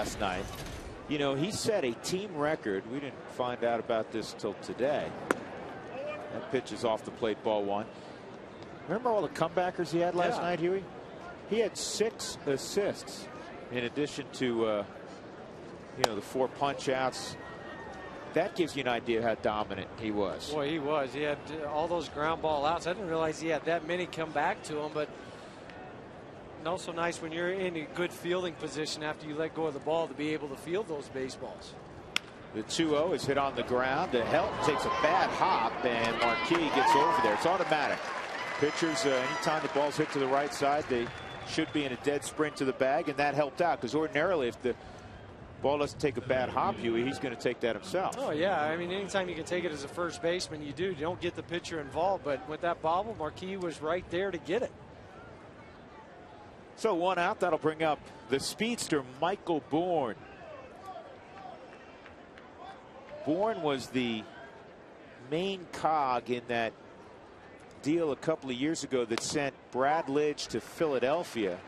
last night. You know, he set a team record. We didn't find out about this till today. That pitch is off the plate, ball one. Remember all the comebackers he had last night, Huey? He had 6 assists in addition to, you know, the 4 punch outs. That gives you an idea how dominant he was. Boy, he was. He had all those ground ball outs. I didn't realize he had that many come back to him, but also nice when you're in a good fielding position after you let go of the ball to be able to field those baseballs. The 2-0 is hit on the ground. The help takes a bad hop, and Marquis gets over there. It's automatic. Pitchers, anytime the ball's hit to the right side, they should be in a dead sprint to the bag, and that helped out because ordinarily if the ball doesn't take a bad hop, Huey, he's going to take that himself. Oh, yeah. I mean, anytime you can take it as a first baseman, you do. You don't get the pitcher involved, but with that bobble, Marquis was right there to get it. So 1 out. That'll bring up the speedster, Michael Bourne. Bourne was the main cog in that deal a couple of years ago that sent Brad Lidge to Philadelphia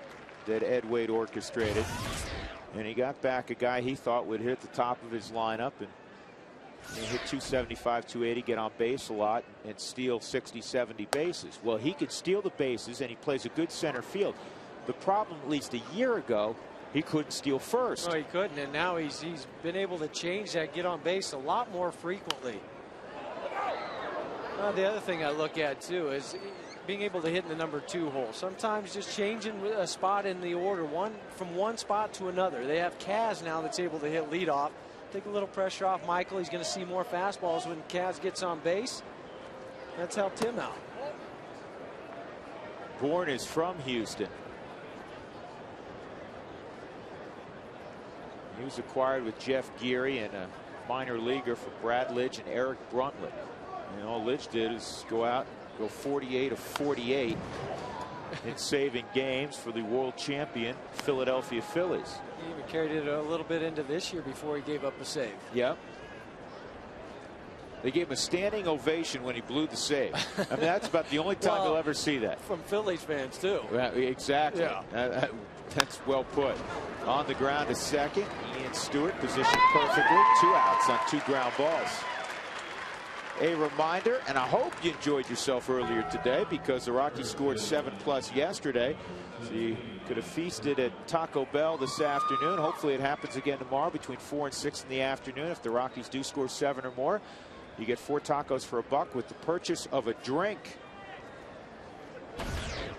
that Ed Wade orchestrated. And he got back a guy he thought would hit the top of his lineup and hit 275, 280, get on base a lot, and steal 60, 70 bases. Well, he could steal the bases, and he plays a good center field. The problem, at least a year ago, he couldn't steal first. No, he couldn't, and now he's been able to change that, get on base a lot more frequently. The other thing I look at, too, is being able to hit in the number 2 hole. Sometimes just changing a spot in the order, from one spot to another. They have Kaz now that's able to hit leadoff. Take a little pressure off Michael. He's going to see more fastballs when Kaz gets on base. That's helped him out. Bourne is from Houston. He was acquired with Jeff Geary and a minor leaguer for Brad Lidge and Eric Bruntley. And all Lidge did is go out, go 48 of 48 in saving games for the world champion Philadelphia Phillies. He even carried it a little bit into this year before he gave up a save. Yep. They gave him a standing ovation when he blew the save. I mean, that's about the only time you'll ever see that. From Phillies fans, too. Exactly. Yeah. That's well put. On the ground to second. Ian Stewart positioned perfectly. 2 outs on 2 ground balls. A reminder, and I hope you enjoyed yourself earlier today because the Rockies scored 7+ yesterday. So you could have feasted at Taco Bell this afternoon. Hopefully it happens again tomorrow between 4 and 6 in the afternoon. If the Rockies do score 7 or more, you get 4 tacos for $1 with the purchase of a drink.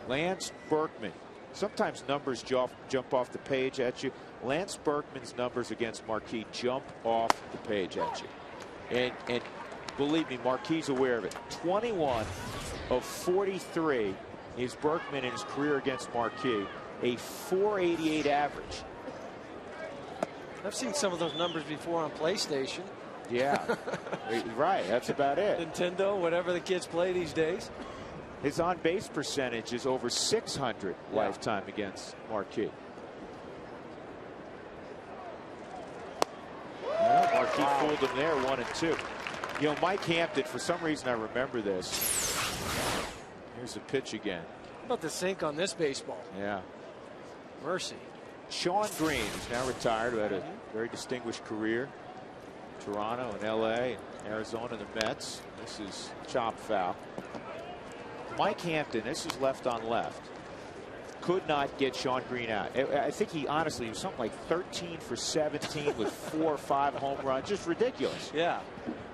Lance Berkman. Sometimes numbers jump off the page at you. Lance Berkman's numbers against Marquis jump off the page at you. And believe me, Marquis is aware of it. 21 of 43 is Berkman in his career against Marquis. A .488 average. I've seen some of those numbers before on PlayStation. Yeah, right. That's about it. Nintendo, whatever the kids play these days. His on-base percentage is over 600 lifetime against Marquis. Marquis fooled him there, 1 and 2. You know, Mike Hampton, for some reason I remember this. Here's the pitch again. How about the sink on this baseball? Yeah. Mercy. Sean Green is now retired, who had a very distinguished career. Toronto and LA and Arizona and the Mets. This is chop foul. Mike Hampton, this is left on left. Could not get Sean Green out. I think he honestly was something like 13 for 17 with 4 or 5 home runs. Just ridiculous. Yeah.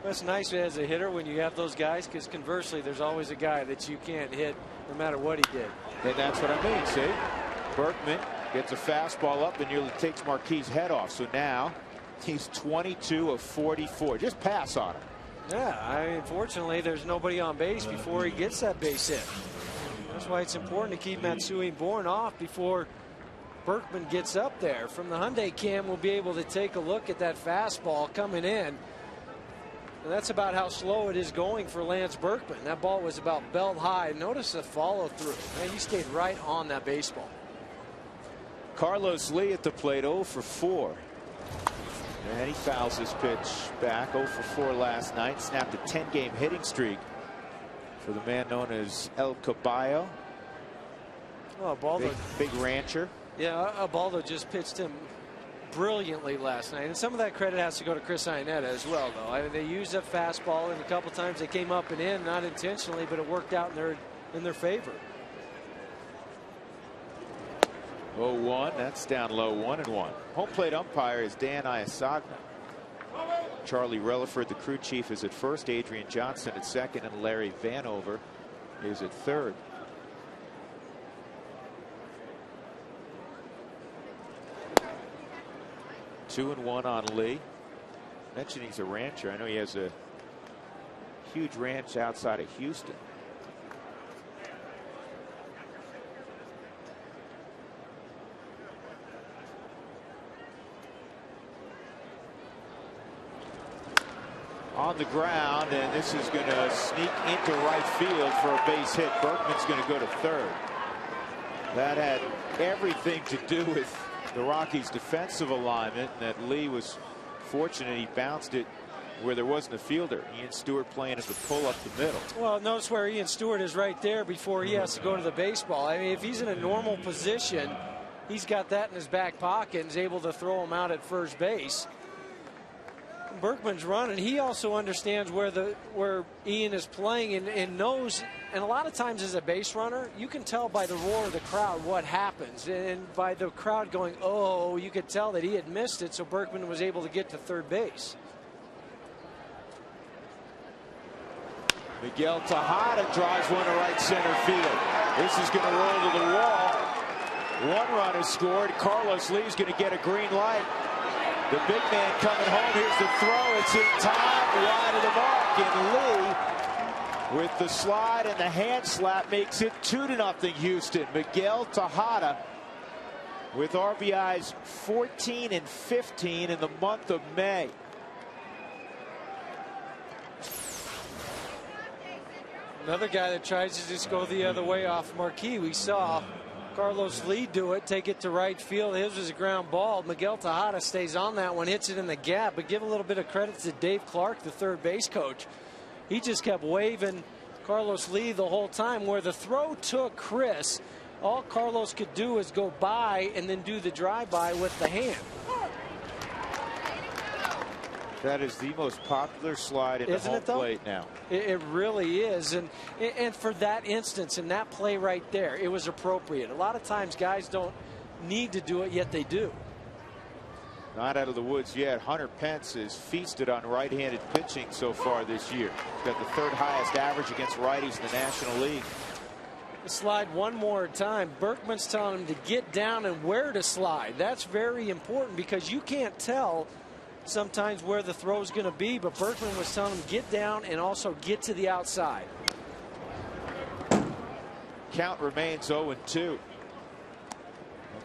That's nice as a hitter when you have those guys, because conversely, there's always a guy that you can't hit no matter what he did. And that's what I mean, see? Berkman gets a fastball up and nearly takes Marquis' head off. So now he's 22 of 44. Just pass on him. Yeah, I mean, unfortunately, there's nobody on base before he gets that base hit. That's why it's important to keep Matsui Bourne off before Berkman gets up there. From the Hyundai cam, we'll be able to take a look at that fastball coming in. And that's about how slow it is going for Lance Berkman. That ball was about belt high. Notice the follow through. Man, he stayed right on that baseball. Carlos Lee at the plate, 0 for 4. And he fouls his pitch back. 0 for 4 last night. Snapped a 10-game hitting streak for the man known as El Caballo. Oh, Baldo. Big rancher. Yeah, Baldo just pitched him brilliantly last night, and some of that credit has to go to Chris Iannetta as well, though. I mean, they used a fastball, and a couple times they came up and in, not intentionally, but it worked out in their favor. 0-1. That's down low. 1-1. Home plate umpire is Dan Iasagna. Charlie Relaford, the crew chief, is at first. Adrian Johnson at second, and Larry Vanover is at third. Two and one on Lee. Mentioned he's a rancher. I know he has a huge ranch outside of Houston. On the ground, and this is going to sneak into right field for a base hit. Berkman's going to go to third. That had everything to do with the Rockies' defensive alignment, and that Lee was fortunate he bounced it where there wasn't a fielder. Ian Stewart playing at the pull up the middle. Well, notice where Ian Stewart is right there before he has to go to the baseball. I mean, if he's in a normal position, he's got that in his back pocket and is able to throw him out at first base. Berkman's running. He also understands where Ian is playing and knows. And a lot of times as a base runner, you can tell by the roar of the crowd what happens. And by the crowd going, oh, you could tell that he had missed it. So Berkman was able to get to third base. Miguel Tejada drives one to right center field. This is going to roll to the wall. One run is scored. Carlos Lee's going to get a green light. The big man coming home. Here's the throw. It's in time, wide of the mark. And Lee, with the slide and the hand slap, makes it 2-0 Houston. Miguel Tejada with RBIs 14 and 15 in the month of May. Another guy that tries to just go the other way off Marquis. We saw Carlos Lee do it, take it to right field. His was a ground ball. Miguel Tejada stays on that one, hits it in the gap. But give a little bit of credit to Dave Clark, the third base coach. He just kept waving Carlos Lee the whole time. Where the throw took Chris, all Carlos could do is go by and then do the drive-by with the hand. That is the most popular slide in the home plate now. It really is. And for that instance, in that play right there, it was appropriate. A lot of times guys don't need to do it, yet they do. Not out of the woods yet. Hunter Pence has feasted on right-handed pitching so far this year. He's got the third highest average against righties in the National League. Slide one more time. Berkman's telling him to get down and where to slide. That's very important because you can't tell sometimes where the throw is going to be, but Berkman was telling him get down and also get to the outside. Count remains 0-2.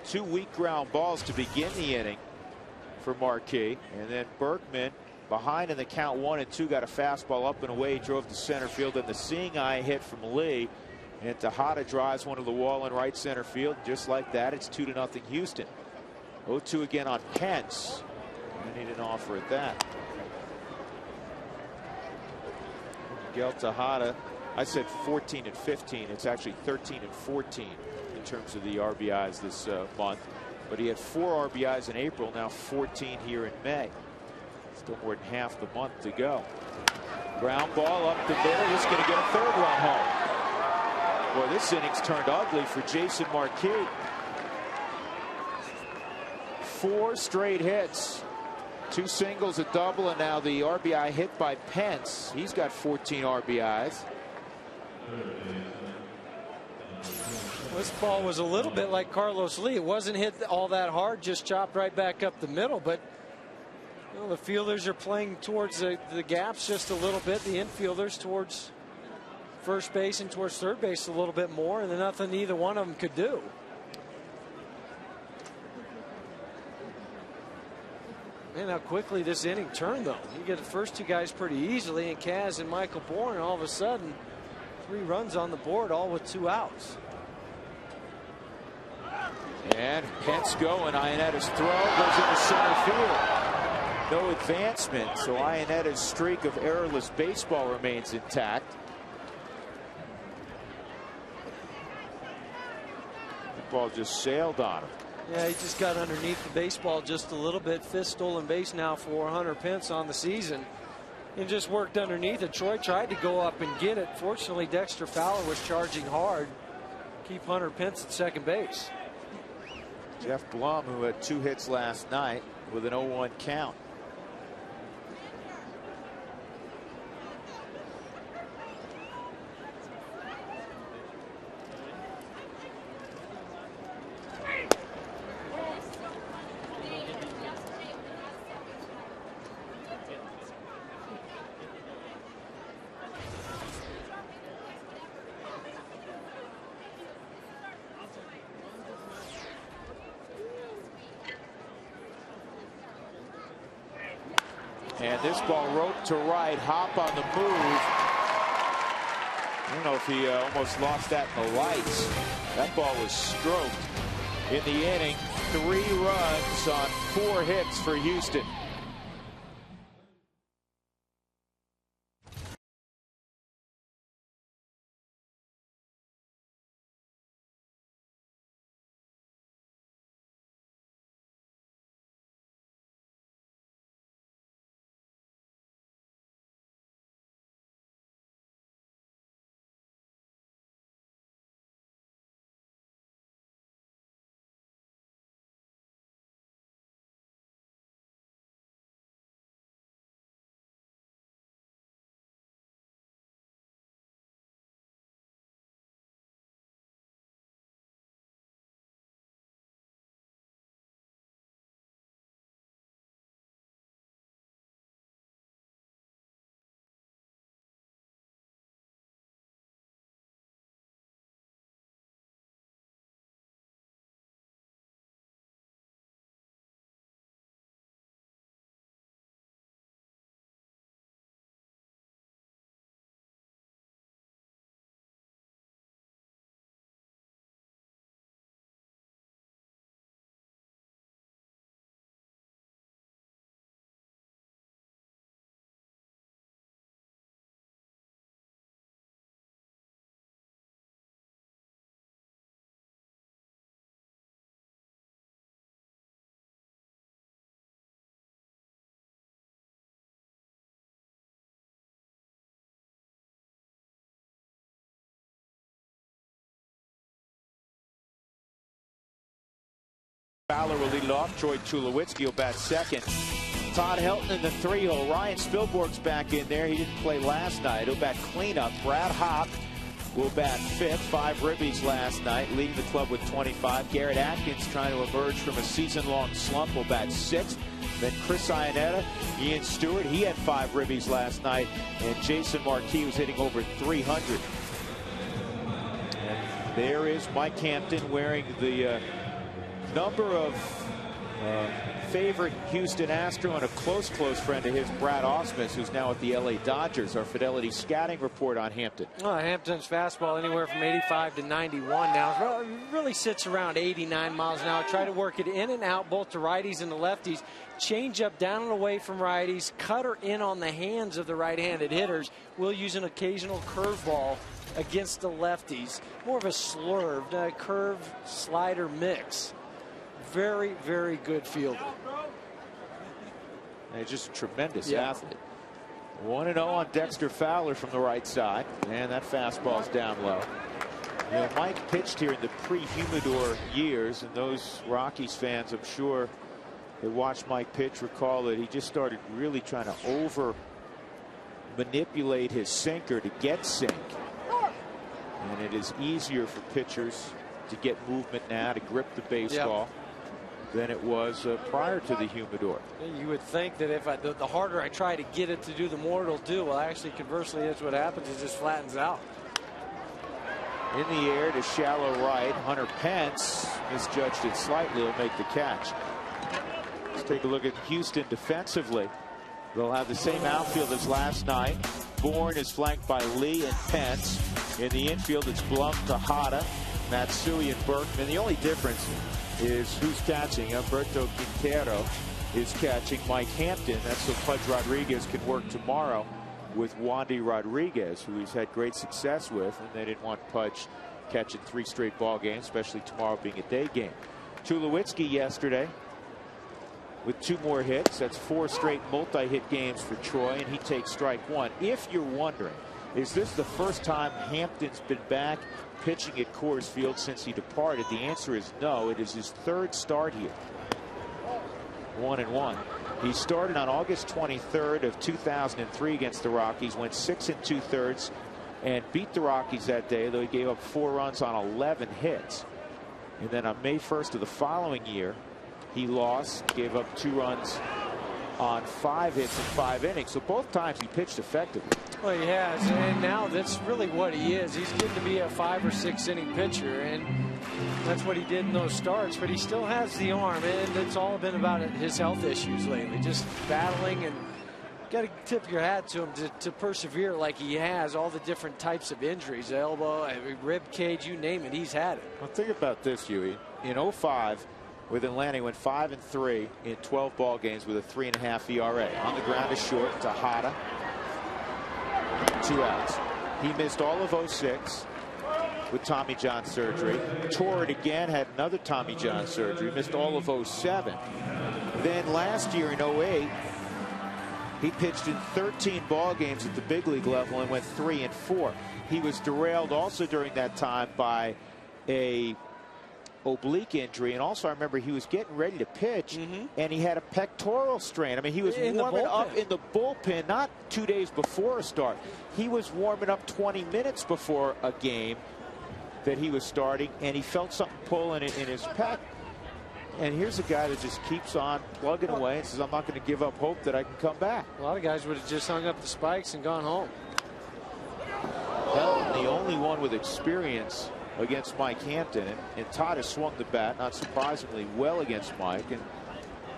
Two weak ground balls to begin the inning for Marquis, and then Berkman behind in the count 1-2 got a fastball up and away, drove to center field, and the seeing eye hit from Lee, and Tejada drives one to the wall in right center field. Just like that, it's 2-0 Houston. 0-2 again on Pence. I need an offer at that. Miguel Tejada, I said 14 and 15. It's actually 13 and 14 in terms of the RBIs this month. But he had 4 RBIs in April, now 14 here in May. Still more than half the month to go. Ground ball up the middle. This is going to get a third run home. Boy, this inning's turned ugly for Jason Marquis. 4 straight hits. 2 singles, a double, and now the RBI hit by Pence. He's got 14 RBIs. This ball was a little bit like Carlos Lee. It wasn't hit all that hard, just chopped right back up the middle. But you know, the fielders are playing towards the gaps just a little bit. The infielders towards first base and towards third base a little bit more, and then nothing either one of them could do. Man, how quickly this inning turned, though. You get the first 2 guys pretty easily, and Kaz and Michael Bourne, all of a sudden 3 runs on the board, all with 2 outs. And Pence going. Ionetta's throw goes into center field. No advancement, so Ionetta's streak of errorless baseball remains intact. The ball just sailed on him. Yeah, he just got underneath the baseball just a little bit. Fifth stolen base now for Hunter Pence on the season. And just worked underneath it. Troy tried to go up and get it. Fortunately, Dexter Fowler was charging hard. Keep Hunter Pence at second base. Jeff Blum, who had 2 hits last night, with an 0-1 count. And this ball roped to right, Hop on the move. I don't know if he almost lost that in the lights. That ball was stroked in the inning. 3 runs on 4 hits for Houston. Fowler will lead it off. Troy Tulowitzki will bat second. Todd Helton in the 3-hole. Ryan Spilborg's back in there. He didn't play last night. He'll bat cleanup. Brad Hop will bat 5th. 5 ribbies last night, leading the club with 25. Garrett Atkins trying to emerge from a season-long slump will bat 6th. Then Chris Iannetta, Ian Stewart, he had 5 ribbies last night. And Jason Marquis was hitting over 300. And there is Mike Hampton wearing the number of favorite Houston Astro and a close friend of his, Brad Ausmus, who's now at the LA Dodgers. Our Fidelity scouting report on Hampton. Hampton's fastball anywhere from 85 to 91 now. It really sits around 89 miles an hour. Try to work it in and out, both to righties and the lefties. Change up down and away from righties. Cutter in on the hands of the right-handed hitters. Will use an occasional curveball against the lefties. More of a slurved curve slider mix. Very, very good fielder. And just a tremendous athlete. 1-0 on Dexter Fowler from the right side. And that fastball's down low. You know, Mike pitched here in the pre-Humidor years, and those Rockies fans, I'm sure, that watched Mike pitch recall that he just started really trying to over-manipulate his sinker to get sink. And it is easier for pitchers to get movement now, to grip the baseball, than it was prior to the Humidor. You would think that if the harder I try to get it to do, the more it'll do. Well, actually, conversely, that's what happens. It just flattens out. In the air to shallow right. Hunter Pence misjudged it slightly. He'll make the catch. Let's take a look at Houston defensively. They'll have the same outfield as last night. Bourne is flanked by Lee and Pence. In the infield, it's Blum, Tejada, Matsui, and Berkman. The only difference is who's catching. Humberto Quintero is catching Mike Hampton. That's so Pudge Rodriguez can work tomorrow with Wandy Rodriguez, who he's had great success with, and they didn't want Pudge catching 3 straight ball games, especially tomorrow being a day game. Tulowitzki yesterday with 2 more hits. That's 4 straight multi-hit games for Troy, and he takes strike 1. If you're wondering, is this the first time Hampton's been back pitching at Coors Field since he departed? The answer is no. It is his 3rd start here. 1-1. He started on August 23rd of 2003 against the Rockies, went 6 2/3 and beat the Rockies that day, though he gave up 4 runs on 11 hits. And then on May 1st of the following year, he lost, gave up 2 runs on 5 hits in 5 innings. So both times he pitched effectively. Well, he has, and now that's really what he is. He's getting to be a 5 or 6 inning pitcher, and that's what he did in those starts. But he still has the arm, and it's all been about his health issues lately. Just battling, and got to tip your hat to him to persevere like he has. All the different types of injuries, elbow, rib cage, you name it, he's had it. Well, think about this, Huey. In 05, with Atlanta, he went 5-3 in 12 ball games with a 3.5 ERA. On the ground is short. Tejada. 2 outs. He missed all of 06 with Tommy John surgery. Tore it again, had another Tommy John surgery. Missed all of 07. Then last year in 08, he pitched in 13 ball games at the big league level and went 3-4. He was derailed also during that time by a oblique injury, and also I remember he was getting ready to pitch, and he had a pectoral strain. I mean, he was warming up in the bullpen not 2 days before a start. He was warming up 20 minutes before a game that he was starting, and he felt something pulling in his pec. And here's a guy that just keeps on plugging away and says, I'm not going to give up hope that I can come back. A lot of guys would have just hung up the spikes and gone home. Helton, the only one with experience against Mike Hampton, and Todd has swung the bat, not surprisingly, well against Mike. And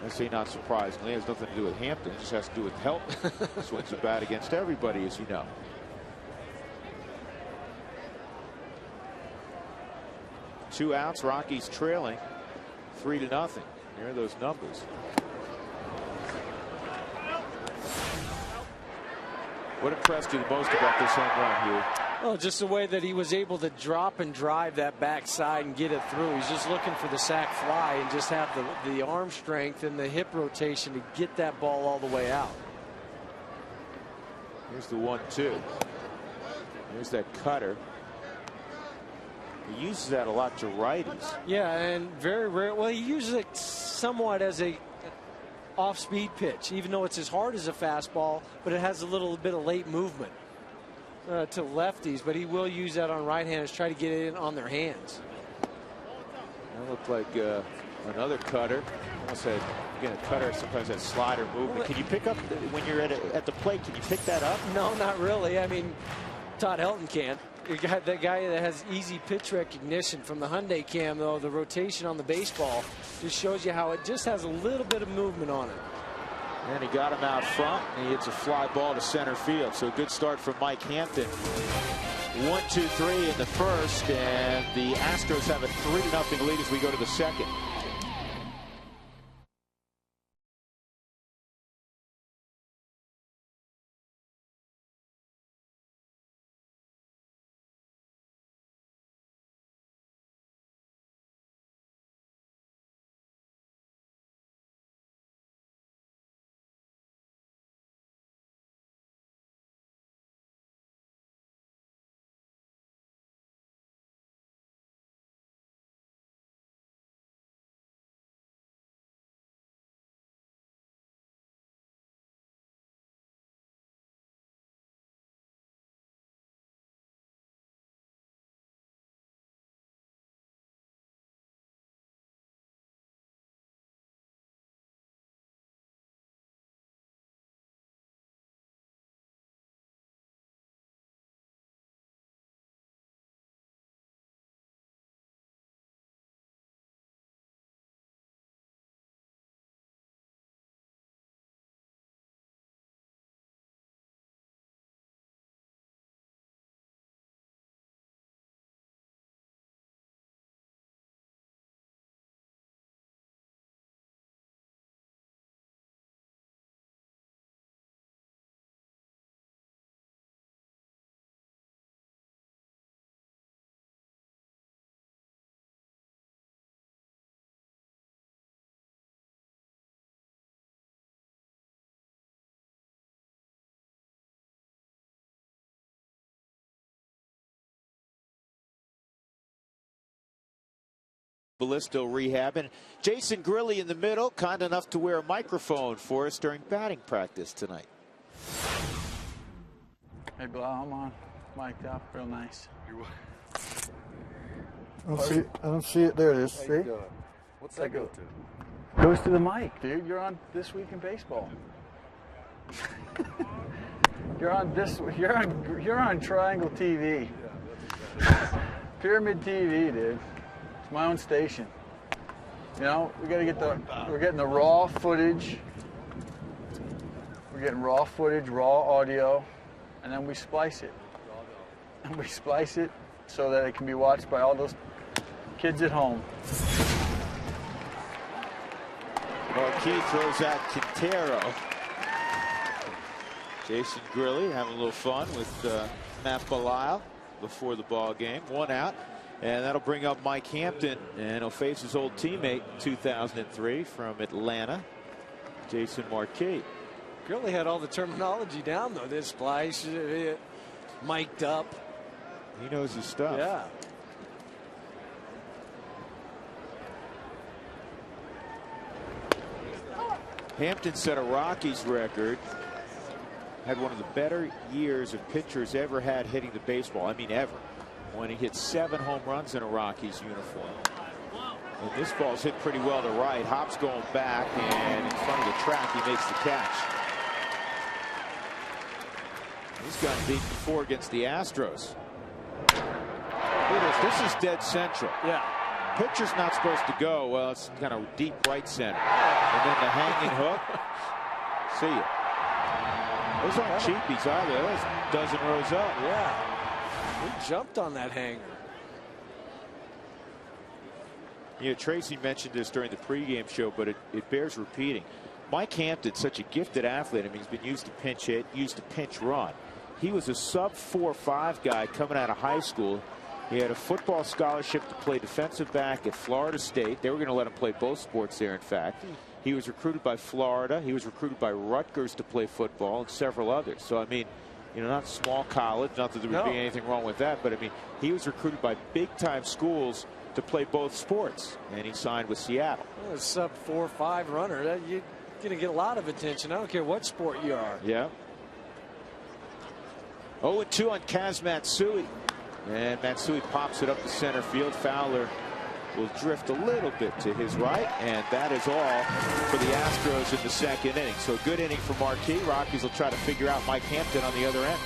I say not surprisingly, it has nothing to do with Hampton, it just has to do with Helton. Swings the bat against everybody, as you know. Two outs, Rockies trailing 3-0. Here are those numbers. What impressed you the most about this home run, Hugh? Oh, just the way that he was able to drop and drive that backside and get it through. He's just looking for the sac fly and just have the arm strength and the hip rotation to get that ball all the way out. Here's the 1-2. Here's that cutter. He uses that a lot to righties. Yeah, and very rare. Well, he uses it somewhat as a off-speed pitch, even though it's as hard as a fastball, but it has a little bit of late movement to lefties. But he will use that on right-handers, try to get it in on their hands. That looked like another cutter. Almost had, again, a cutter sometimes has slider movement. Can you pick up when you're at the plate? Can you pick that up? No, not really. I mean, Todd Helton can. You got that guy that has easy pitch recognition from the Hyundai cam, though. The rotation on the baseball just shows you how it just has a little bit of movement on it. And he got him out front, and he hits a fly ball to center field. So a good start from Mike Hampton. 1-2-3 in the first, and the Astros have a 3-0 lead as we go to the second. Ballisto rehab. And Jason Grilli in the middle, kind enough to wear a microphone for us during batting practice tonight. Hey, Blau, I'm on. Mic'd up, real nice. I don't see it. There it is. See? What's that go to? Goes to the mic, dude. You're on This Week in Baseball. You're on Triangle TV. Pyramid TV, dude. It's my own station. You know, we're getting the raw footage. We're getting raw footage, raw audio, and then we splice it. And we splice it so that it can be watched by all those kids at home. Marquis throws out Quintero. Jason Grilli having a little fun with Matt Belisle before the ball game. 1 out. And that'll bring up Mike Hampton, and he'll face his old teammate 2003 from Atlanta, Jason Marquis. Grilli had all the terminology down, though. This splice, mic'd up. He knows his stuff. Yeah. Hampton set a Rockies record. Had one of the better years of pitchers ever had hitting the baseball. I mean, ever. When he hit 7 home runs in a Rockies uniform. And this ball's hit pretty well to right. Hop's going back, and in front of the track, he makes the catch. He's gotten beat before against the Astros. Look at this. This is dead central. Yeah. Pitcher's not supposed to go. Well, it's kind of deep right center. And then the hanging hook. See ya. Those aren't cheapies either. Those dozen rows up. Yeah. He jumped on that hanger. You know, Tracy mentioned this during the pregame show, but it bears repeating. Mike Hampton, such a gifted athlete. I mean, he's been used to pinch hit, used to pinch run. He was a sub 4.5 guy coming out of high school. He had a football scholarship to play defensive back at Florida State. They were going to let him play both sports there, in fact. He was recruited by Florida. He was recruited by Rutgers to play football and several others. So, I mean, you know, not small college, not that there would be anything wrong with that, but I mean, he was recruited by big-time schools to play both sports, and he signed with Seattle. Well, a sub 4.5 runner, you're going to get a lot of attention. I don't care what sport you are. Yeah. 0-2 on Kaz Matsui. And Matsui pops it up to center field. Fowler will drift a little bit to his right, and that is all for the Astros in the second inning. So a good inning for Marquis. Rockies will try to figure out Mike Hampton on the other end.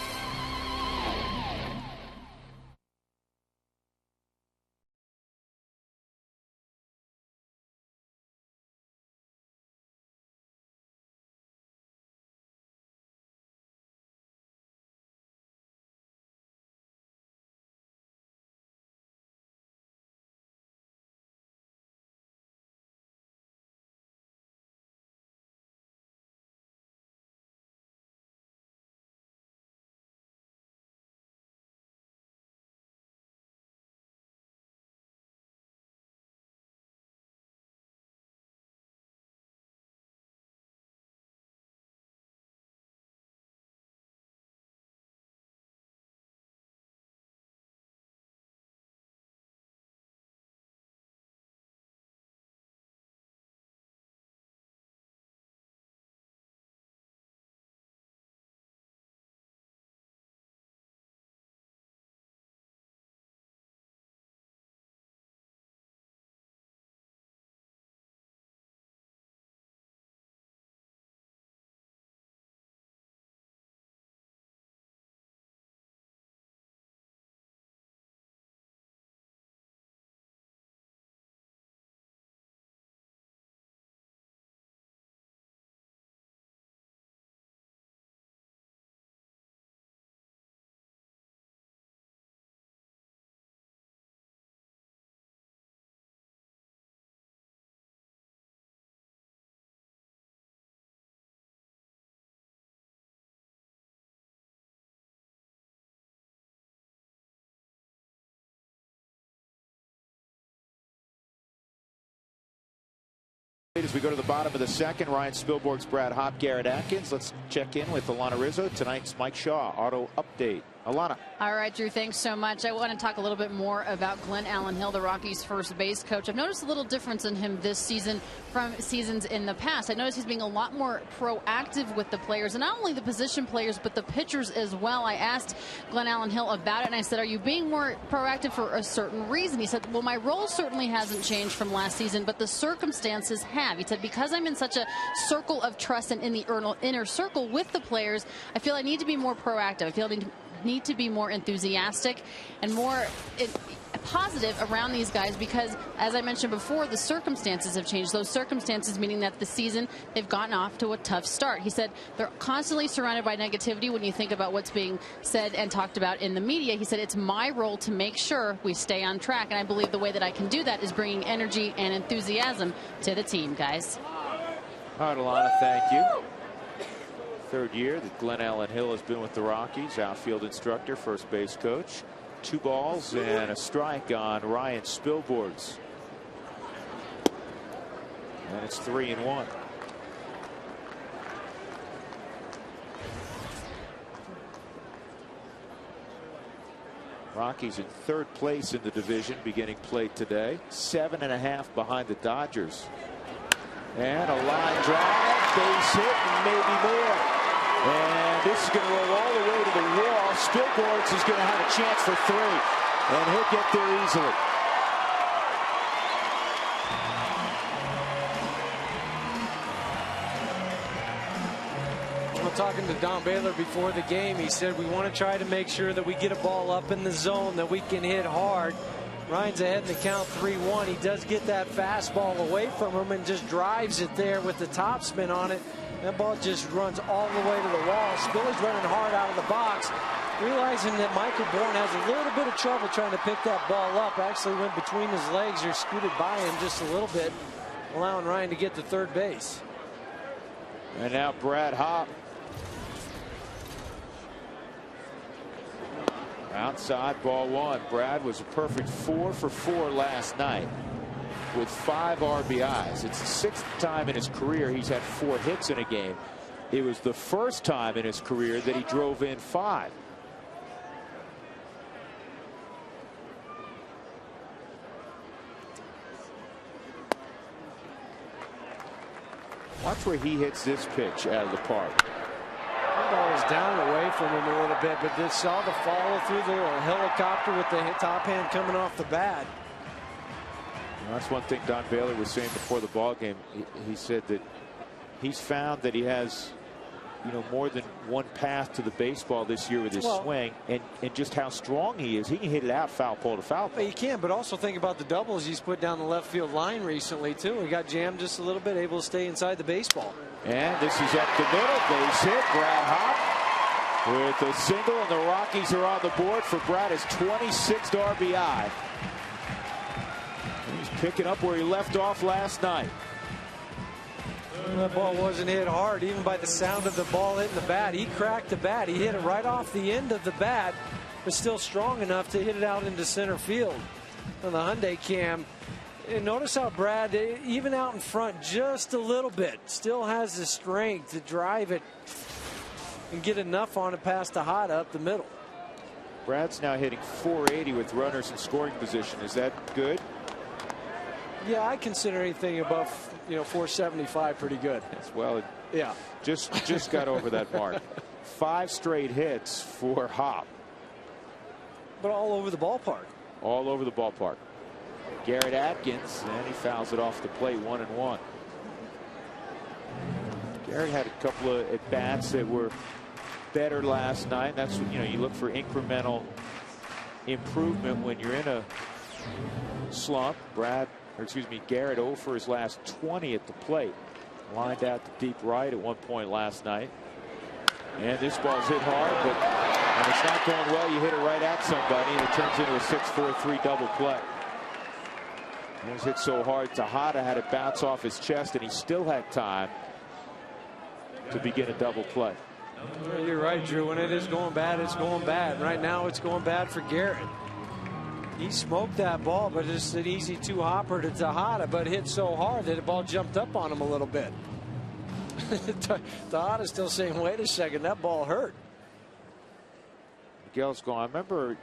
As we go to the bottom of the second, Ryan Spilborgh's Brad Hop, Garrett Atkins. Let's check in with Alana Rizzo. Tonight's Mike Shaw auto update. Alana. All right, Drew, thanks so much. I want to talk a little bit more about Glenn Allen Hill, the Rockies' first base coach. I've noticed a little difference in him this season from seasons in the past. I noticed he's being a lot more proactive with the players, and not only the position players, but the pitchers as well. I asked Glenn Allen Hill about it, and I said, are you being more proactive for a certain reason? He said, well, my role certainly hasn't changed from last season, but the circumstances have. He said, because I'm in such a circle of trust and in the inner circle with the players, I feel I need to be more proactive. I feel I need to be more enthusiastic and more positive around these guys because, as I mentioned before, the circumstances have changed. Those circumstances meaning that the season they've gotten off to a tough start. He said they're constantly surrounded by negativity when you think about what's being said and talked about in the media. He said it's my role to make sure we stay on track, and I believe the way that I can do that is bringing energy and enthusiasm to the team, guys. All right, Alana, thank you. Third year that Glenn Allen Hill has been with the Rockies, outfield instructor, first base coach. 2 balls and a strike on Ryan Spilborghs. And it's 3-1. Rockies in 3rd place in the division beginning play today. 7.5 behind the Dodgers. And a line drive, base hit, and maybe more. And this is going to roll all the way to the wall. Spilborghs is going to have a chance for 3. And he'll get there easily. Well, talking to Don Baylor before the game, he said we want to try to make sure that we get a ball up in the zone that we can hit hard. Ryan's ahead in the count 3-1. He does get that fastball away from him and just drives it there with the topspin on it. That ball just runs all the way to the wall. Spiller's running hard out of the box, realizing that Michael Bourne has a little bit of trouble trying to pick that ball up. Actually went between his legs or scooted by him just a little bit, allowing Ryan to get to third base. And now Brad Hopp. Outside, ball 1. Brad was a perfect 4 for 4 last night with 5 RBIs. It's the 6th time in his career he's had 4 hits in a game. It was the first time in his career that he drove in 5. Watch where he hits this pitch out of the park. That ball is down and away from him a little bit, but they saw the follow through the little helicopter with the top hand coming off the bat. That's one thing Don Baylor was saying before the ball game. He said that he's found that he has, more than one path to the baseball this year with his swing, and just how strong he is. He can hit it out foul pole to foul pole. He can, but also think about the doubles he's put down the left field line recently too. He got jammed just a little bit, able to stay inside the baseball. And this is up the middle, base hit. Brad Hopp with a single, and the Rockies are on the board for Brad his 26th RBI. He's picking up where he left off last night. That ball wasn't hit hard, even by the sound of the ball hitting the bat. He cracked the bat. He hit it right off the end of the bat, but still strong enough to hit it out into center field. On the Hyundai cam, and notice how Brad, even out in front just a little bit, still has the strength to drive it and get enough on it past the hot up the middle. Brad's now hitting .480 with runners in scoring position. Is that good? Yeah, I consider anything above, .475 pretty good. Well, yeah, just got over that mark. 5 straight hits for Hopp. But all over the ballpark. All over the ballpark. Garrett Atkins, and he fouls it off the plate, 1-1. Garrett had a couple of at bats that were better last night. That's what, you look for incremental improvement when you're in a slump. Garrett 0 for his last 20 at the plate. Lined out to deep right at one point last night. And this ball's hit hard, but when it's not going well, you hit it right at somebody, and it turns into a 6-4-3 double play. It was hit so hard, Tejada had it bounce off his chest, and he still had time to begin a double play. You're right, Drew. When it is going bad, it's going bad. Right now, it's going bad for Garrett. He smoked that ball, but it's an easy 2-hopper to Tejada, but hit so hard that the ball jumped up on him a little bit. Tejada's still saying, wait a second, that ball hurt. Miguel's going, I remember,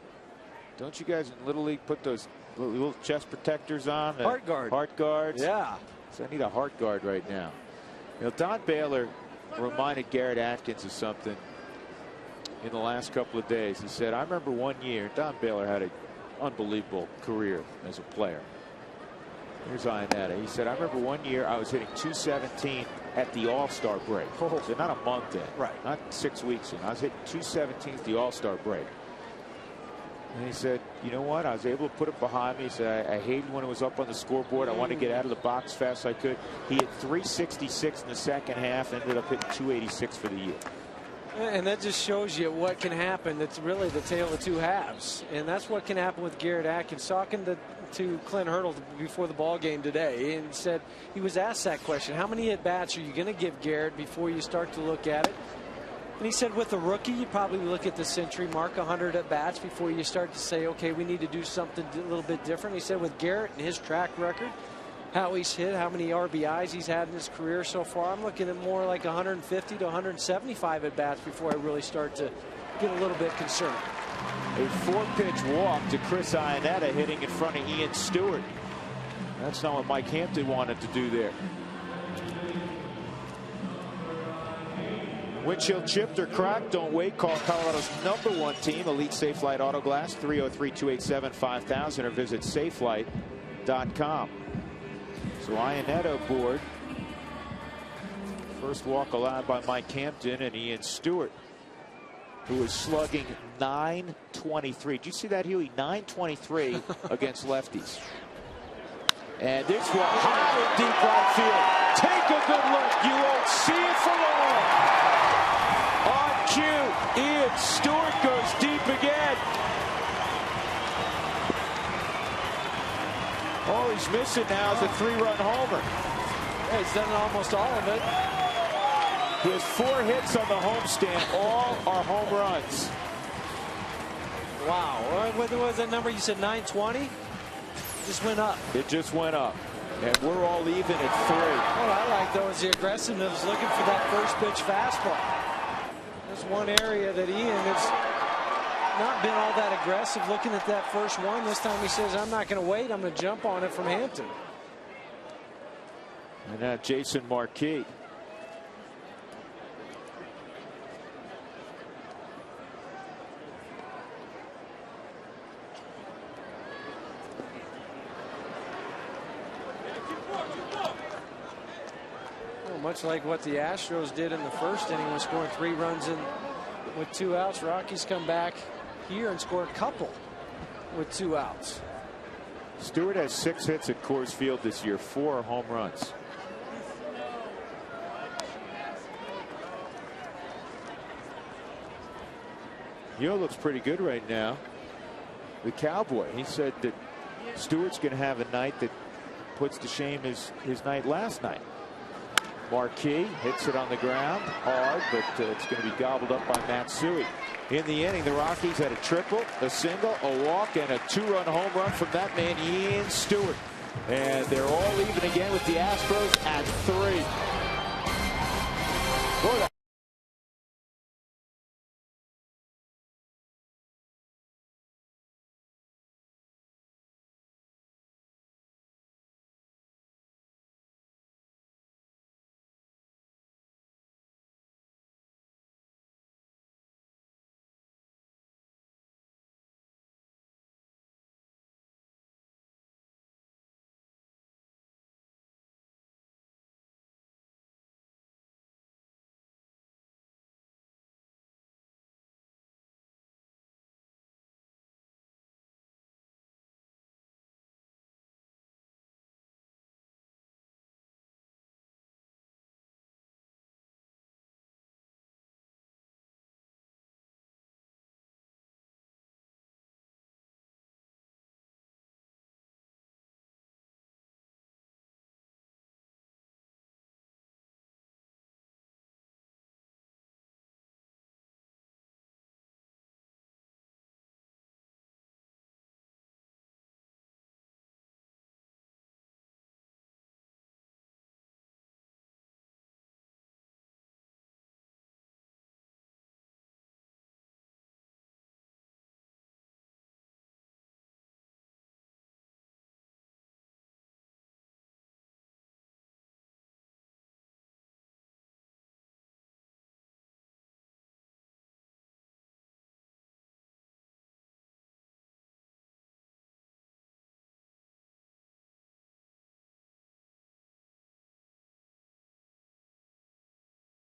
don't you guys in Little League put those little chest protectors on? Heart guard. Heart guards? Yeah. So I need a heart guard right now. You know, Don Baylor reminded Garrett Atkins of something in the last couple of days. He said, I remember one year, Don Baylor had an unbelievable career as a player. Here's Iannetta. He said, I remember one year I was hitting 217 at the All-Star break. So not a month in. Right. Not 6 weeks in. I was hitting 217 at the All-Star break. And he said, you know what? I was able to put it behind me. He said, I hated when it was up on the scoreboard. I wanted to get out of the box as fast as I could. He hit 366 in the second half, ended up hitting 286 for the year. And that just shows you what can happen. It's really the tale of two halves. And that's what can happen with Garrett Atkins. Talking to Clint Hurdle before the ball game today, and said he was asked that question, how many at-bats are you going to give Garrett before you start to look at it? And he said with a rookie, you probably look at the century mark, 100 at-bats before you start to say, okay, we need to do something a little bit different. He said with Garrett and his track record, how he's hit, how many RBIs he's had in his career so far, I'm looking at more like 150 to 175 at-bats before I really start to get a little bit concerned. A 4-pitch walk to Chris Iannetta, hitting in front of Ian Stewart. That's not what Mike Hampton wanted to do there. Windshield chipped or cracked, don't wait. Call Colorado's #1 team, Elite Safelite Auto Glass, 303-287-5000, or visit safelight.com. So Iannetta aboard. First walk allowed by Mike Hampton and Ian Stewart, who is slugging .923. Did you see that, Huey? .923 against lefties. And this one high in deep right field. Take a good look. You won't see it for long. On cue, Ian Stewart goes deep again. All he's missing now is a 3-run homer. Yeah, he's done almost all of it. He has 4 hits on the homestand. All are home runs. Wow. What was that number you said, 920? Just went up. It just went up. And we're all even at 3. What I like, though, is the aggressiveness, looking for that first pitch fastball. There's one area that Ian has not been all that aggressive, looking at that first one. This time he says, I'm not going to wait. I'm going to jump on it from Hampton. And now Jason Marquis. Much like what the Astros did in the first inning, was scoring 3 runs in with 2 outs. Rockies come back here and score a couple with 2 outs. Stewart has 6 hits at Coors Field this year, 4 home runs. Yo looks pretty good right now. The Cowboy, he said that Stewart's going to have a night that puts to shame his night last night. Marquis hits it on the ground hard, but it's going to be gobbled up by Matsui. In the inning, the Rockies had a triple, a single, a walk, and a 2-run home run from that man, Ian Stewart. And they're all even again with the Astros at 3. Boy,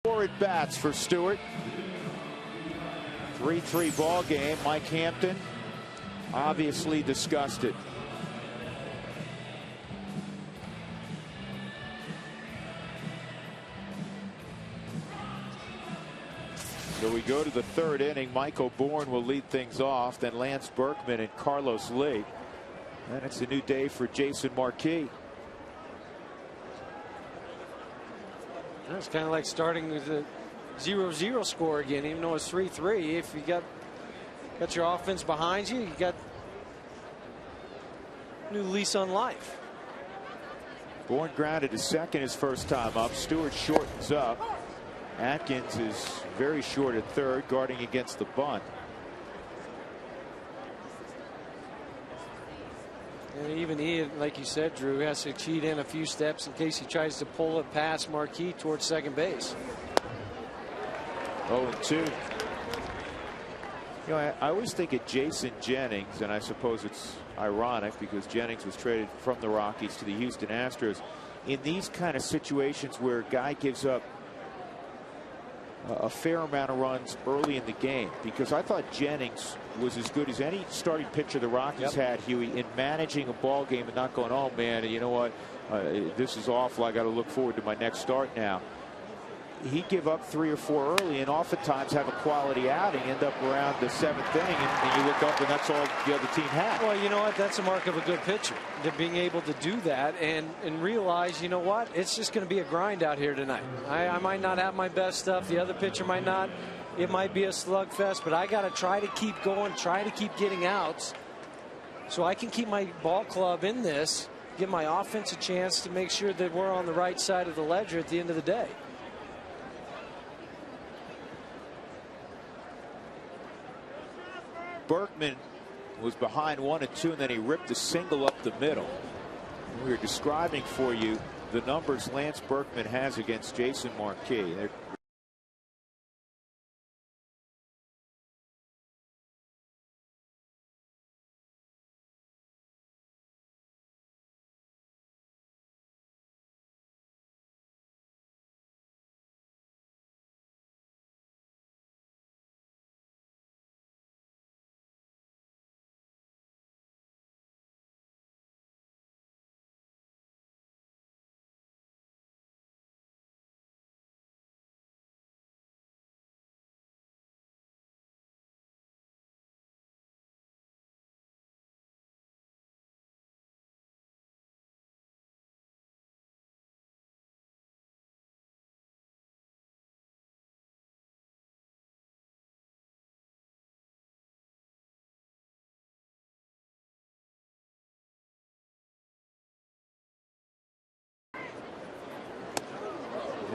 4 at bats for Stewart. 3-3 ball game. Mike Hampton obviously disgusted. So we go to the 3rd inning. Michael Bourne will lead things off. Then Lance Berkman and Carlos Lee. And it's a new day for Jason Marquis. It's kind of like starting with a 0-0 score again, even though it's 3-3. If you got your offense behind you, you got a new lease on life. Bourne grounded to second his first time up. Stewart shortens up. Atkins is very short at third, guarding against the bunt. And even he, like you said, Drew, has to cheat in a few steps in case he tries to pull it past Marquis towards second base. 0-2. You know, I always think of Jason Jennings, and I suppose it's ironic because Jennings was traded from the Rockies to the Houston Astros. In these kind of situations where a guy gives up a fair amount of runs early in the game, because I thought Jennings was as good as any starting pitcher the Rockies had, Huey, in managing a ball game and not going, oh man, you know what, this is awful, I got to look forward to my next start now. He'd give up 3 or 4 early and oftentimes have a quality outing, end up around the 7th inning, and you look up and that's all the other team had. Well, you know what, that's a mark of a good pitcher, to being able to do that and realize, you know what, it's just going to be a grind out here tonight. I might not have my best stuff, the other pitcher might not, it might be a slugfest, but I got to try to keep going, try to keep getting outs so I can keep my ball club in this, give my offense a chance to make sure that we're on the right side of the ledger at the end of the day. Berkman was behind 1-2, and then he ripped a single up the middle. We were describing for you the numbers Lance Berkman has against Jason Marquis. They're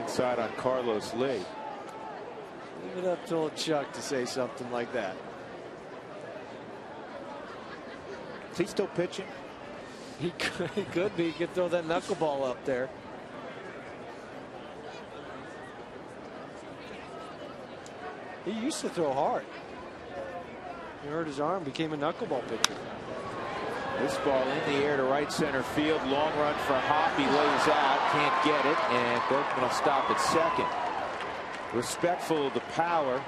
inside on Carlos Lee. Leave it up to old Chuck to say something like that. Is he still pitching? He could be. He could throw that knuckleball up there. He used to throw hard. He hurt his arm, became a knuckleball pitcher. This ball in the air to right center field. Long run for Hop. He lays out. Can't get it. And Berkman will stop at second. Respectful of the power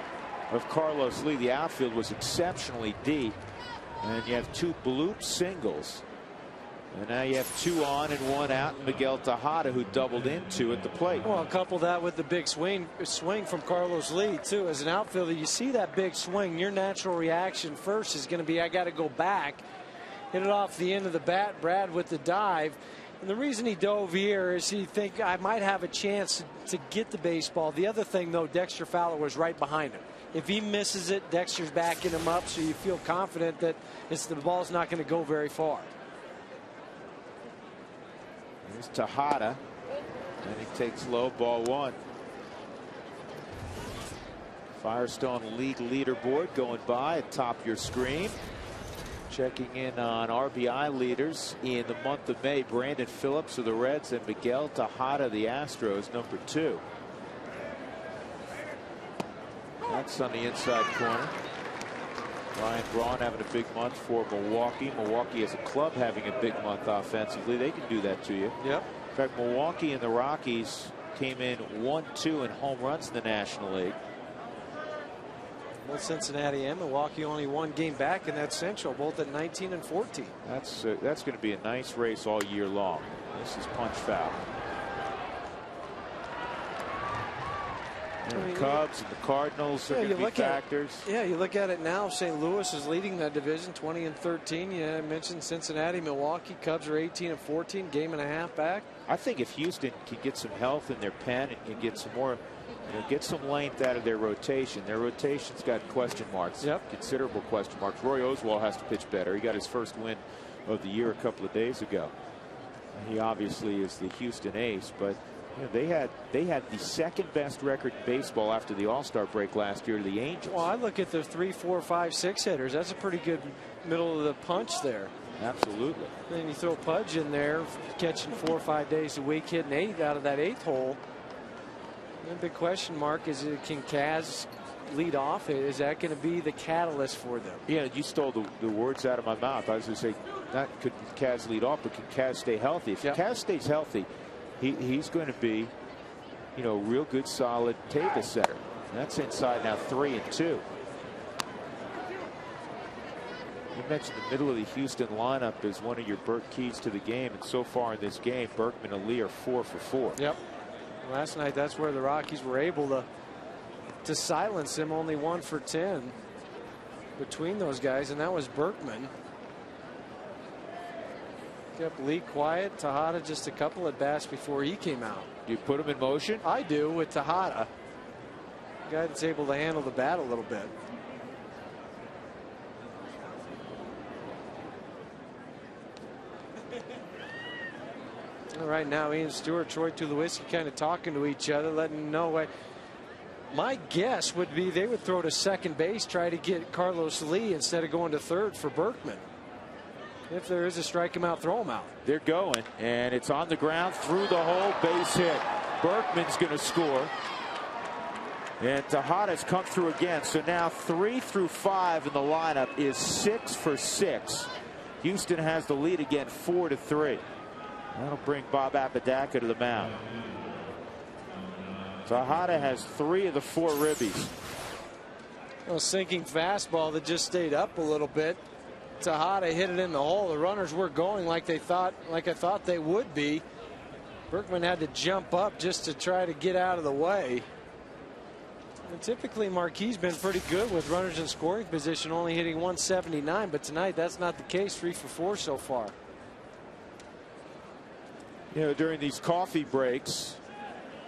of Carlos Lee. The outfield was exceptionally deep. And you have 2 bloop singles. And now you have 2 on and 1 out. And Miguel Tejada, who doubled into at the plate. Well, couple that with the big swing from Carlos Lee, too. As an outfielder, you see that big swing. Your natural reaction first is going to be, I got to go back. Hit it off the end of the bat. Brad with the dive. And the reason he dove here is he think I might have a chance to get the baseball. The other thing, though, Dexter Fowler was right behind him. If he misses it, Dexter's backing him up, so you feel confident that the ball's not going to go very far. Here's Tejada. And he takes low, ball 1. Firestone League leaderboard going by atop your screen. Checking in on RBI leaders in the month of May. Brandon Phillips of the Reds and Miguel Tejada of the Astros, number 2. That's on the inside corner. Ryan Braun having a big month for Milwaukee. Milwaukee as a club having a big month offensively. They can do that to you. Yep. In fact, Milwaukee and the Rockies came in 1-2 in home runs in the National League. Both Cincinnati and Milwaukee only one game back in that Central, both at 19 and 14. That's going to be a nice race all year long. This is punch foul. And the Cubs and the Cardinals are going to be factors. You look at it now. St. Louis is leading that division, 20 and 13. Yeah, I mentioned Cincinnati, Milwaukee. Cubs are 18 and 14, game and a half back. I think if Houston can get some health in their pen and get some more, get some length out of their rotation. Their rotation's got question marks. Yep. Considerable question marks. Roy Oswalt has to pitch better. He got his first win of the year a couple of days ago. He obviously is the Houston ace, but they had the second best record in baseball after the All-Star break last year to the Angels. Well, I look at the 3, 4, 5, 6 hitters. That's a pretty good middle of the punch there. Absolutely. Then you throw Pudge in there, catching 4 or 5 days a week, hitting 8 out of that 8th hole. The big question mark is, can Kaz lead off? Is that going to be the catalyst for them? Yeah, you stole the words out of my mouth. I was going to say, not could Kaz lead off, but can Kaz stay healthy? If Kaz stays healthy, he's going to be, real good, solid table setter. That's inside now 3-2. You mentioned the middle of the Houston lineup is one of your keys to the game, and so far in this game, Berkman and Lee are 4 for 4. Yep. Last night, that's where the Rockies were able to silence him. Only 1 for 10 between those guys, and that was Berkman. Kept Lee quiet. Tejada just a couple at bats before he came out. Do you put him in motion? I do with Tejada. Guy that's able to handle the bat a little bit. Right now, Ian Stewart, Troy Tulowitzki kind of talking to each other, letting them know. My guess would be they would throw to second base, try to get Carlos Lee instead of going to third for Berkman. If there is a strike him out, throw him out. They're going, and it's on the ground through the hole, base hit. Berkman's going to score. And Tejada's come through again. So now 3 through 5 in the lineup is 6 for 6. Houston has the lead again, 4-3. That'll bring Bob Apodaca to the mound. Tejada has 3 of the 4 ribbies. A sinking fastball that just stayed up a little bit. Tejada hit it in the hole. The runners were going like I thought they would be. Berkman had to jump up just to try to get out of the way. And typically Marquis been pretty good with runners in scoring position, only hitting 179, but tonight that's not the case. 3 for 4 so far. During these coffee breaks,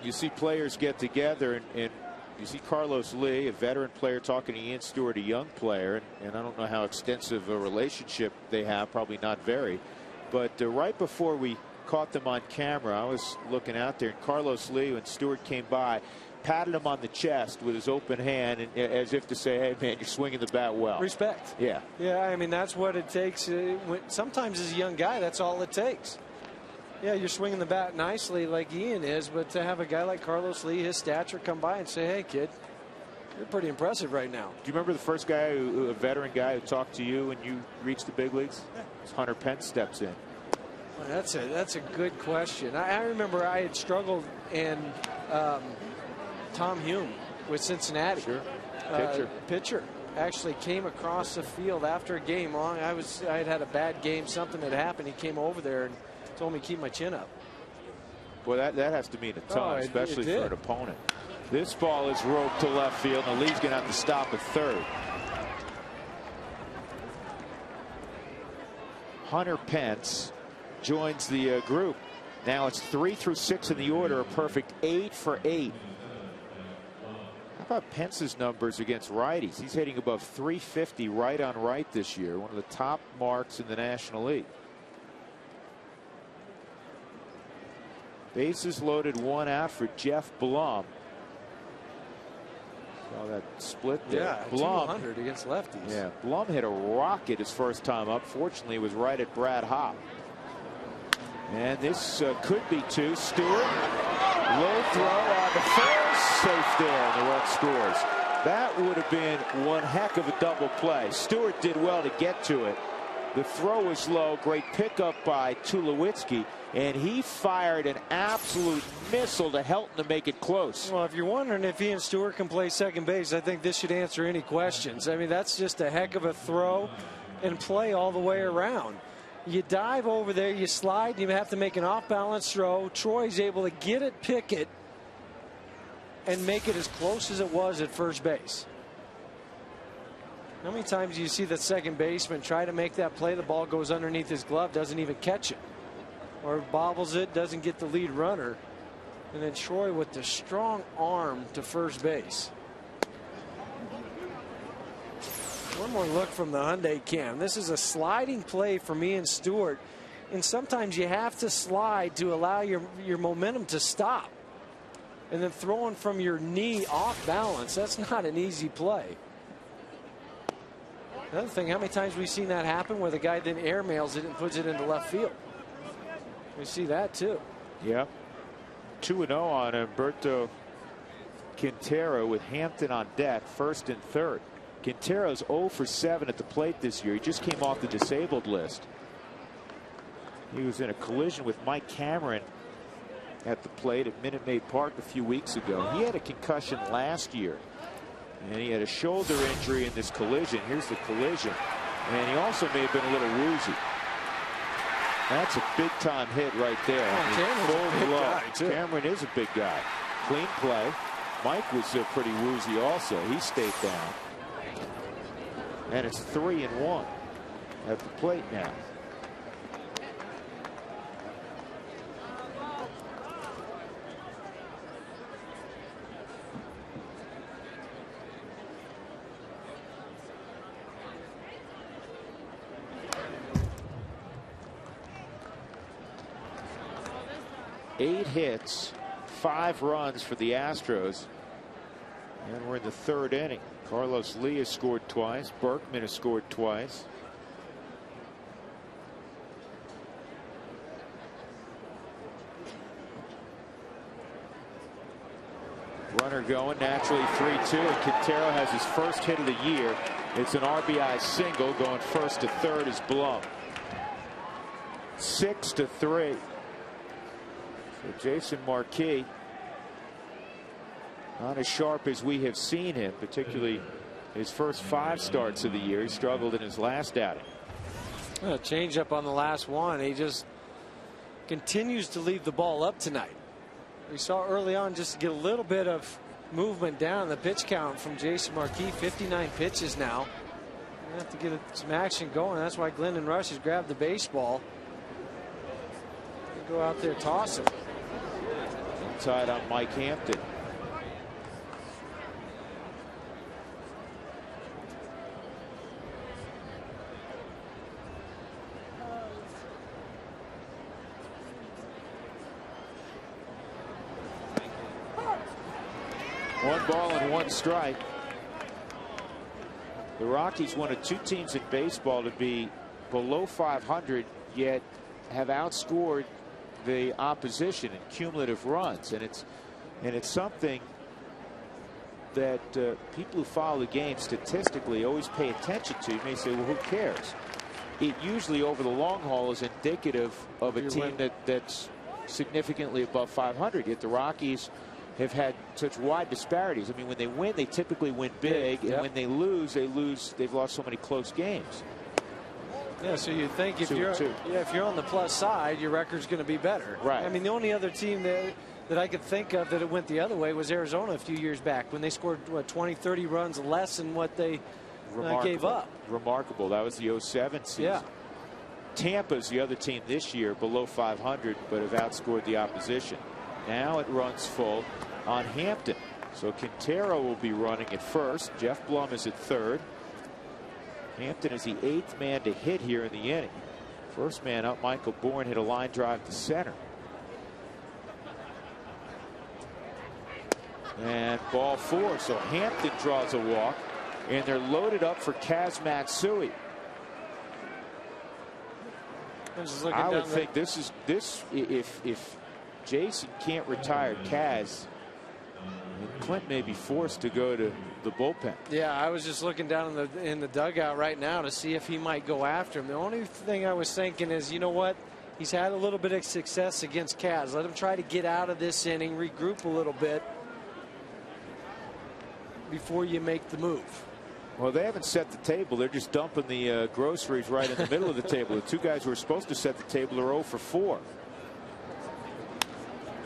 you see players get together, and you see Carlos Lee, a veteran player, talking to Ian Stewart, a young player, and I don't know how extensive a relationship they have, probably not very. But right before we caught them on camera, I was looking out there, and Carlos Lee, when Stewart came by, patted him on the chest with his open hand, and as if to say, hey, man, you're swinging the bat well. Respect. Yeah. Yeah, I mean, that's what it takes. Sometimes as a young guy, that's all it takes. Yeah, you're swinging the bat nicely like Ian is, but to have a guy like Carlos Lee, his stature, come by and say, hey, kid, you're pretty impressive right now. Do you remember the first guy, a veteran guy, who talked to you when you reached the big leagues? Hunter Pence steps in. Well, that's a good question. I remember I had struggled, and Tom Hume with Cincinnati. Sure. Pitcher actually came across the field after a game long. I had a bad game, something had happened. He came over there and told me to keep my chin up. Well, that has to mean a ton, especially for an opponent. This ball is roped to left field, and Lee's going to have to stop at third. Hunter Pence joins the group. Now it's 3 through 6 in the order, a perfect 8 for 8. How about Pence's numbers against righties? He's hitting above 350 right on right this year, one of the top marks in the National League. Bases loaded, 1 out for Jeff Blum. Saw that split there. Yeah, Blum 200 against lefties. Yeah, Blum hit a rocket his first time up. Fortunately, it was right at Brad Hopp. And this could be 2. Stewart, low throw on the first, safe there, and the run scores. That would have been one heck of a double play. Stewart did well to get to it, The throw was low. Great pickup by Tulowitzki, and he fired an absolute missile to Helton to make it close. Well, if you're wondering if he and Stewart can play second base, I think this should answer any questions. I mean, that's just a heck of a throw and play all the way around. You dive over there, you slide, you have to make an off-balance throw. Troy's able to get it, pick it, and make it as close as it was at first base. How many times do you see the second baseman try to make that play? The ball goes underneath his glove, doesn't even catch it, or bobbles it, doesn't get the lead runner. And then Troy with the strong arm to first base. One more look from the Hyundai cam. This is a sliding play for Ian Stewart, and sometimes you have to slide to allow your momentum to stop. And then throwing from your knee off balance, that's not an easy play. Another thing, how many times we've seen that happen where the guy then airmails it and puts it into left field? We see that too. Yep. 2-0 on Humberto Quintero with Hampton on deck, first and third. Quintero's 0 for 7 at the plate this year. He just came off the disabled list. He was in a collision with Mike Cameron at the plate at Minute Maid Park a few weeks ago. He had a concussion last year, and he had a shoulder injury in this collision. Here's the collision, and he also may have been a little woozy. That's a big time hit right there. Cameron is a big guy. Clean play. Mike was pretty woozy also. He stayed down. And it's 3-1 at the plate now. Eight hits, 5 runs for the Astros. And we're in the third inning. Carlos Lee has scored twice. Berkman has scored twice. Runner going, naturally 3-2, and Quintero has his first hit of the year. It's an RBI single. Going first to third is Blum. 6-3. So Jason Marquis, not as sharp as we have seen him, particularly his first 5 starts of the year. He struggled in his last outing. A change up on the last one. He just continues to leave the ball up tonight. We saw early on just to get a little bit of movement down the pitch count from Jason Marquis. 59 pitches now. You have to get some action going. That's why Glendon Rush has grabbed the baseball. Go out there, toss it. Inside on Mike Hampton. One ball and 1 strike. The Rockies, one of 2 teams in baseball to be below 500, yet have outscored the opposition in cumulative runs, and it's something that people who follow the game statistically always pay attention to. You may say, well, who cares? It usually over the long haul is indicative of a team that's significantly above 500. Yet the Rockies have had such wide disparities. I mean, when they win, they typically win big, and when they lose, they've lost so many close games. Yeah, so you think if you're on the plus side, your record's going to be better. Right. I mean, the only other team that I could think of that it went the other way was Arizona a few years back when they scored, what, 20, 30 runs less than what they gave up. Remarkable. That was the 07 season. Yeah. Tampa's the other team this year below 500, but have outscored the opposition. Now it runs full on Hampton. So Quintero will be running at first. Jeff Blum is at third. Hampton is the 8th man to hit here in the inning. First man up, Michael Bourne, hit a line drive to center. And ball 4. So Hampton draws a walk, and they're loaded up for Kaz Matsui. I would think if Jason can't retire Kaz, And Clint may be forced to go to the bullpen. Yeah, I was just looking down in the dugout right now to see if he might go after him. The only thing I was thinking is, you know what? He's had a little bit of success against Cavs. Let him try to get out of this inning, regroup a little bit before you make the move. Well, they haven't set the table. They're just dumping the groceries right in the middle of the table. The two guys who are supposed to set the table are 0 for 4.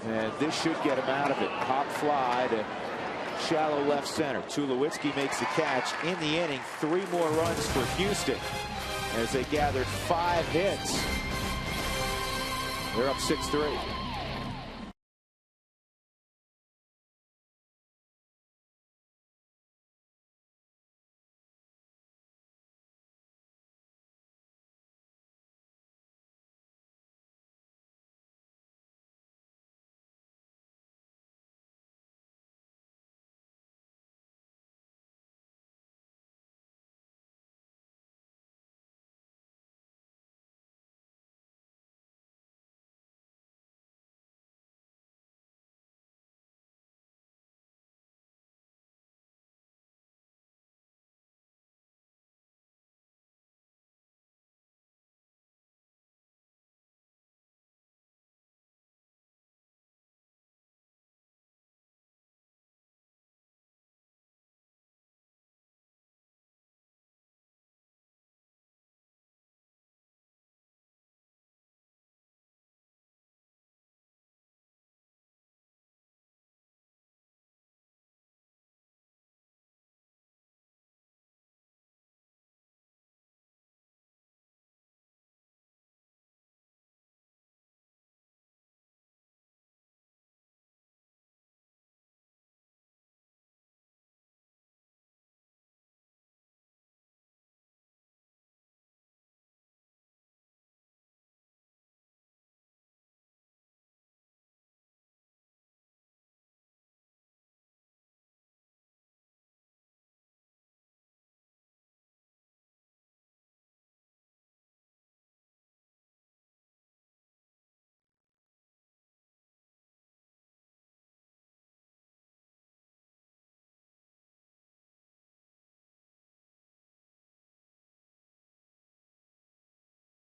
And this should get him out of it. Pop fly to shallow left center. Tulowitzki makes the catch in the inning. 3 more runs for Houston as they gathered 5 hits. They're up 6-3.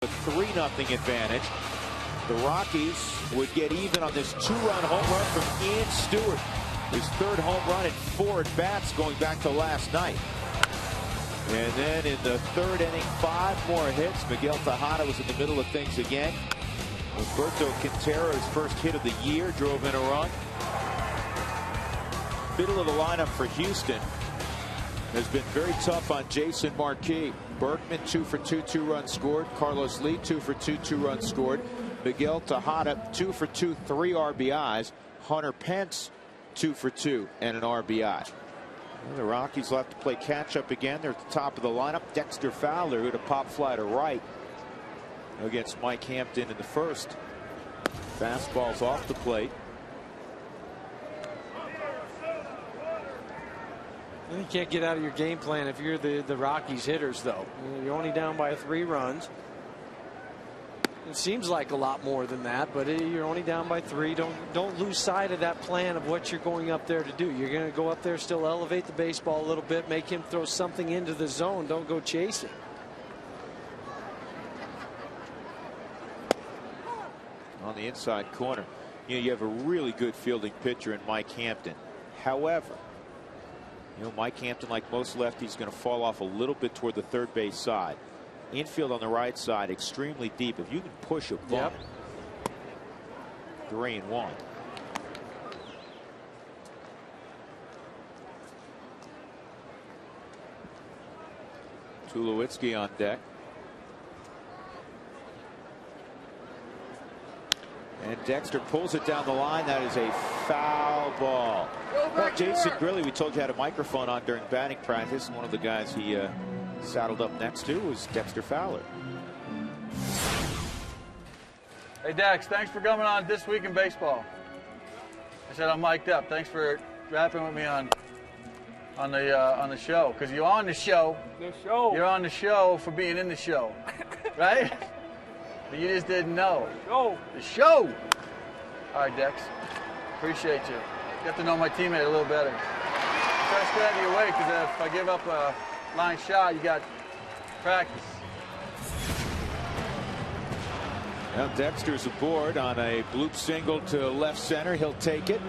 A 3-0 advantage. The Rockies would get even on this 2-run home run from Ian Stewart. His 3rd home run in 4 at-bats going back to last night. And then in the 3rd inning, 5 more hits. Miguel Tejada was in the middle of things again. Roberto Quintero, his first hit of the year, drove in a run. Middle of the lineup for Houston has been very tough on Jason Marquis. Berkman 2 for 2, 2-runs scored. Carlos Lee 2 for 2, 2-runs scored. Miguel Tejada 2 for 2, 3 RBIs. Hunter Pence 2 for 2 and an RBI. And the Rockies will have to play catch up again. They're at the top of the lineup. Dexter Fowler, who had a pop fly to right against Mike Hampton in the 1st. Fastball's off the plate. You can't get out of your game plan if you're the Rockies hitters, though. You're only down by 3 runs. It seems like a lot more than that, but you're only down by 3. Don't lose sight of that plan of what you're going up there to do. You're going to go up there, still elevate the baseball a little bit, make him throw something into the zone. Don't go chasing. On the inside corner, you have a really good fielding pitcher in Mike Hampton. However, Mike Hampton, like most lefties, is going to fall off a little bit toward the 3rd base side. Infield on the right side, extremely deep. If you can push a bunt, 3-1. Tulowitzki on deck. And Dexter pulls it down the line. That is a foul ball. Well, Jason Grilli, we told you had a microphone on during batting practice. One of the guys he saddled up next to was Dexter Fowler. Hey, Dex, thanks for coming on This Week in Baseball. I said I'm mic'd up. Thanks for rapping with me on the show, because you're on the show. The show. You're on the show for being in the show, right? But you just didn't know. Show. The show. All right, Dex. Appreciate you. You have to know my teammate a little better. Try to stay out of your way, because if I give up a line shot, you got practice. Now Dexter's aboard on a bloop single to left center. He'll take it.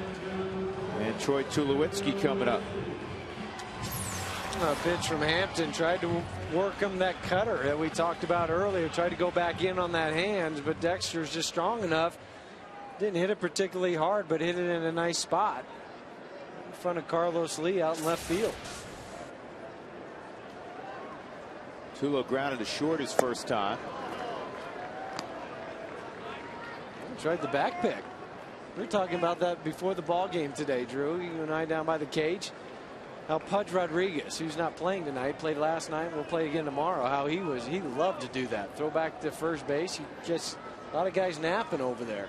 And Troy Tulowitzki coming up. A pitch from Hampton, tried to work him that cutter that we talked about earlier, tried to go back in on that hand, but Dexter's just strong enough. Didn't hit it particularly hard, but hit it in a nice spot in front of Carlos Lee out in left field. Tulo grounded to short his first time. Tried the back pick. We were talking about that before the ball game today, Drew. You and I down by the cage. How Pudge Rodriguez, who's not playing tonight, played last night and will play again tomorrow. How he loved to do that. Throw back to first base. He just, a lot of guys napping over there.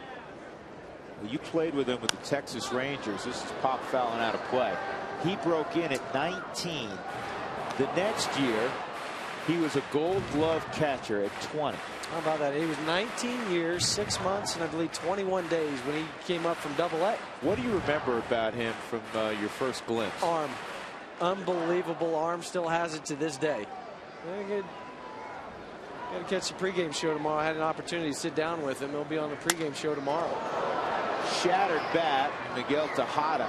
Well, you played with him with the Texas Rangers. This is pop fouling out of play. He broke in at 19. The next year, he was a Gold Glove catcher at 20. How about that? He was 19 years, 6 months, and I believe 21 days when he came up from Double-A. What do you remember about him from your first glimpse? Arm. Unbelievable arm. Still has it to this day. Got to catch the pregame show tomorrow. I had an opportunity to sit down with him. He'll be on the pregame show tomorrow. Shattered bat. Miguel Tejada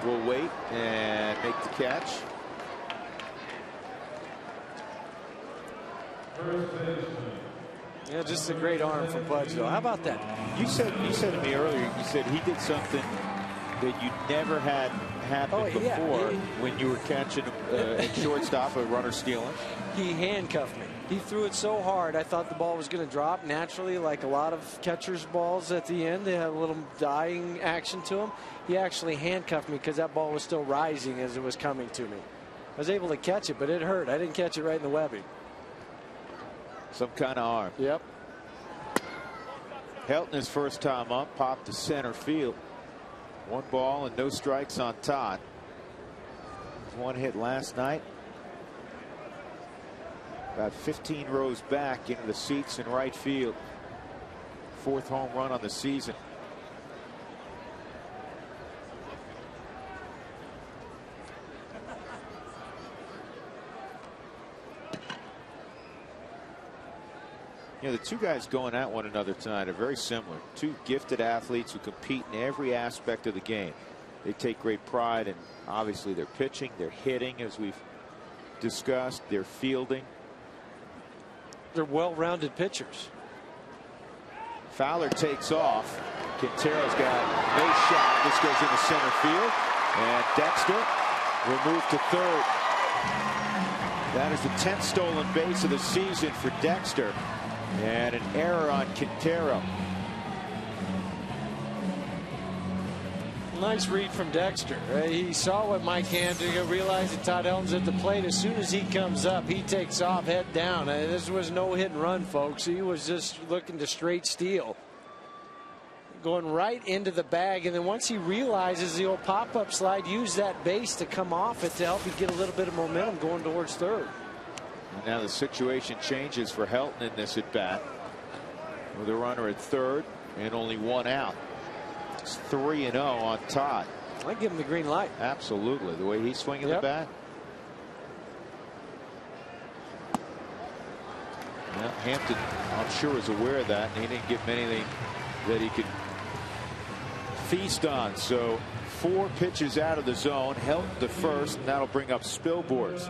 will wait and make the catch. Yeah, just a great arm from Pudge, though. How about that? You said to me earlier, you said he did something that you never had happen before when you were catching at shortstop, a runner stealing. He handcuffed me. He threw it so hard, I thought the ball was going to drop naturally, like a lot of catchers' balls at the end. They have a little dying action to them. He actually handcuffed me because that ball was still rising as it was coming to me. I was able to catch it, but it hurt. I didn't catch it right in the webbing. Some kind of arm. Yep. Helton, his first time up, popped to center field. 1 ball and no strikes on Todd. 1 hit last night. About 15 rows back into the seats in right field. 4th home run on the season. You know, the two guys going at one another tonight are very similar. Two gifted athletes who compete in every aspect of the game. They take great pride in, obviously, their pitching, their hitting, as we've discussed, their fielding. They're well-rounded pitchers. Fowler takes off. Quintero's got a base shot. This goes into center field. And Dexter will move to third. That is the 10th stolen base of the season for Dexter. And an error on Quintero. Nice read from Dexter. He saw what Mike Hampton realized that Todd Helton's at the plate. As soon as he comes up, he takes off head down. This was no hit and run, folks. He was just looking to straight steal. Going right into the bag, and then once he realizes the old pop-up slide, use that base to come off it to help you get a little bit of momentum going towards third. And now the situation changes for Helton in this at bat with a runner at third and only 1 out. It's 3-0 on Todd. I give him the green light. Absolutely, the way he's swinging the bat. Well, Hampton, I'm sure, is aware of that, and he didn't give him anything that he could feast on. So 4 pitches out of the zone. Helton to first, and that'll bring up Spilborghs.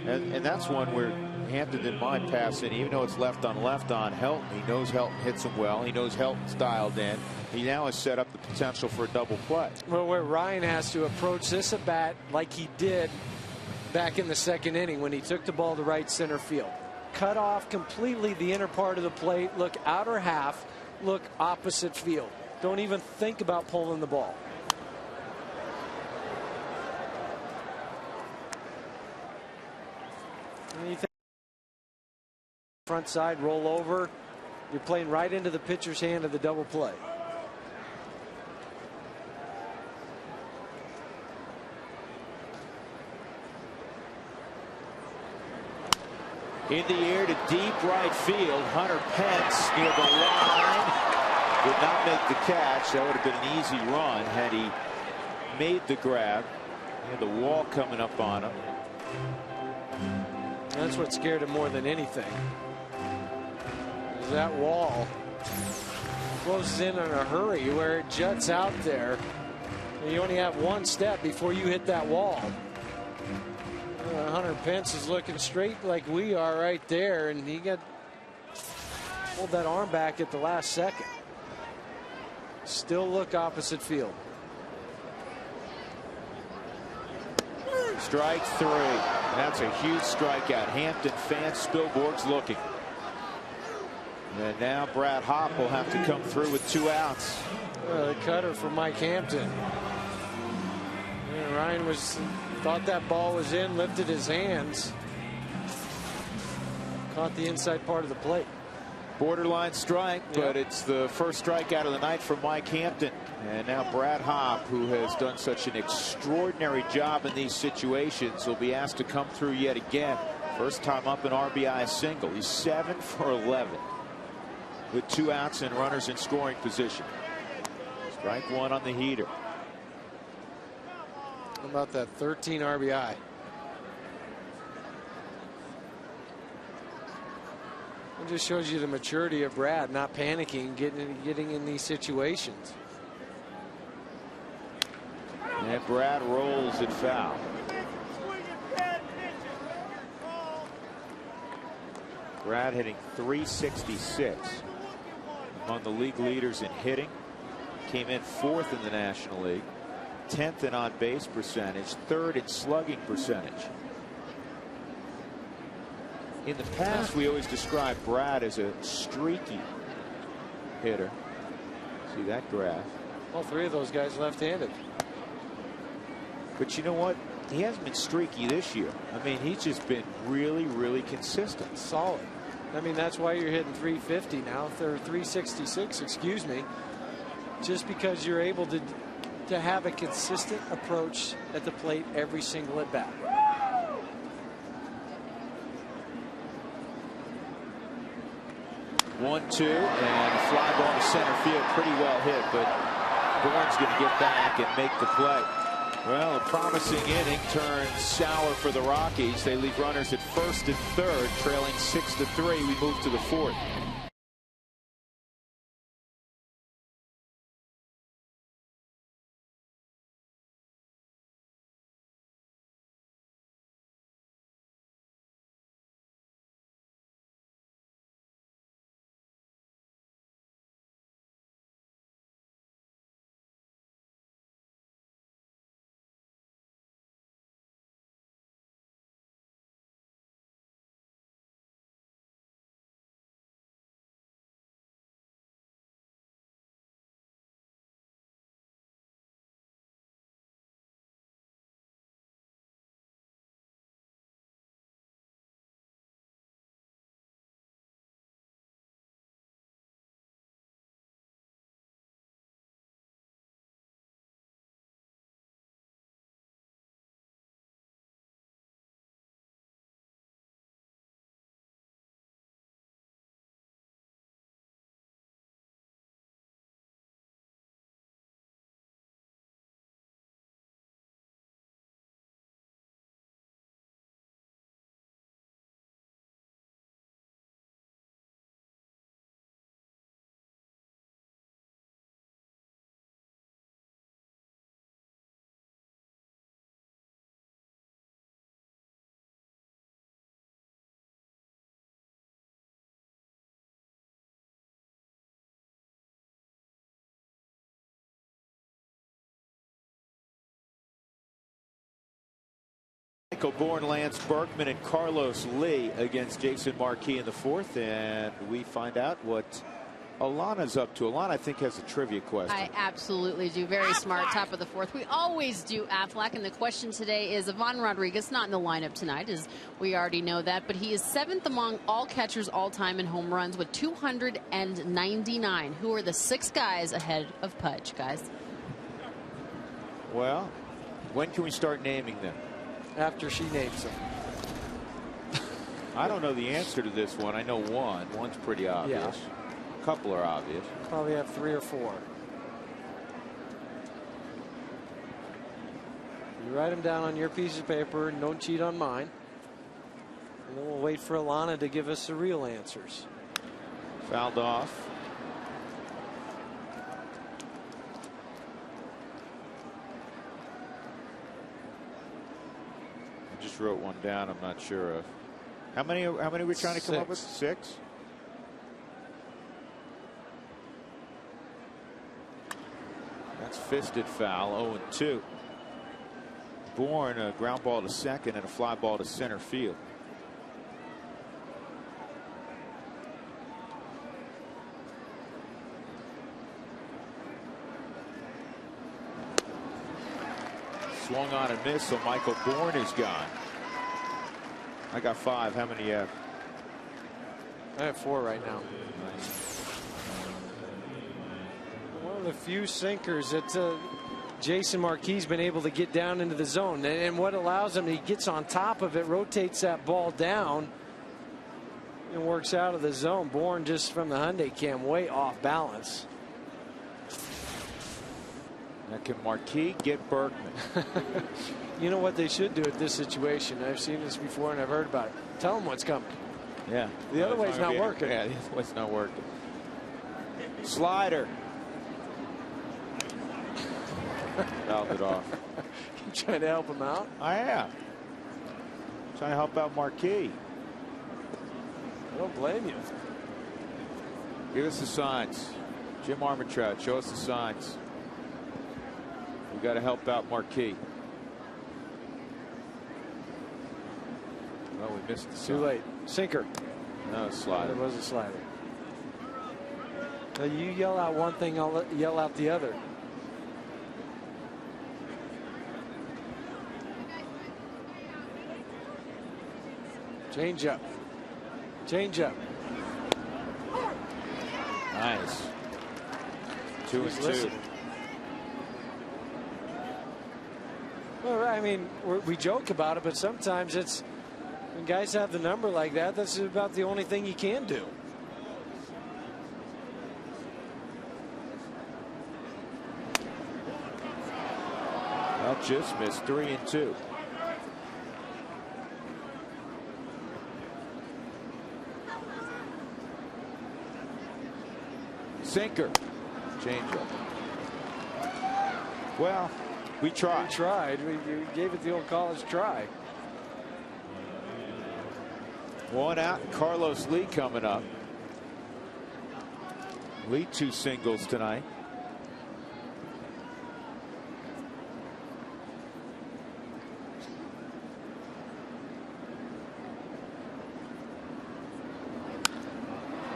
And that's one where Hampton didn't mind passing, even though it's left on Helton. He knows Helton hits him well. He knows Helton's dialed in. He now has set up the potential for a double play. Well, where Ryan has to approach this at bat like he did back in the 2nd inning when he took the ball to right center field. Cut off completely the inner part of the plate. Look outer half. Look opposite field. Don't even think about pulling the ball. Anything front side, roll over. You're playing right into the pitcher's hand of the double play. In the air to deep right field. Hunter Pence near the line. Did not make the catch. That would have been an easy run had he made the grab. He had the wall coming up on him. That's what scared him more than anything. Is that wall closes in a hurry where it juts out there. And you only have one step before you hit that wall. Hunter Pence is looking straight like we are right there, and he pulled that arm back at the last second. Still look opposite field. Strike 3. That's a huge strikeout. Hampton fans, Spilborg's looking. And now Brad Hopp will have to come through with 2 outs. The cutter for Mike Hampton. Yeah, Ryan thought that ball was in, lifted his hands. Caught the inside part of the plate. Borderline strike, but it's the first strikeout of the night for Mike Hampton. And now Brad Hopp, who has done such an extraordinary job in these situations, will be asked to come through yet again. First time up an RBI single. He's 7 for 11 with 2 outs and runners in scoring position. Strike 1 on the heater. How about that 13 RBI? It just shows you the maturity of Brad, not panicking, getting in these situations. And Brad rolls it foul. Brad hitting .366, among the league leaders in hitting. Came in 4th in the National League, 10th in on-base percentage, 3rd in slugging percentage. In the past, we always described Brad as a streaky hitter. See that graph? All 3 of those guys left-handed. But you know what? He hasn't been streaky this year. I mean, he's just been really, really consistent. Solid. I mean, that's why you're hitting 350 now, or 366, excuse me. Just because you're able to have a consistent approach at the plate every single at bat. 1-2, and a fly ball to center field, pretty well hit, but Bourne's going to get back and make the play. Well, a promising inning turns sour for the Rockies. They leave runners at 1st and 3rd, trailing 6-3. We move to the 4th. Michael Bourne, Lance Berkman, and Carlos Lee against Jason Marquis in the 4th, and we find out what Alana's up to. Alana, I think, has a trivia question. I absolutely do. Very smart. Top of the 4th. We always do Aflac, and the question today is Ivan Rodriguez, not in the lineup tonight, as we already know that, but he is 7th among all catchers all time in home runs with 299. Who are the 6 guys ahead of Pudge, guys? Well, when can we start naming them? After she names them. I don't know the answer to this one. I know one. One's pretty obvious. Yeah. A couple are obvious. Probably have 3 or 4. You write them down on your piece of paper and don't cheat on mine. And then we'll wait for Alana to give us the real answers. Fouled off. I just wrote one down. I'm not sure of. How many are we trying to come up with? 6. That's fisted foul. 0-2. Bourne, a ground ball to second and a fly ball to center field. Swung on and missed, so Michael Bourne is gone. I got 5. How many do you have? I have 4 right now. One of the few sinkers that Jason Marquis been able to get down into the zone, and what allows him, he gets on top of it, rotates that ball down, and works out of the zone. Bourne just from the Hyundai cam way off balance. Now can Marquis get Berkman? You know what they should do at this situation? I've seen this before and I've heard about it. Tell them what's coming. Yeah. The other way's not working. Yeah, the other way's not working. Slider. Fouled it off. You trying to help him out? I am. Trying to help out Marquis. I don't blame you. Give us the signs. Jim Armentrout, show us the signs. We got to help out Marquis. Well, we missed the sign. Too late. Sinker. No, slider. It was a slider. Now you yell out one thing, I'll yell out the other. Change up. Change up. Nice. 2-2. Well, I mean, we joke about it, but sometimes it's when guys have the number like that, that's about the only thing you can do. That just missed. 3-2. Sinker. Change up. Well, we tried. We tried. We gave it the old college try. 1 out. Carlos Lee coming up. Lee 2 singles tonight.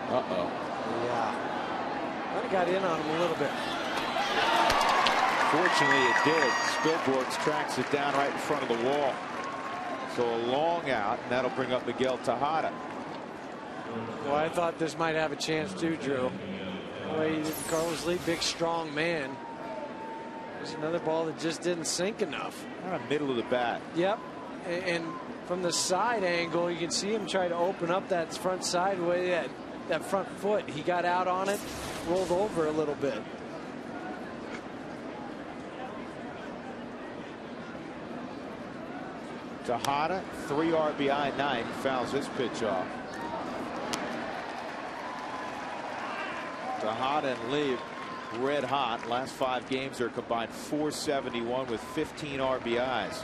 Uh-oh. Yeah. Might have got in on him a little bit. Fortunately, it did. Spilborghs tracks it down right in front of the wall. So a long out, and that'll bring up Miguel Tejada. Well, I thought this might have a chance too, Drew. Boy, Carlos Lee, big, strong man. There's another ball that just didn't sink enough. Kind of middle of the bat. Yep. And from the side angle, you can see him try to open up that front side way, that front foot. He got out on it, rolled over a little bit. Tejada, 3 RBI night, fouls this pitch off. Tejada and Lee red hot. Last 5 games are combined .471 with 15 RBIs.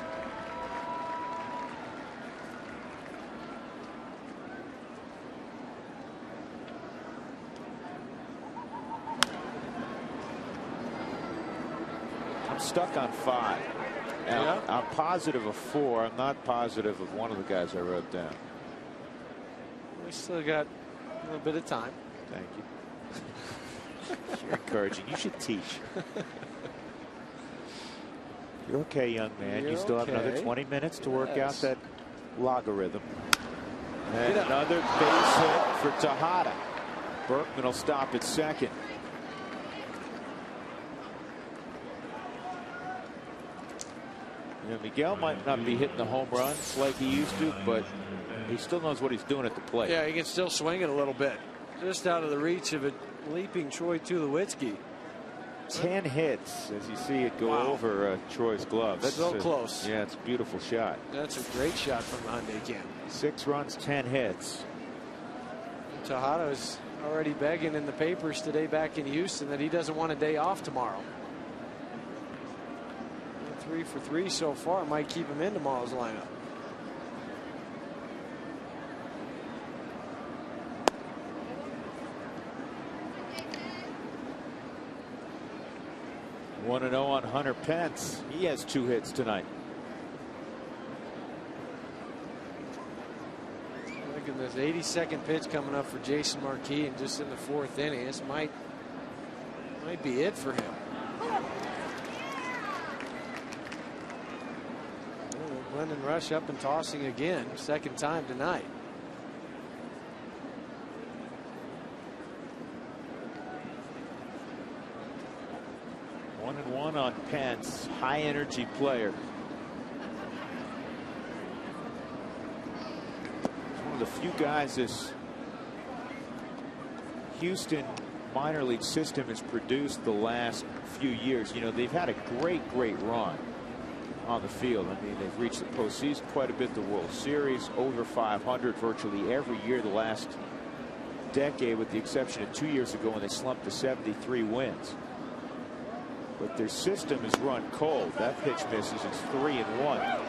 I'm stuck on 5. Now, yeah. I'm positive of 4. I'm not positive of one of the guys I wrote down. We still got a little bit of time. Thank you. You're encouraging. You should teach. You're okay, young man. You're you still okay. have another 20 minutes to work out that logarithm. And Get up. another base hit for Tejada. Berkman will stop at second. You know, Miguel might not be hitting the home runs like he used to, but he still knows what he's doing at the plate. Yeah, he can still swing it a little bit. Just out of the reach of a leaping Troy Tulowitzki. 10 hits as you see it go over Troy's glove. That's so close. Yeah, it's a beautiful shot. That's a great shot from the Hyundai camp. 6 runs, 10 hits. Tejada's already begging in the papers today back in Houston that he doesn't want a day off tomorrow. 3 for 3 so far. Might keep him in tomorrow's lineup. One 1-0 on Hunter Pence. He has 2 hits tonight. Look at this 82nd pitch coming up for Jason Marquis, and just in the 4th inning, this might be it for him. Glendon Rush up and tossing again, 2nd time tonight. One and one on Pence, high energy player. He's one of the few guys this Houston minor league system has produced the last few years. You know, they've had a great run on the field. I mean, they've reached the postseason quite a bit, the World Series, over 500 virtually every year the last decade, with the exception of 2 years ago when they slumped to 73 wins. But their system is run cold. That pitch misses. It's 3-1.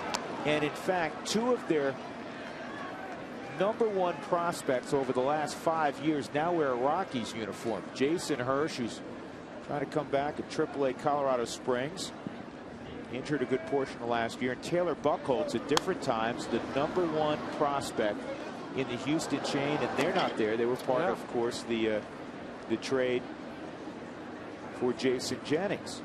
And in fact, 2 of their #1 prospects over the last 5 years now wear a Rockies uniform. Jason Hirsch, who's trying to come back at AAA Colorado Springs, injured a good portion of last year, and Taylor Buchholz at different times, the #1 prospect in the Houston chain, and they're not there. They were part of course, the trade for Jason Jennings.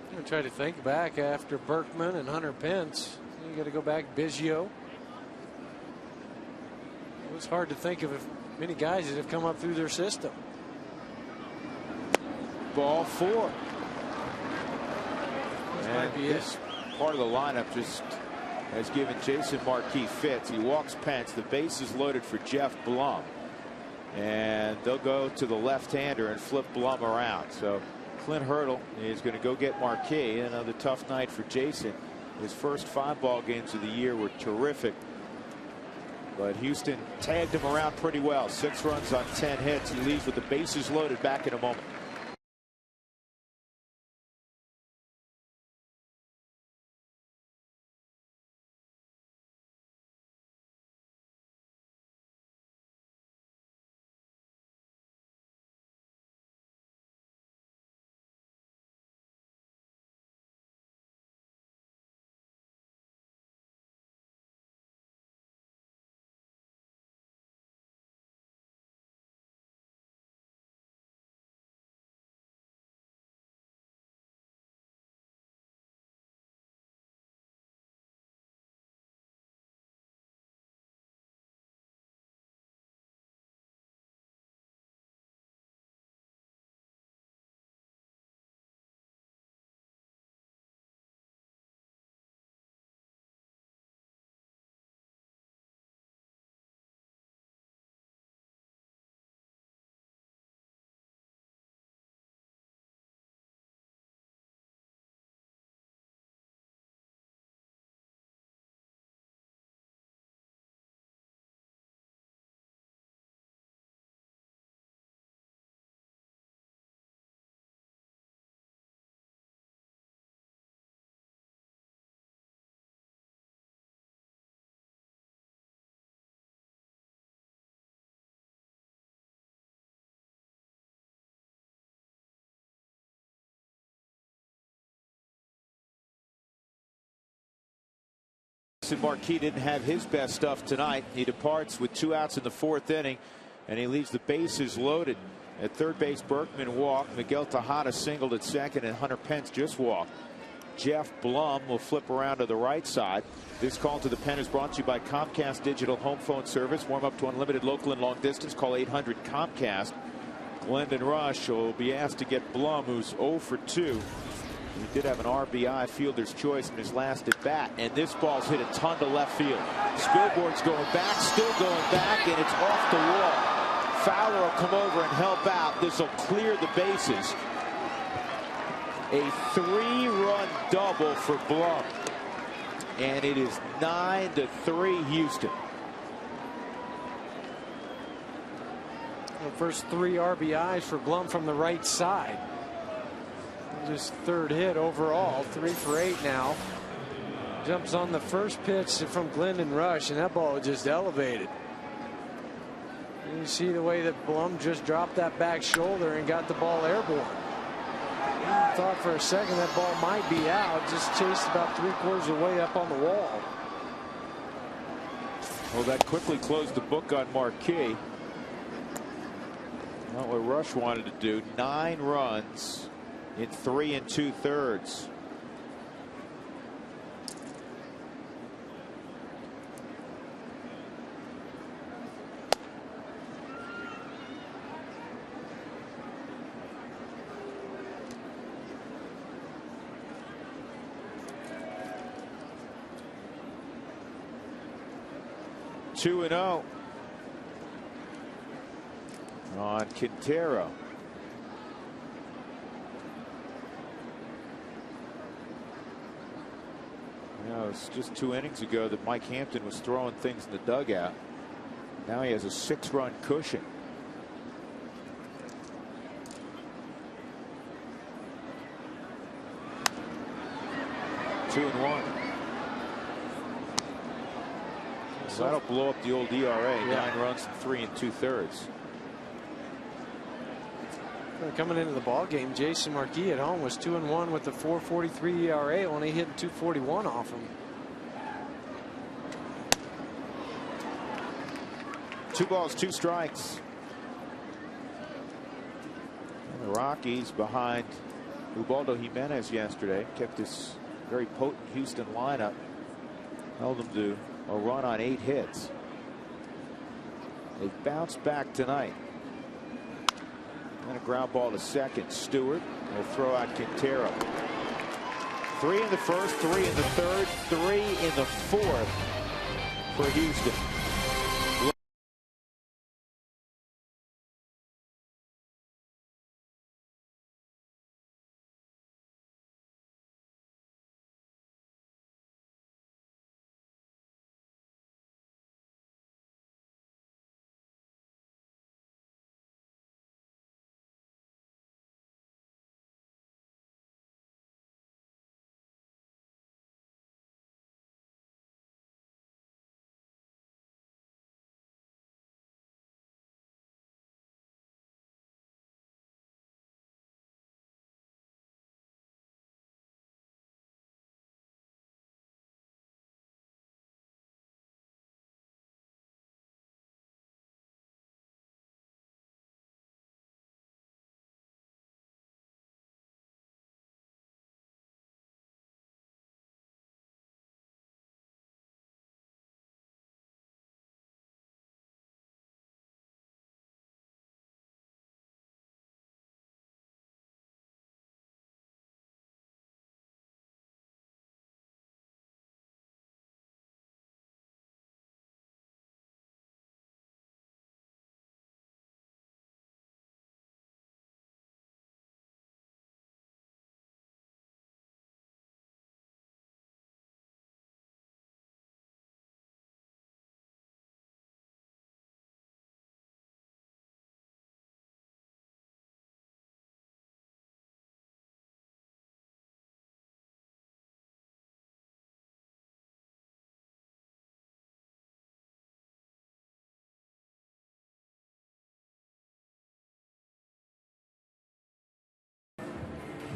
I'm going to try to think back after Berkman and Hunter Pence. You got to go back Biggio. It was hard to think of many guys that have come up through their system. Ball 4. This might be this part of the lineup just has given Jason Marquis fits. He walks Pence. The base is loaded for Jeff Blum. And they'll go to the left-hander and flip Blum around. So Clint Hurdle is going to go get Marquis. Another tough night for Jason. His first 5 ball games of the year were terrific. But Houston tagged him around pretty well. 6 runs on 10 hits. He leaves with the bases loaded. Back in a moment. Marquis didn't have his best stuff tonight. He departs with 2 outs in the 4th inning, and he leaves the bases loaded. At third base, Berkman walked. Miguel Tejada singled at second, and Hunter Pence just walked. Jeff Blum will flip around to the right side. This call to the pen is brought to you by Comcast Digital Home Phone Service. Warm up to unlimited local and long distance. Call 800 Comcast. Glendon Rush will be asked to get Blum, who's 0 for 2. He did have an RBI, fielder's choice, in his last at bat, and this ball's hit a ton to left field. Spilborn's going back, still going back, and it's off the wall. Fowler will come over and help out. This will clear the bases. A 3-run double for Blum. And it is 9-3 Houston. The first 3 RBIs for Blum from the right side. His 3rd hit overall, 3 for 8 now. Jumps on the first pitch from Glendon Rush, and that ball just elevated. And you see the way that Blum just dropped that back shoulder and got the ball airborne. I thought for a second that ball might be out, just chased about 3/4 of the way up on the wall. Well, that quickly closed the book on Marquis. Not what Rush wanted to do. 9 runs in 3 2/3. Two and 0 on Quintero. You know, it's just 2 innings ago that Mike Hampton was throwing things in the dugout. Now he has a 6-run cushion. Two and 1. So that'll blow up the old ERA. Yeah. 9 runs in 3 2/3. Coming into the ball game, Jason Marquis at home was 2-1 with a 4.43 ERA, only hitting 241 off him. 2 balls, 2 strikes. And the Rockies behind Ubaldo Jimenez yesterday kept this very potent Houston lineup, held them to a run on 8 hits. They bounced back tonight. And a ground ball to second. Stewart will throw out Quintero. 3 in the first, 3 in the third, 3 in the fourth for Houston.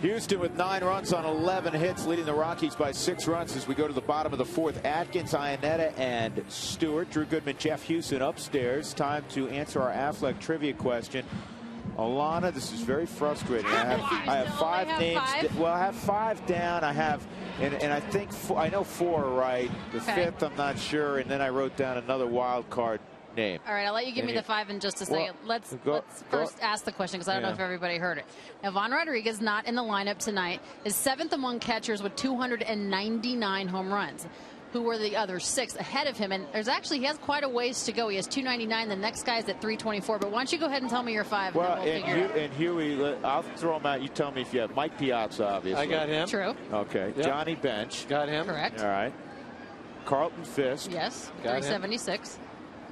Houston with 9 runs on 11 hits, leading the Rockies by 6 runs as we go to the bottom of the fourth. Atkins, Iannetta, and Stewart. Drew Goodman, Jeff Houston upstairs. Time to answer our Affleck trivia question. Alana, this is very frustrating. I have 5 names. Well, I have 5 down. I have, and I think I know 4 are right. The 5th, I'm not sure. And then I wrote down another wild card name. All right, I'll let you give me the 5 in just a second. Well, let's first ask the question because I don't know if everybody heard it. Now, Von Rodriguez not in the lineup tonight is 7th among catchers with 299 home runs. who were the other 6 ahead of him. And he has quite a ways to go. He has 299. The next guy's at 324. But why don't you go ahead and tell me your 5? Well, and then we'll figure it out. And Huey, I'll throw them out. You tell me if you have Mike Piazza, obviously. I got him. True. Okay. Yep. Johnny Bench. Got him. Correct. All right. Carlton Fisk. Yes. Got 376.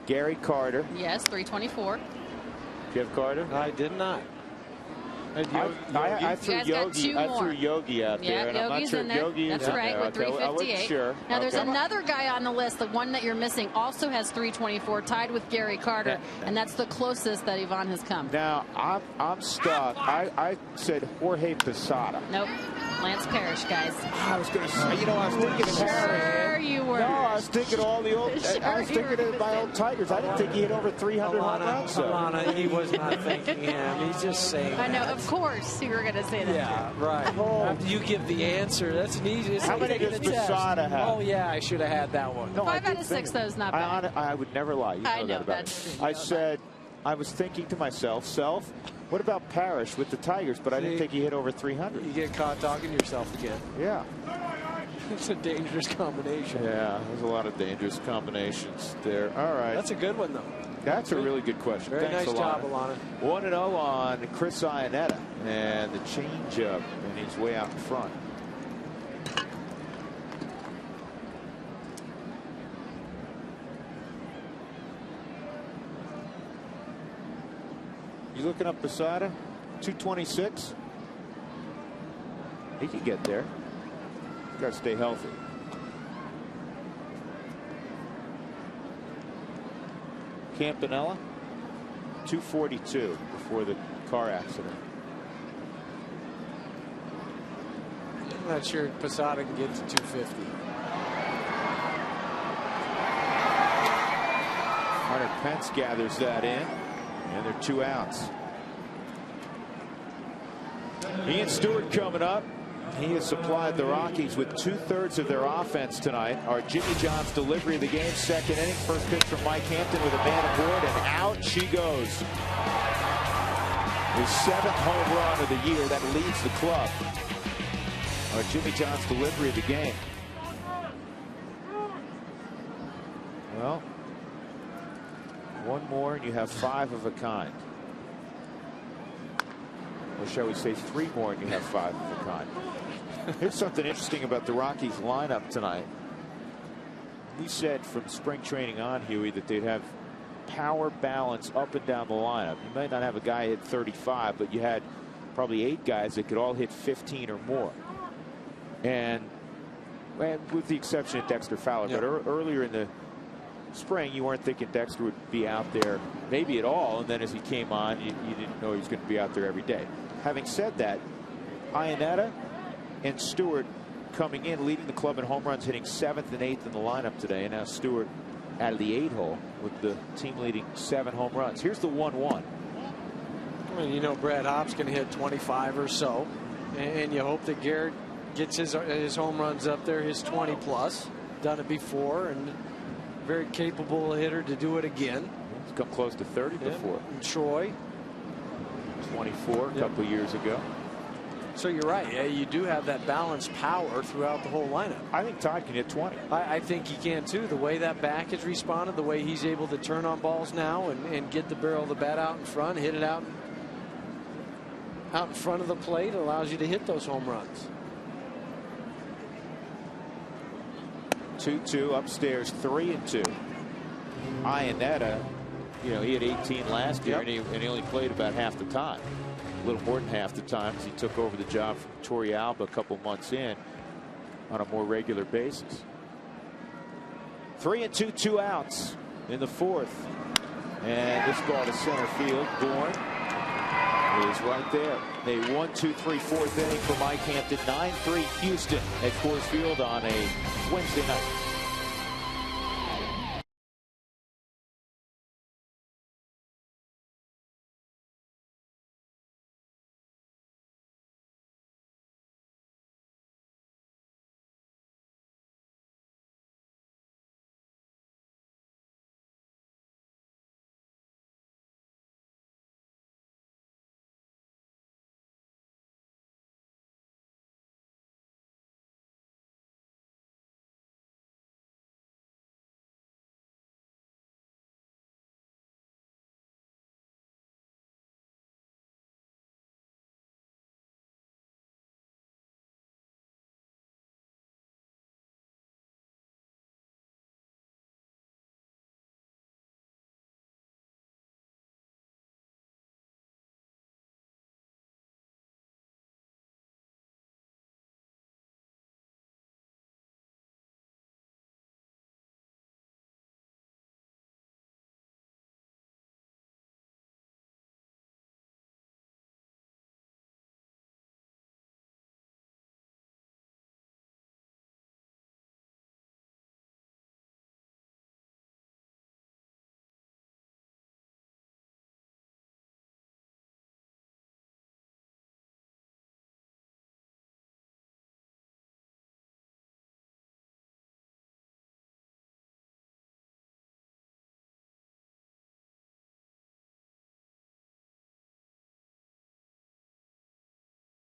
Gary Carter. Yes. 324. Jeff Carter. I did not. I threw You guys got Yogi. 2 I more. threw Yogi out there, and I'm not Yogi's sure in there. Yogi is That's in right, there. with Okay, 358. I wasn't sure. Now, there's Okay. another guy on the list, the one that you're missing, also has 324, tied with Gary Carter, and that's the closest that Yvonne has come. Now, I'm stuck. I said Jorge Posada. Nope. Lance Parrish, guys. I was going to say, I was thinking of Sure you were. No, I was thinking all the old. Sure I was thinking of my old Tigers. I didn't think he hit over 300 home runs. Alana, he was not thinking him. He's just saying. I know, of course you were going to say that. Yeah, right. After you give the answer, that's an easy. How many does Posada have? Oh yeah, I should have had that one. No, 5 out of 6, though, is not bad. I would never lie. You know I know that about that's me. I said, I was thinking to myself, what about Parrish with the Tigers? But I didn't think he hit over 300. You get caught talking to yourself again. Yeah. It's a dangerous combination. Yeah, there's a lot of dangerous combinations there. All right. That's a good one, though. That's a really good question. Very Thanks nice a lot. job, Alana. 1-0 on Chris Iannetta. And the changeup, and he's way out in front. You looking up Posada? 226? He could get there. Got to stay healthy. Campanella, 242 before the car accident. I'm not sure Posada can get to 250. Hunter Pence gathers that in, and they're 2 outs. Ian Stewart coming up. He has supplied the Rockies with 2/3 of their offense tonight. Our Jimmy John's delivery of the game, 2nd inning. First pitch from Mike Hampton with a man aboard, and out she goes. His 7th home run of the year. That leads the club. Our Jimmy John's delivery of the game. Well, one more, and you have 5 of a kind. Or shall we say 3 more, and you have 5 of a kind. Here's something interesting about the Rockies lineup tonight. We said from spring training on, Huey, that they'd have power balance up and down the lineup. You might not have a guy hit 35, but you had probably 8 guys that could all hit 15 or more. And with the exception of Dexter Fowler, yeah. But earlier in the spring, you weren't thinking Dexter would be out there maybe at all. And then as he came on, you didn't know he was going to be out there every day. Having said that, Iannetta and Stewart coming in, leading the club in home runs, hitting 7th and 8th in the lineup today. And now Stewart out of the 8-hole with the team leading 7 home runs. Here's the 1-1. I mean, Brad Hopp's going to hit 25 or so, and you hope that Garrett gets his home runs up there, his 20 plus. Done it before, and very capable hitter to do it again. He's come close to 30 before. And Troy, 24 a couple years ago. So you're right. Yeah, you do have that balanced power throughout the whole lineup. I think Todd can hit 20. I think he can too. The way that back has responded, the way he's able to turn on balls now and get the barrel of the bat out in front, hit it out in front of the plate, allows you to hit those home runs. 2-2 upstairs, 3-2. Iannetta, he had 18 last year, Yep. and he only played about half the time. A little more than half the time, as he took over the job from Torrealba a couple months in on a more regular basis. 3-2, 2 outs in the 4th. And this ball to center field. Bourne is right there. A 1-2-3 4th inning for Mike Hampton. 9-3 Houston at Coors Field on a Wednesday night.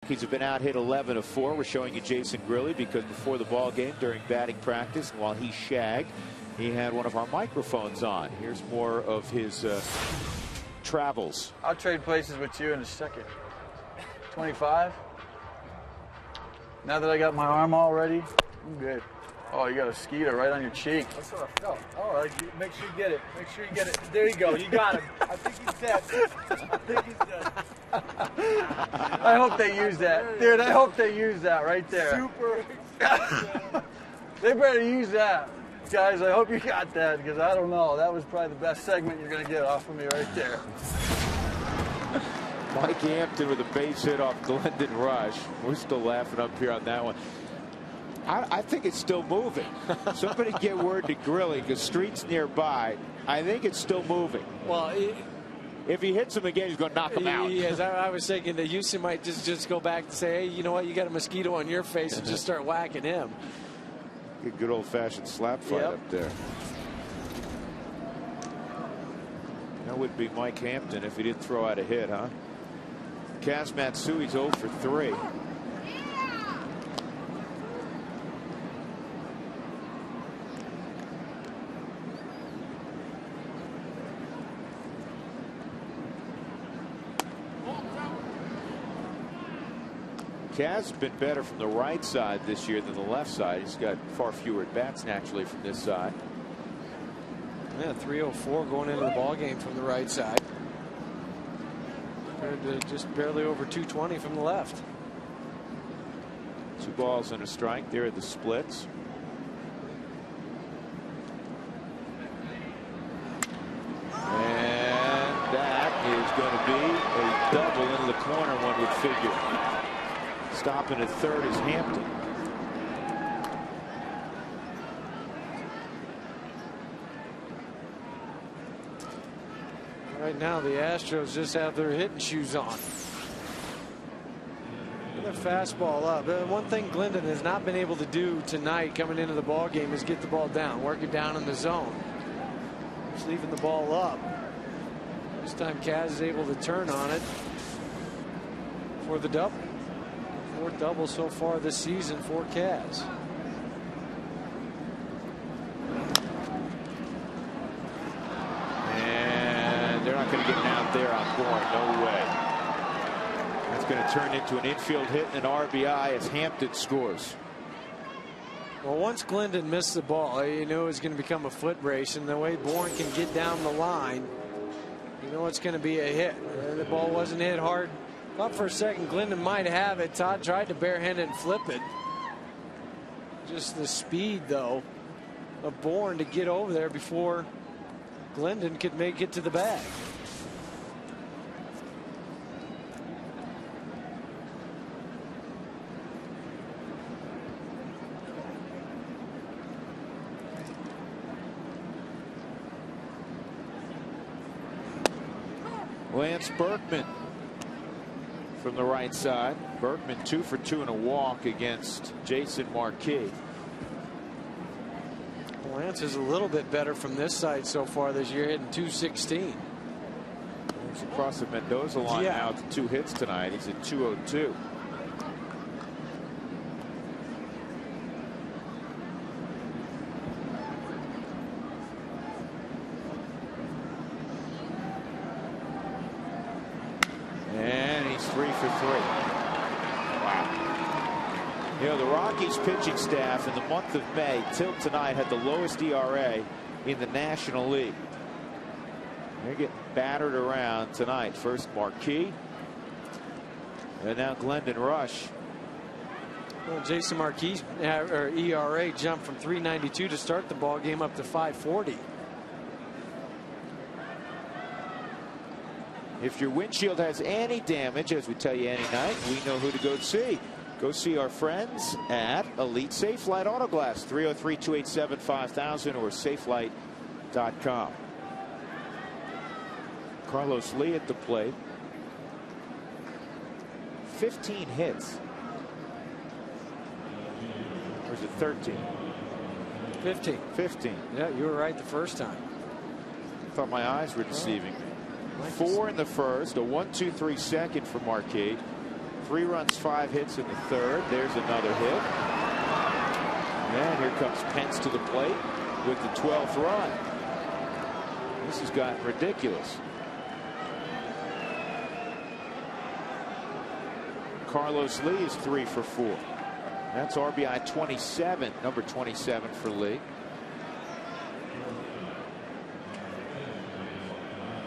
He's been out hit 11 of 4. We're showing you Jason Grilli because before the ball game during batting practice and while he shagged, he had one of our microphones on. Here's more of his travels. I'll trade places with you in a second. 25. Now that I got my arm all ready, I'm good. Oh, you got a skeeter right on your cheek. That's what I felt. All right, make sure you get it. Make sure you get it. There you go. You got him. I think he's dead. I think he's dead. I hope they use that. Dude, I hope they use that right there. Super. They better use that. Guys, I hope you got that because I don't know. That was probably the best segment you're going to get off of me right there. Mike Hampton with a base hit off Glendon Rush. We're still laughing up here on that one. I think it's still moving. Somebody get word to Grilli because Street's nearby. I think it's still moving. Well, if he hits him again, he's going to knock him out. Yes, I was thinking that Houston might just go back and say, hey, you know what, you got a mosquito on your face and just start whacking him. Good old-fashioned slap fight up there. That would be Mike Hampton if he didn't throw out a hit, huh? Kaz Matsui's 0 for 3. Kaz has been better from the right side this year than the left side. He's got far fewer at-bats naturally from this side. Yeah, 304 going into the ball game from the right side. Compared to just barely over 220 from the left. 2 balls and a strike. There are the splits. And that is going to be a double into the corner, one would figure. Stopping at third is Hampton. Right now, the Astros just have their hitting shoes on. Their fastball up. One thing Glendon has not been able to do tonight coming into the ball game is get the ball down, work it down in the zone. Just leaving the ball up. This time Kaz is able to turn on it for the double. 4th double so far this season for Kaz. And they're not going to get him out there on Bourne. No way. That's going to turn into an infield hit and an RBI as Hampton scores. Well, once Glendon missed the ball, you knew it was going to become a foot race, and the way Bourne can get down the line, you know it's going to be a hit. The ball wasn't hit hard. Thought for a second Glendon might have it. Todd tried to barehand it and flip it. Just the speed, though, of Bourne to get over there before Glendon could make it to the bag. Lance Berkman from the right side. Berkman 2 for 2 and a walk against Jason Marquis. Lance is a little bit better from this side so far this year, hitting 216. He's across the Mendoza line now with 2 hits tonight. He's at 202. And he's 3 for 3. Wow. You know, the Rockies pitching staff in the month of May till tonight had the lowest ERA in the National League. They're getting battered around tonight. First Marquis, and now Glendon Rush. Well, Jason Marquis' ERA jumped from 3.92 to start the ball game up to 5.40. If your windshield has any damage, as we tell you any night, we know who to go see. Go see our friends at Elite Safelite Auto Glass, 303-287-5000 or safelight.com. Carlos Lee at the plate. 15 hits. Or is it 13? 15. 15. Yeah, you were right the first time. I thought my eyes were deceiving me. 4 in the first, a 1-2-3 second for Marquis. 3 runs, 5 hits in the third. There's another hit. And here comes Pence to the plate with the 12th run. This has gotten ridiculous. Carlos Lee is 3 for 4. That's RBI 27, number 27 for Lee.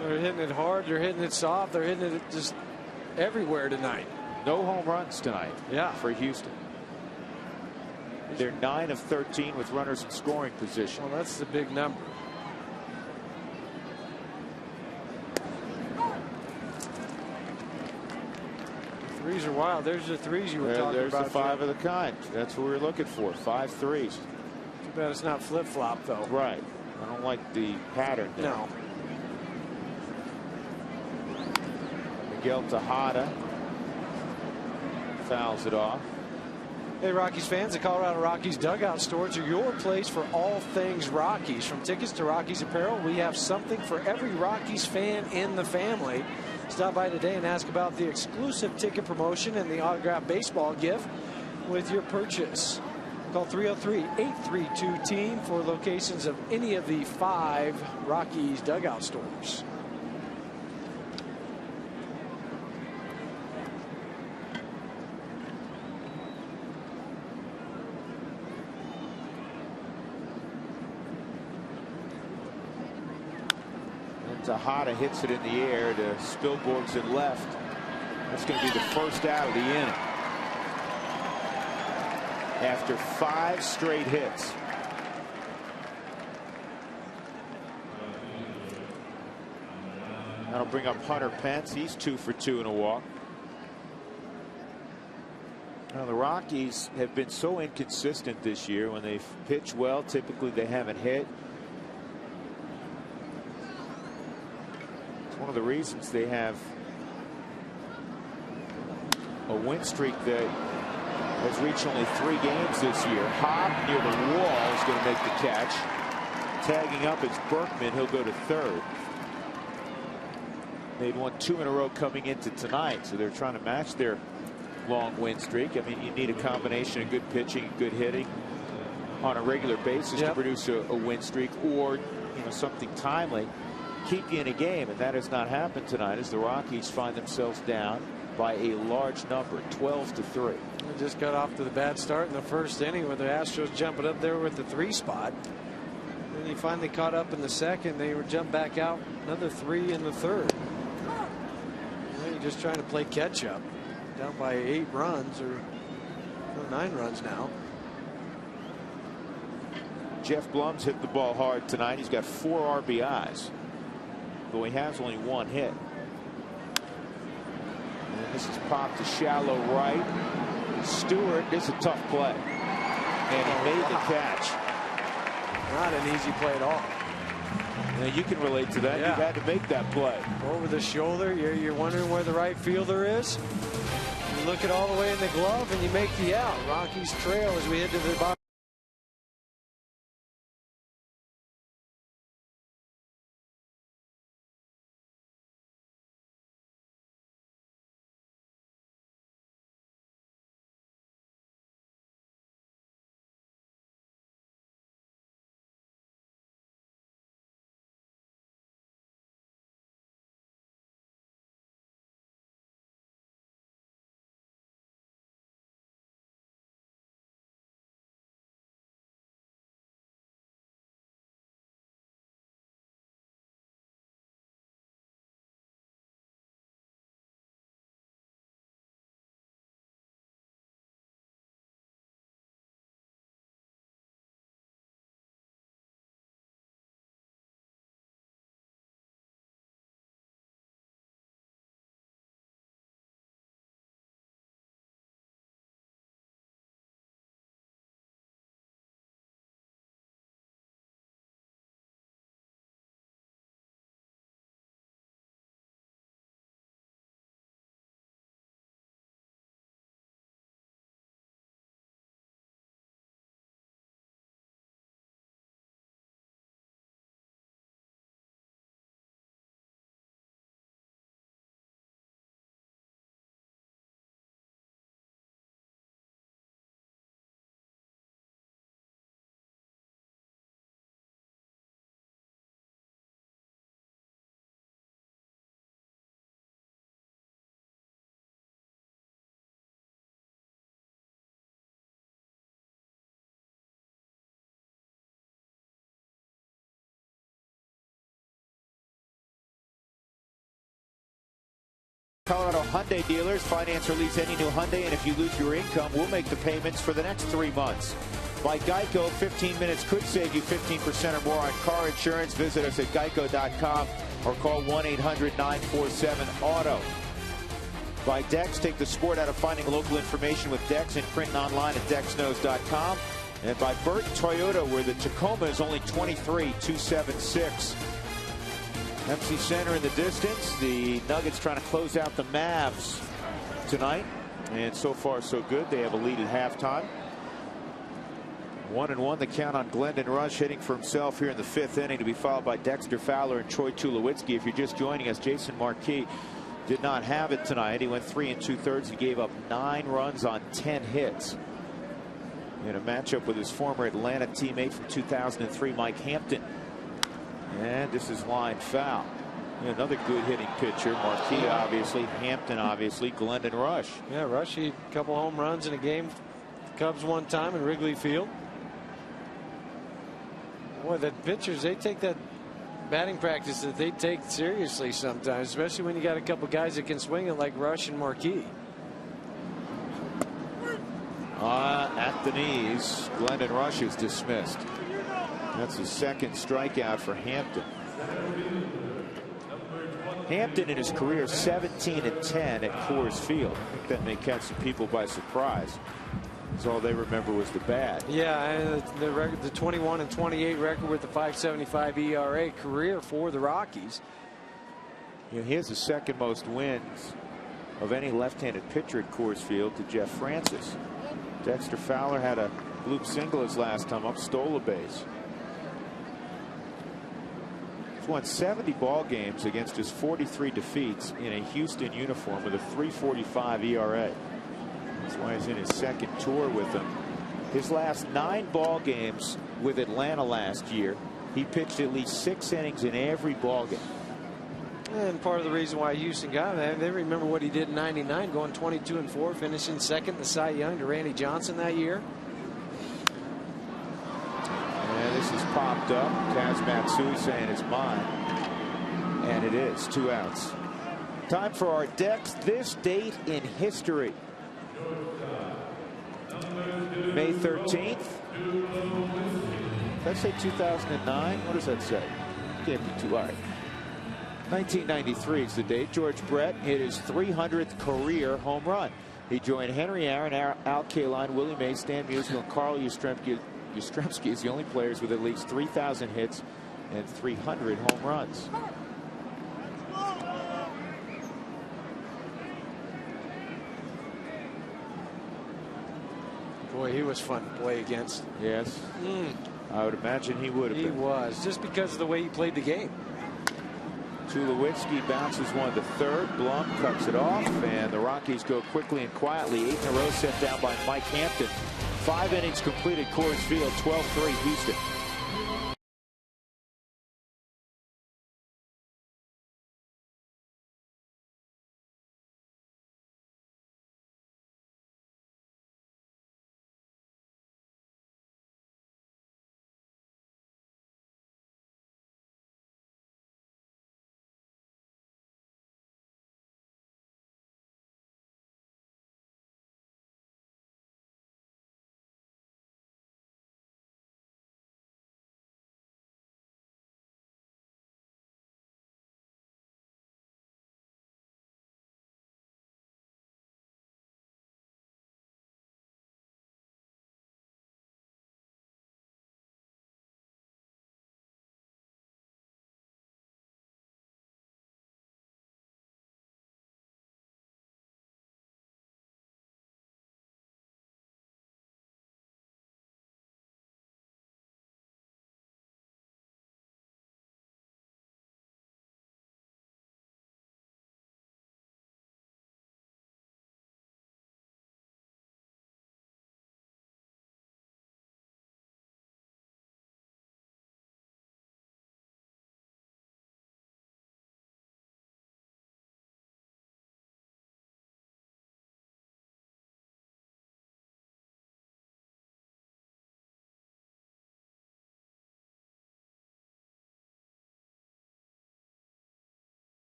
They're hitting it hard. They're hitting it soft. They're hitting it just everywhere tonight. No home runs tonight. Yeah. For Houston. They're 9 of 13 with runners in scoring position. Well, that's the big number. Threes are wild. There's the threes you were talking there's about. There's the 5 of the kind. That's what we're looking for. 5 threes. Too bad it's not flip-flop, though. Right. I don't like the pattern there. No. Miguel Tejada fouls it off. Hey, Rockies fans, the Colorado Rockies dugout stores are your place for all things Rockies. From tickets to Rockies apparel, we have something for every Rockies fan in the family. Stop by today and ask about the exclusive ticket promotion and the autographed baseball gift with your purchase. Call 303-832-TEAM for locations of any of the 5 Rockies dugout stores. Tejada hits it in the air to Spilborghs in left. That's going to be the first out of the inning. After 5 straight hits. That'll bring up Hunter Pence. He's 2 for 2 in a walk. Now the Rockies have been so inconsistent this year. When they've pitched well, typically they haven't hit. One of the reasons they have a win streak that has reached only 3 games this year. Hobb near the wall is going to make the catch. Tagging up is Berkman. He'll go to third. They'd won 2 in a row coming into tonight, so they're trying to match their long win streak. I mean, you need a combination of good pitching and good hitting on a regular basis to produce a win streak, or something timely keep you in a game, and that has not happened tonight as the Rockies find themselves down by a large number, 12-3. They just got off to the bad start in the first inning with the Astros jumping up there with the 3 spot. Then he finally caught up in the second. They were jumped back out, another 3 in the third. Well, you're just trying to play catch up, down by 8 runs or 9 runs now. Jeff Blum's hit the ball hard tonight. He's got 4 RBIs. Though he has only 1 hit. And this is popped to shallow right. Stewart, this is a tough play. And he made the catch. Not an easy play at all. Now you can relate to that. You've had to make that play. Over the shoulder. You're wondering where the right fielder is. You look it all the way in the glove and you make the out. Rockies trail as we head to the bottom. Colorado Hyundai dealers. Finance or lease any new Hyundai, and if you lose your income, we'll make the payments for the next 3 months. By Geico, 15 minutes could save you 15% or more on car insurance. Visit us at geico.com or call 1-800-947-AUTO. By Dex, take the sport out of finding local information with Dex and print online at dexknows.com. And by Burton Toyota, where the Tacoma is only 23,276. MC Center in the distance. The Nuggets trying to close out the Mavs tonight. And so far, so good. They have a lead at halftime. 1-1 the count on Glendon Rush, hitting for himself here in the 5th inning, to be followed by Dexter Fowler and Troy Tulowitzki. If you're just joining us, Jason Marquis did not have it tonight. He went 3 2/3. He gave up 9 runs on 10 hits in a matchup with his former Atlanta teammate from 2003, Mike Hampton. And this is line foul. Another good hitting pitcher. Marquis, obviously. Hampton, obviously. Glendon Rush. Yeah, Rush, he a couple home runs in a game. Cubs one time in Wrigley Field. Boy, the pitchers, they take that batting practice that they take seriously sometimes, especially when you got a couple guys that can swing it like Rush and Marquis. At the knees, Glendon Rush is dismissed. That's his second strikeout for Hampton. Hampton in his career 17-10 at Coors Field. I think that may catch some people by surprise, because all they remember was the bad. Yeah, and the record, the 21-28 record with the 5.75 ERA career for the Rockies. You know, he has the second most wins of any left-handed pitcher at Coors Field to Jeff Francis. Dexter Fowler had a bloop single his last time up, stole a base. He's won 70 ball games against his 43 defeats in a Houston uniform with a 3.45 ERA. That's why he's in his second tour with them. His last 9 ball games with Atlanta last year, he pitched at least 6 innings in every ball game. And part of the reason why Houston got him, they remember what he did in '99, going 22-4, finishing second in the Cy Young to Randy Johnson that year. And this is popped up. Kaz Matsui saying it's mine. And it is. 2 outs. Time for our Dex. This date in history. May 13th. Did that say 2009? What does that say? Can't be too. All right. 1993 is the date. George Brett hit his 300th career home run. He joined Henry Aaron, Al Kaline, Willie Mays, Stan Musial, and Carl Yastrzemski. Yastrzemski is the only players with at least 3,000 hits and 300 home runs. Boy, he was fun to play against. Yes. I would imagine he would have been. He was, just because of the way he played the game. Tulowitzki bounces one to third. Blum cuts it off, and the Rockies go quickly and quietly. 8 in a row set down by Mike Hampton. 5 innings completed. Coors Field, 12-3 Houston.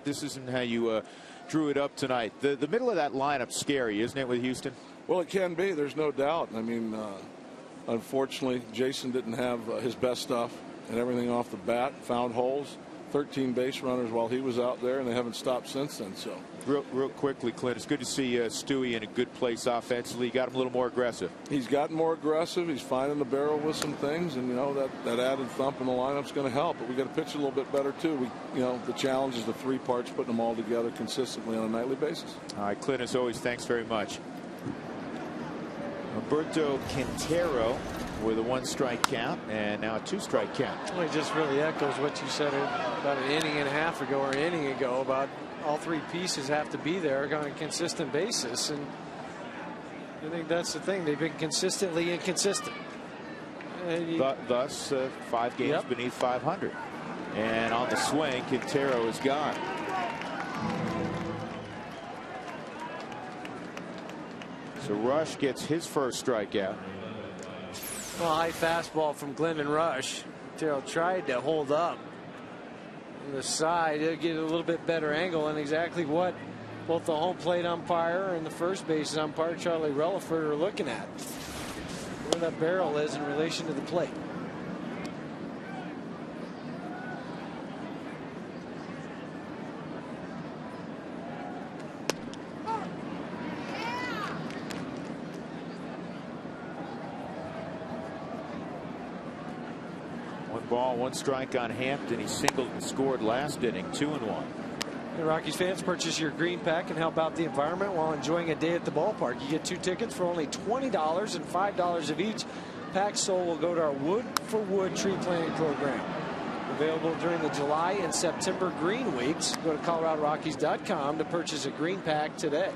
this isn't how you drew it up tonight. The middle of that lineup's scary, isn't it, with Houston? Well, it can be. There's no doubt. I mean, unfortunately, Jason didn't have his best stuff and everything off the bat. Found holes, 13 base runners while he was out there, and they haven't stopped since then. So, real quickly, Clint, it's good to see Stewie in a good place offensively. Got him a little more aggressive. He's gotten more aggressive. He's finding the barrel with some things, and that added thump in the lineup's going to help. But we got to pitch a little bit better too. The challenge is the three parts, putting them all together consistently on a nightly basis. All right, Clint, as always, thanks very much. Roberto Quintero with a 1-strike count, and now a 2-strike count. Well, it just really echoes what you said about an inning and a half ago or inning ago about all three pieces have to be there on a consistent basis, and I think that's the thing. They've been consistently inconsistent. Thus, 5 games beneath 500. And on the swing, Quintero is gone. So Rush gets his first strikeout. Well, high fastball from Glendon Rush. Quintero tried to hold up on the side to get a little bit better angle, and exactly what both the home plate umpire and the first base umpire, Charlie Relaford, are looking at. Where that barrel is in relation to the plate. Ball, 1 strike on Hampton. He singled and scored last inning, 2-1. The Rockies fans, purchase your green pack and help out the environment while enjoying a day at the ballpark. You get 2 tickets for only $20 and $5 of each. Packs sold will go to our Wood for Wood tree planting program. Available during the July and September green weeks. Go to ColoradoRockies.com to purchase a green pack today.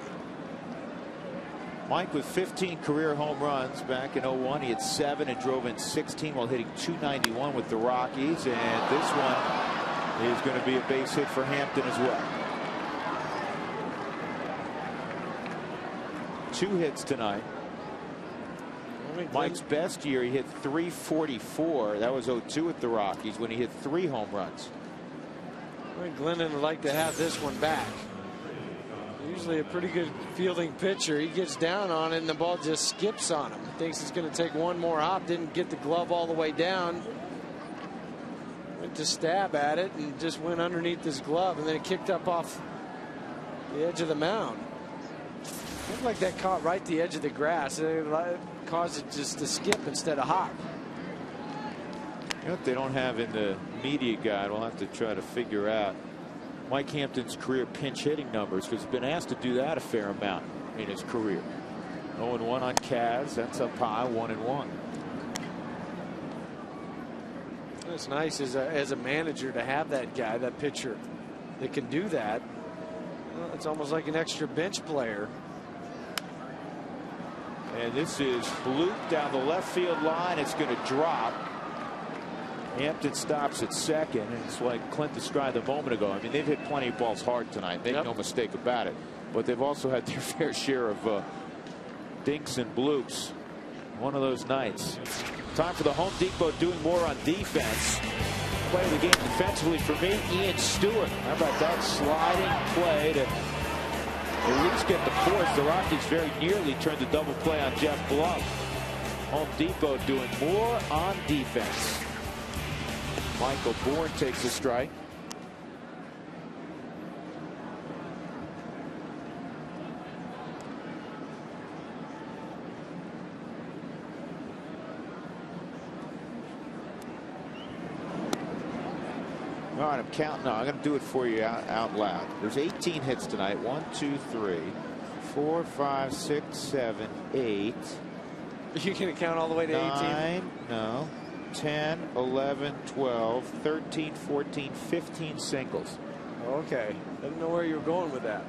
Mike with 15 career home runs back in 01. He had 7 and drove in 16 while hitting .291 with the Rockies. And this one is going to be a base hit for Hampton as well. 2 hits tonight. Mike's best year, he hit .344. That was 02 with the Rockies when he hit 3 home runs. I think Glendon would like to have this one back. Usually a pretty good fielding pitcher. He gets down on it and the ball just skips on him. Thinks it's going to take one more hop. Didn't get the glove all the way down. Went to stab at it and just went underneath his glove, and then it kicked up off the edge of the mound. Looked like that caught right the edge of the grass. It caused it just to skip instead of hop. You know what they don't have in the media guide, we'll have to try to figure out Mike Hampton's career pinch hitting numbers, because he's been asked to do that a fair amount in his career. 0-1 on Cavs. That's up high, 1-1. It's nice as a manager to have that guy, that pitcher that can do that. Well, it's almost like an extra bench player. And this is bloop down the left field line. It's going to drop. Hampton stops at second, and it's like Clint described a moment ago. I mean, they've hit plenty of balls hard tonight. Make no mistake about it. But they've also had their fair share of dinks and bloops. One of those nights. Time for the Home Depot doing more on defense. Play of the game defensively for me, Ian Stewart. How about that sliding play to at least get the fourth? The Rockies very nearly turned the double play on Jeff Blum. Home Depot doing more on defense. Michael Bourne takes a strike. All right, I'm counting now. I'm going to do it for you out loud. There's 18 hits tonight. 1, 2, 3, 4, 5, 6, 7, 8. You can count all the way to 9, 18? No. 10, 11, 12, 13, 14, 15 singles. Okay. Didn't know where you were going with that.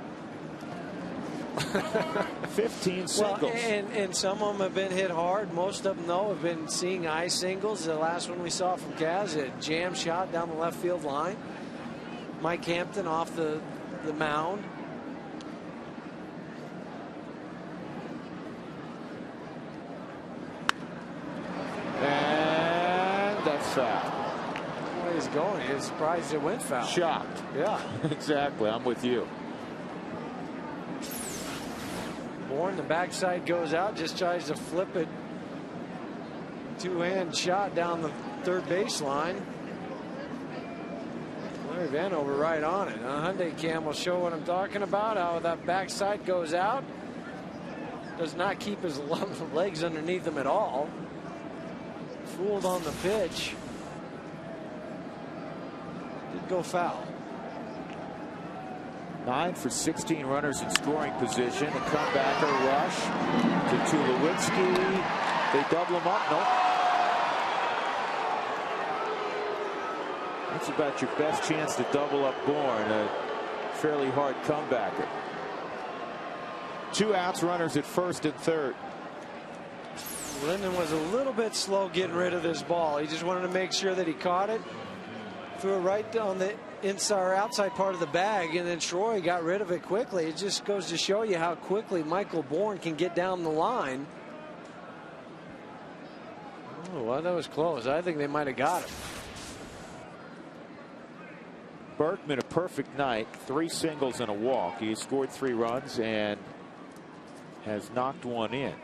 15 singles. Well, and some of them have been hit hard. Most of them, though, have been seeing eye singles. The last one we saw from Kaz, a jam shot down the left field line. Mike Hampton off the mound. is going. He's surprised it went foul. Shocked. Yeah. Exactly. I'm with you. Bourne, the backside goes out, just tries to flip it. Two-hand shot down the third baseline. Larry Vanover right on it. Hyundai Cam will show what I'm talking about. How that backside goes out. Does not keep his legs underneath him at all. Fooled on the pitch. Did go foul. 9 for 16 runners in scoring position. A comebacker rush to Tulowitzki. They double him up. Nope. That's about your best chance to double up Bourne. A fairly hard comebacker. 2 outs, runners at first and third. Linden was a little bit slow getting rid of this ball. He just wanted to make sure that he caught it. Threw it right on the inside or outside part of the bag, and then Troy got rid of it quickly. It just goes to show you how quickly Michael Bourne can get down the line. Oh, well, that was close. I think they might have got him. Berkman, a perfect night. 3 singles and a walk. He scored 3 runs and has knocked 1 in.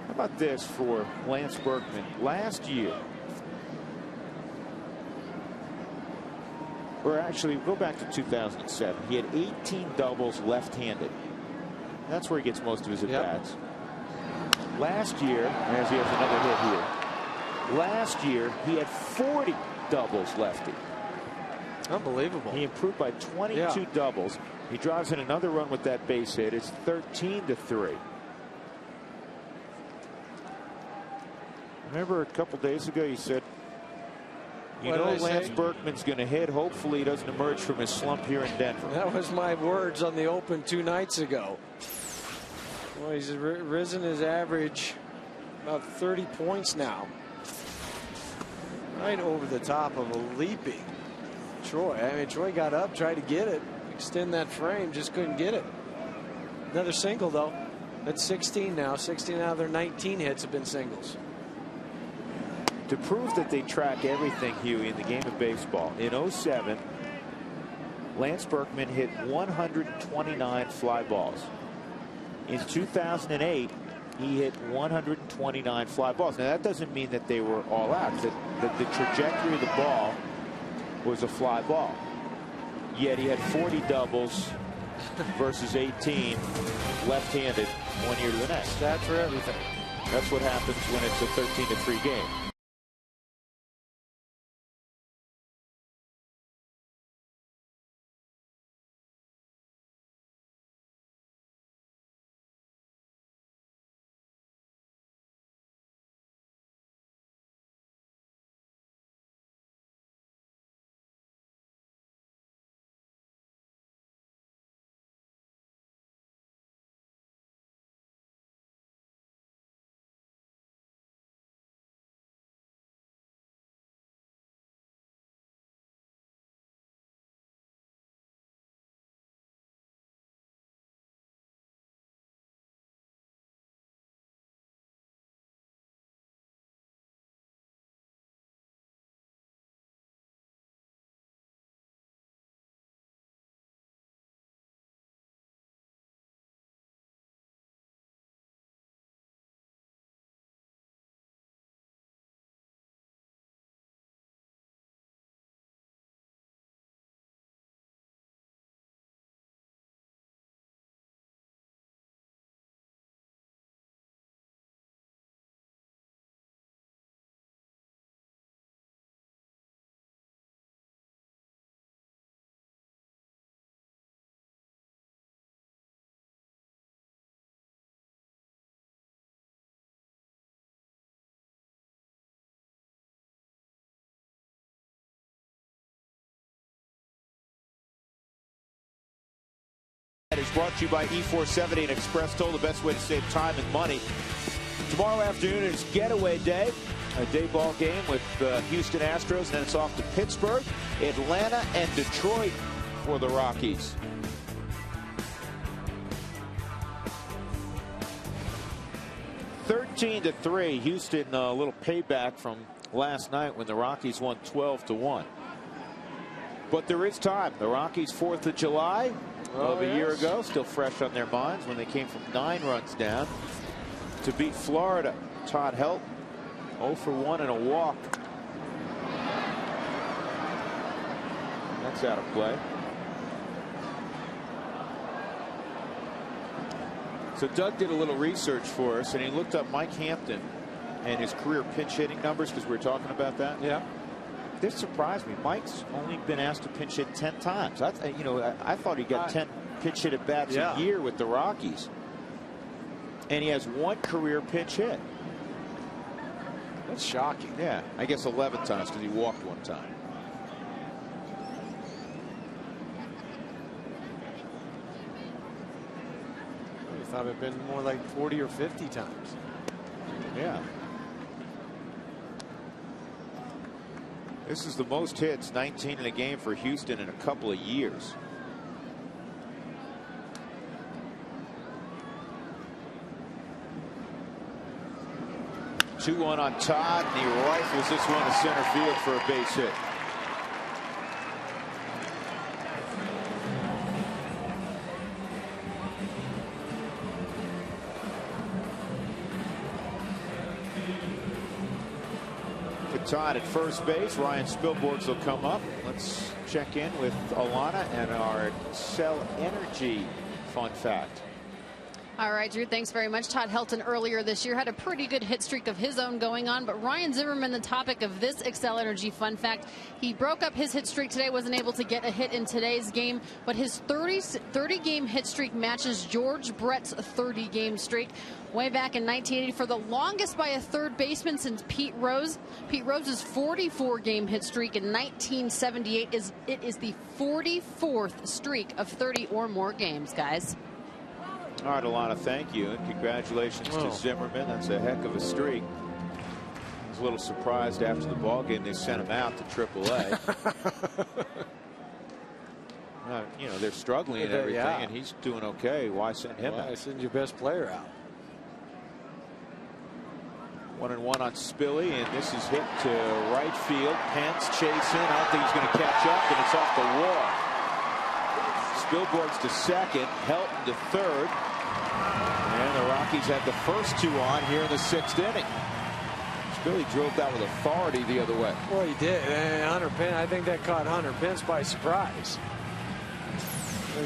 How about this for Lance Berkman? Last year, or actually go back to 2007, he had 18 doubles left-handed. That's where he gets most of his at-bats. Yep. Last year, as he has another hit here, last year he had 40 doubles lefty. Unbelievable. He improved by 22 doubles. He drives in another run with that base hit. It's 13-3. Remember a couple days ago you said, you know, Lance Berkman's going to hit. Hopefully he doesn't emerge from his slump here in Denver. That was my words on the Open 2 nights ago. Well, he's risen his average about 30 points now. Right over the top of a leaping Troy. I mean, Troy got up, tried to get it, extend that frame, just couldn't get it. Another single, though. That's 16 now. 16 out of their 19 hits have been singles. To prove that they track everything, Huey, in the game of baseball, in 07, Lance Berkman hit 129 fly balls. In 2008, he hit 129 fly balls. Now, that doesn't mean that they were all out, that the trajectory of the ball was a fly ball. Yet he had 40 doubles versus 18 left-handed 1 year to the next. That's for everything. That's what happens when it's a 13-3 game. Is brought to you by E470 and Express Toll, the best way to save time and money. Tomorrow afternoon is Getaway Day. A day ball game with Houston Astros, and then it's off to Pittsburgh, Atlanta, and Detroit for the Rockies. (13-3). Houston, a little payback from last night when the Rockies won 12-1. But there is time. The Rockies' 4th of July of a year ago, still fresh on their minds when they came from 9 runs down to beat Florida. Todd Helton 0 for 1 and a walk. That's out of play. So Doug did a little research for us, and he looked up Mike Hampton and his career pinch hitting numbers, because we were talking about that. Yeah. This surprised me. Mike's only been asked to pinch hit 10 times. I thought he got 10 pinch hit at bats a year with the Rockies. And he has 1 career pinch hit. That's shocking. Yeah, I guess 11 times because he walked 1 time. I thought it'd been more like 40 or 50 times. Yeah. This is the most hits, 19 in a game for Houston in a couple of years. Two-one on Todd, and he rifles this one to center field for a base hit. For Todd at first base, Ryan Spilborghs will come up. Let's check in with Alana and our Cell Energy fun fact. All right, Drew, thanks very much. Todd Helton earlier this year had a pretty good hit streak of his own going on, but Ryan Zimmerman, the topic of this Excel Energy fun fact, he broke up his hit streak today, wasn't able to get a hit in today's game, but his 30-game hit streak matches George Brett's 30-game streak way back in 1980 for the longest by a third baseman since Pete Rose. Pete Rose's 44-game hit streak in 1978 is the 44th streak of 30 or more games, guys. All right, Alana, thank you, and congratulations to Zimmerman. That's a heck of a streak. I was a little surprised after the ball game they sent him out to AAA. You know, they're struggling and everything, and he's doing okay. Why send him out? Why send your best player out? 1-1 on Spilly, and this is hit to right field. Pence chasing. I don't think he's going to catch up, and it's off the wall. Spilborghs to second, Helton to third, and the Rockies had the first 2 on here in the 6th inning. Spilly drove that with authority the other way. Well, he did. And Hunter Pence, I think that caught Hunter Pence by surprise.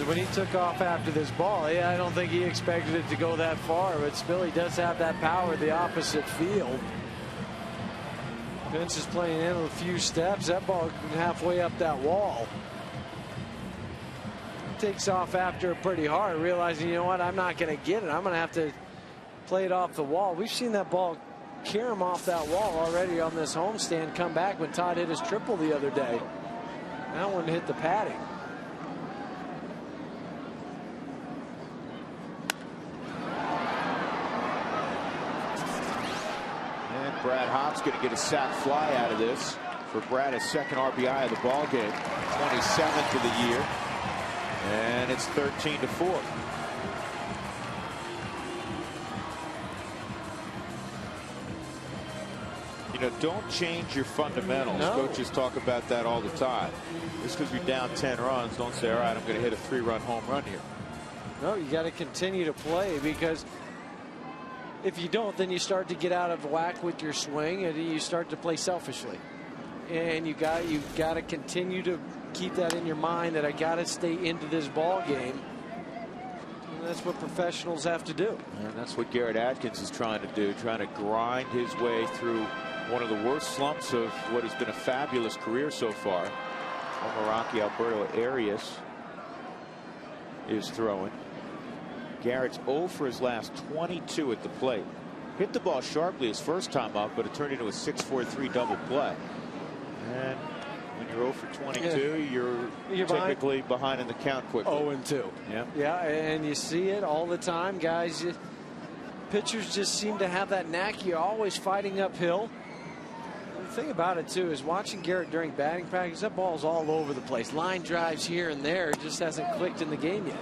When he took off after this ball, I don't think he expected it to go that far, but Spilly does have that power the opposite field. Pence is playing in a few steps. That ball halfway up that wall. Takes off after it pretty hard, realizing, you know what, I'm not going to get it. I'm going to have to play it off the wall. We've seen that ball carry him off that wall already on this homestand, come back when Todd hit his triple the other day. That one hit the padding. And Brad Hopp's going to get a sac fly out of this. For Brad, his 2nd RBI of the ball game, 27th of the year. And it's 13-4. You know, don't change your fundamentals. No. Coaches talk about that all the time. Just because you're down 10 runs, don't say, all right, I'm going to hit a 3-run home run here. No, you got to continue to play, because if you don't, then you start to get out of whack with your swing and you start to play selfishly. And you got to continue to keep that in your mind, that I got to stay into this ball game. And that's what professionals have to do. And that's what Garrett Atkins is trying to do, trying to grind his way through one of the worst slumps of what has been a fabulous career so far. Rocky Alberto Arias is throwing. Garrett's 0 for his last 22 at the plate. Hit the ball sharply his first time up, but it turned into a 6-4-3 double play. And when you're 0 for 22, you're typically behind in the count quickly. 0-2. Yeah. Yeah, and you see it all the time, guys. Pitchers just seem to have that knack. You're always fighting uphill. The thing about it, too, is watching Garrett during batting practice, that ball's all over the place. Line drives here and there. It just hasn't clicked in the game yet.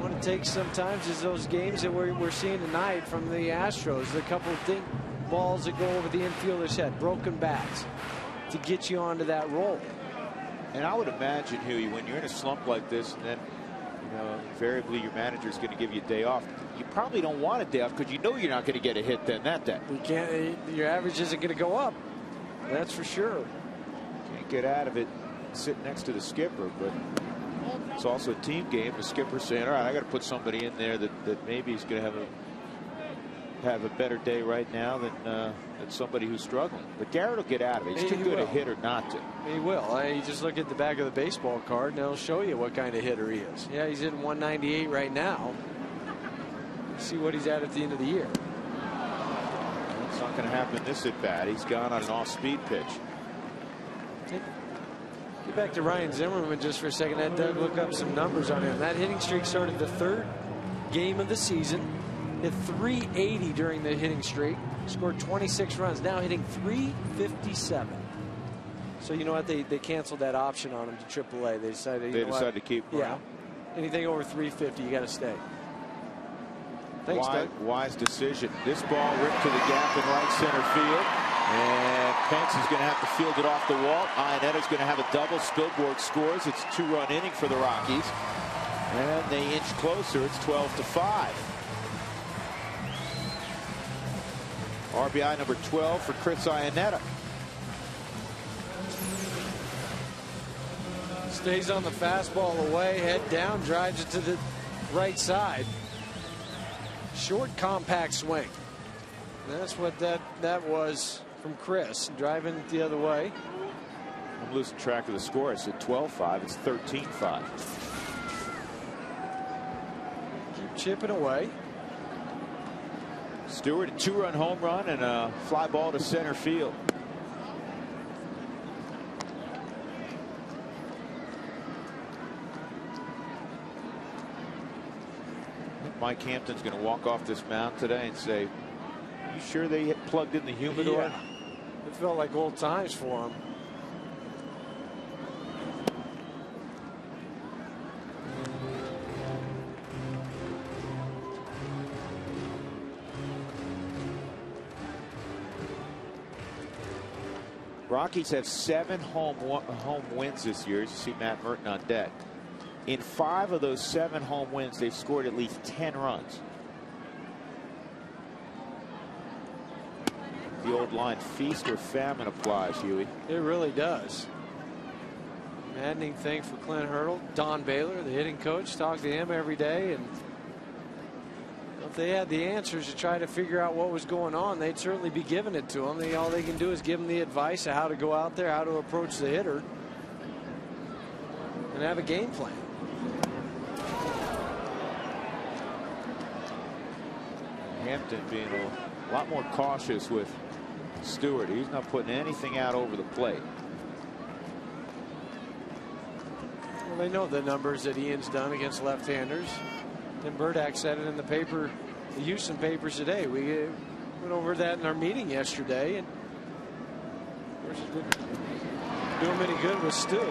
What it takes sometimes is those games that we're seeing tonight from the Astros, the couple of balls that go over the infielder's head, broken bats, to get you onto that roll. And I would imagine, Huey, when you're in a slump like this, and then, you know, invariably your manager is going to give you a day off, you probably don't want a day off because you know you're not going to get a hit then that day. You can't. Your average isn't going to go up. That's for sure. Can't get out of it sitting next to the skipper, but it's also a team game. The skipper's saying, all right, I got to put somebody in there that maybe is going to have a better day right now than somebody who's struggling. But Garrett will get out of it. He's too good a hitter not to. He will. You just look at the back of the baseball card and it'll show you what kind of hitter he is. Yeah, he's hitting 198 right now. See what he's at the end of the year. It's not going to happen this at bat. He's gone on an off-speed pitch. Get back to Ryan Zimmerman just for a second. That Doug look up some numbers on him. That hitting streak started the third game of the season. Hit 380 during the hitting streak. Scored 26 runs. Now hitting 357. So you know what? They canceled that option on him to AAA. They decided. They decided to keep him. Yeah. Anything over 350, you got to stay. Thanks, Doug. Wise decision. This ball ripped to the gap in right center field. And Pence is going to have to field it off the wall. Ionetta's going to have a double. Spilborg scores. It's a 2-run inning for the Rockies. And they inch closer. It's 12-5. RBI number 12 for Chris Ionetta. Stays on the fastball away, head down, drives it to the right side. Short, compact swing. And that's what that was from Chris, driving it the other way. I'm losing track of the score. I said 12-5. It's 13-5. Keep chipping away. Stewart, a 2-run home run and a fly ball to center field. Mike Hampton's going to walk off this mound today and say, you sure they plugged in the humidor? Yeah. It felt like old times for him. Rockies have 7 home wins this year. As you see Matt Merton on deck. In 5 of those 7 home wins, they've scored at least 10 runs. The old line, feast or famine applies, Huey. It really does. Maddening thing for Clint Hurdle. Don Baylor, the hitting coach, talk to him every day. And if they had the answers to try to figure out what was going on, they'd certainly be giving it to him. All they can do is give him the advice of how to go out there, how to approach the hitter, and have a game plan. Hampton being a lot more cautious with Stewart. He's not putting anything out over the plate. Well, they know the numbers that Ian's done against left-handers. Tim Burdack said it in the paper, the Houston papers today. We went over that in our meeting yesterday, and of course it didn't do him any good with Stu.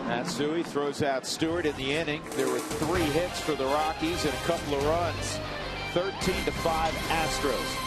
Matsui throws out Stewart in the inning. There were 3 hits for the Rockies and a couple of runs. 13-5 Astros.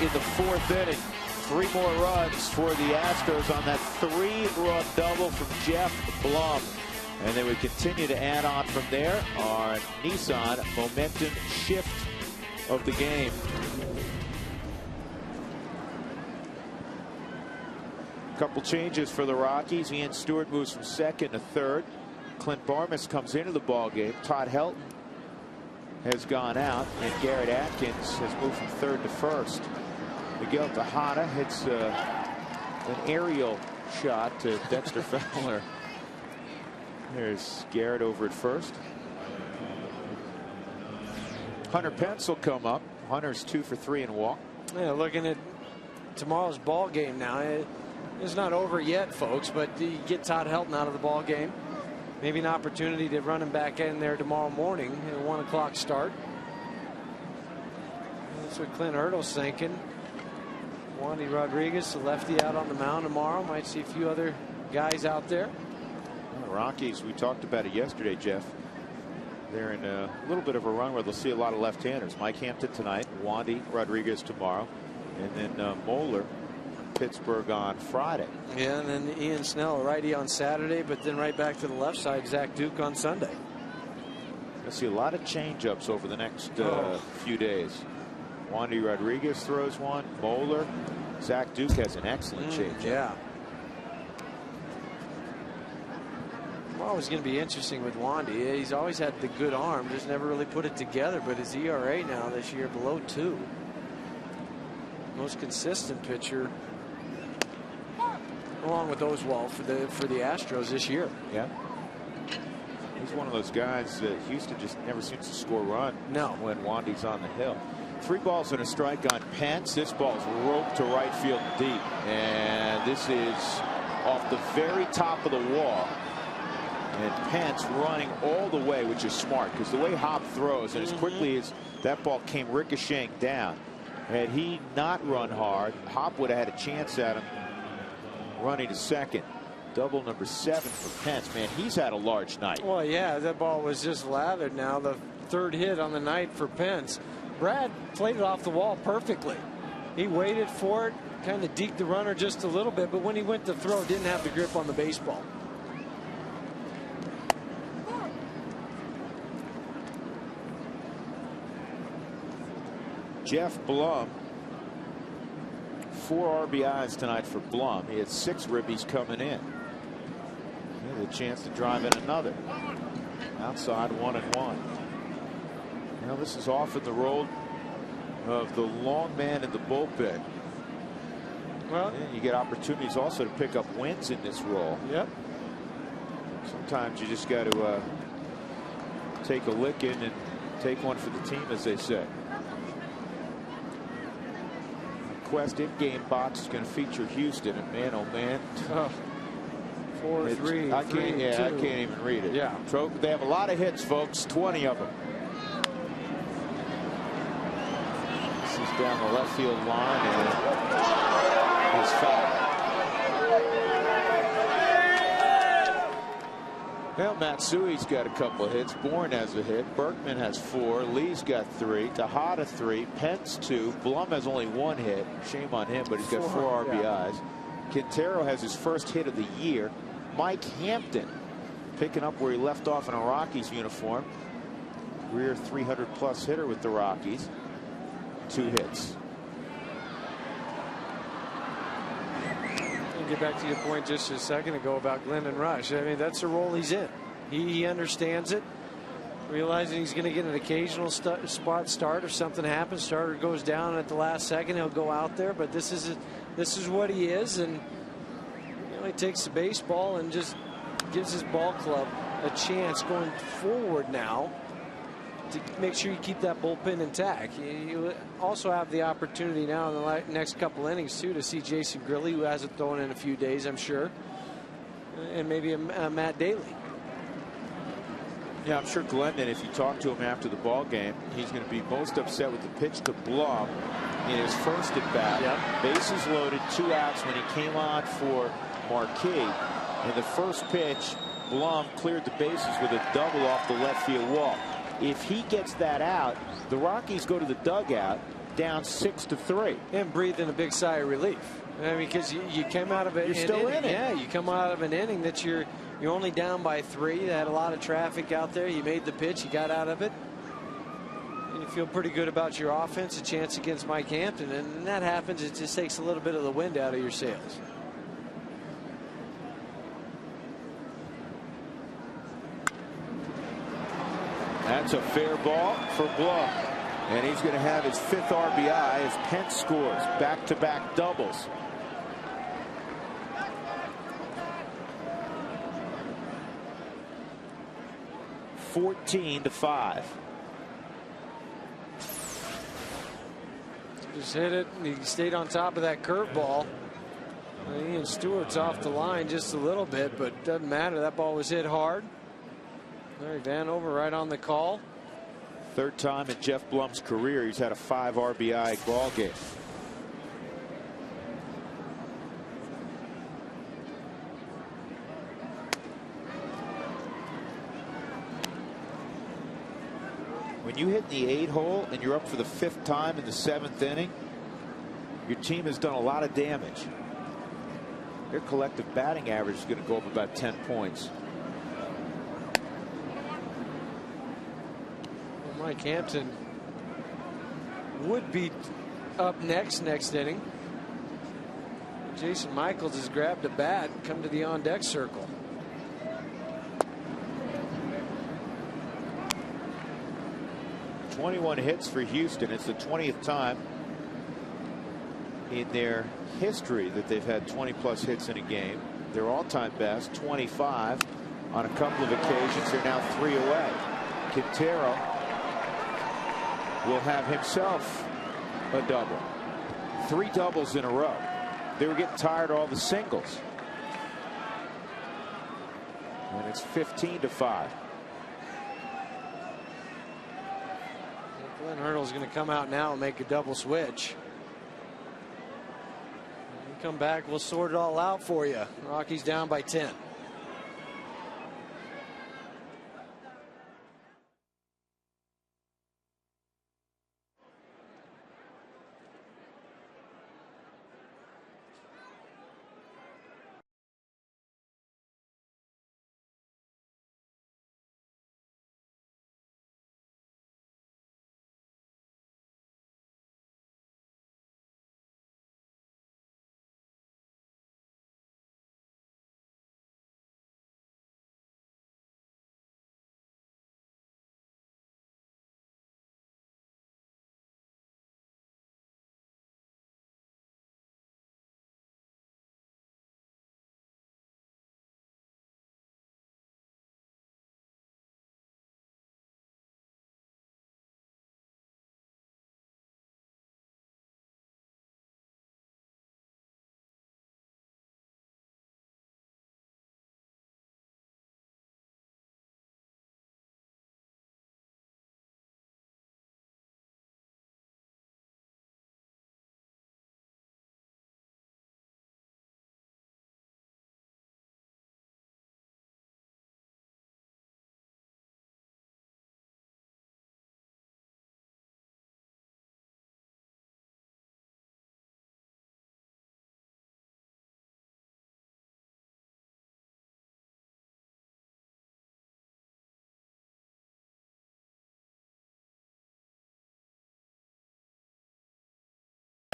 in the 4th inning. 3 more runs for the Astros on that 3-run double from Jeff Blum. And they would continue to add on from there. Our Nissan momentum shift of the game. Couple changes for the Rockies. Ian Stewart moves from 2nd to 3rd. Clint Barmas comes into the ball game. Todd Helton has gone out, and Garrett Atkins has moved from 3rd to 1st. Miguel Tejada hits an aerial shot to Dexter Fowler. There's Garrett over at 1st. Hunter Pence will come up. Hunter's 2 for 3 and walk. Yeah, looking at tomorrow's ball game now. It's not over yet, folks, but you get Todd Helton out of the ball game. Maybe an opportunity to run him back in there tomorrow morning at a 1 o'clock start. That's what Clint Hurdle's thinking. Wandy Rodriguez, the lefty, out on the mound tomorrow. Might see a few other guys out there. Well, the Rockies, we talked about it yesterday, Jeff. They're in a little bit of a run where they'll see a lot of left-handers. Mike Hampton tonight, Wandy Rodriguez tomorrow, and then Moeller, Pittsburgh on Friday. Yeah, and then Ian Snell, a righty on Saturday, but then right back to the left side, Zach Duke on Sunday. You'll see a lot of change-ups over the next few days. Wandy Rodriguez throws one. Moeller. Zach Duke has an excellent change-up. Yeah. Always going to be interesting with Wandy. He's always had the good arm, just never really put it together. But his ERA now this year below 2. Most consistent pitcher, along with Oswalt for the Astros this year. Yeah. He's one of those guys that Houston just never seems to score a run. No. When Wandy's on the hill. 3 balls and a strike on Pence. This ball's roped to right field deep, and this is off the very top of the wall. And Pence running all the way, which is smart because the way Hop throws, and as quickly as that ball came ricocheting down, had he not run hard, Hop would have had a chance at him running to second. Double number 7 for Pence. Man, he's had a large night. Well, yeah, that ball was just lathered now. The 3rd hit on the night for Pence. Brad played it off the wall perfectly. He waited for it, kind of deked the runner just a little bit, but when he went to throw, didn't have the grip on the baseball. Jeff Blum, 4 RBIs tonight for Blum. He had 6 ribbies coming in. He had a chance to drive in another. Outside 1-1. Now this is often the role of the long man in the bullpen. Well, and you get opportunities also to pick up wins in this role. Yep. Sometimes you just got to take a licking and take one for the team, as they say. Quest in-game box is going to feature Houston, and man, oh man. 4-3. I can't even read it. Yeah. They have a lot of hits, folks. 20 of them. This is down the left field line, and it's foul. Well, Matsui's got a couple of hits. Bourne has a hit. Berkman has 4. Lee's got 3. Tejada 3. Pence 2. Blum has only 1 hit. Shame on him, but he's got 4 RBIs. Yeah. Quintero has his first hit of the year. Mike Hampton picking up where he left off in a Rockies uniform. Career 300+ hitter with the Rockies. 2 hits. Get back to your point just a second ago about Glendon Rush. I mean, that's the role he's in. He understands it, realizing he's going to get an occasional spot start if something happens. Starter goes down at the last second, he'll go out there. But this is what he is, and he takes the baseball and just gives his ball club a chance going forward now to make sure you keep that bullpen intact. You also have the opportunity now in the next couple innings too to see Jason Grilli, who hasn't thrown in a few days, I'm sure, and maybe a Matt Daly. Yeah, I'm sure Glendon, if you talk to him after the ball game, he's going to be most upset with the pitch to Blum in his first at bat. Yep. Bases loaded, 2 outs when he came on for Marquis. In the first pitch, Blum cleared the bases with a double off the left field wall. If he gets that out, the Rockies go to the dugout down 6-3. And breathing a big sigh of relief. I mean, because you came out of it. You're still in it. Yeah, you come out of an inning that you're only down by 3. They had a lot of traffic out there. You made the pitch. You got out of it. And you feel pretty good about your offense, a chance against Mike Hampton. And when that happens, it just takes a little bit of the wind out of your sails. That's a fair ball for Blum. And he's going to have his 5th RBI as Pence scores back-to-back doubles. (14-5). Just hit it, and he stayed on top of that curveball. Ian Stewart's off the line just a little bit, but doesn't matter. That ball was hit hard. Larry Vanover right on the call. 3rd time in Jeff Blum's career he's had a 5 RBI ball game. When you hit the 8 hole and you're up for the 5th time in the 7th inning, your team has done a lot of damage. Their collective batting average is going to go up about 10 points. Mike Hampton would be up next inning. Jason Michaels has grabbed a bat and come to the on deck circle. .21 hits for Houston. It's the 20th time in their history that they've had 20+ hits in a game. Their all-time best 25 on a couple of occasions. They're now 3 away. Quintero will have himself a double. 3 doubles in a row. They were getting tired of all the singles. And it's 15-5. Glenn Hurdle's going to come out now and make a double switch. When we come back, we'll sort it all out for you. Rockies down by 10.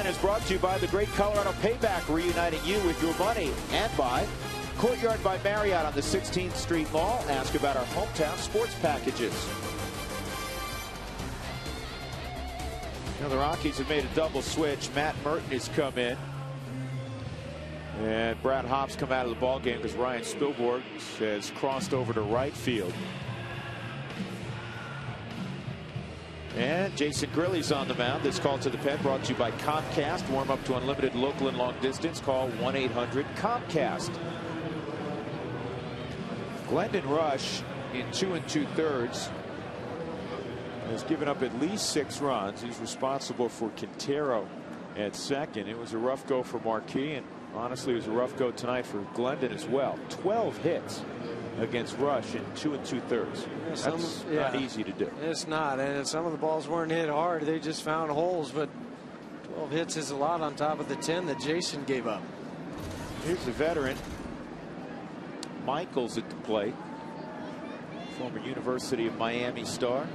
Is brought to you by the Great Colorado Payback, reuniting you with your money, and by Courtyard by Marriott on the 16th Street Mall. Ask about our hometown sports packages. Now the Rockies have made a double switch. Matt Merton has come in, and Brad Hobbs come out of the ball game because Ryan Spilborg has crossed over to right field. And Jason Grilly's on the mound. This call to the pen brought to you by Comcast. Warm up to unlimited local and long distance. Call 1-800-COMCAST. Glendon Rush in 2 2/3 has given up at least 6 runs. He's responsible for Quintero at second. It was a rough go for Marquis, and honestly it was a rough go tonight for Glendon as well. 12 hits. against Rush in 2 2/3. That's not easy to do. It's not, and some of the balls weren't hit hard. They just found holes, but 12 hits is a lot on top of the 10 that Jason gave up. Here's the veteran Michaels at the plate, former University of Miami star.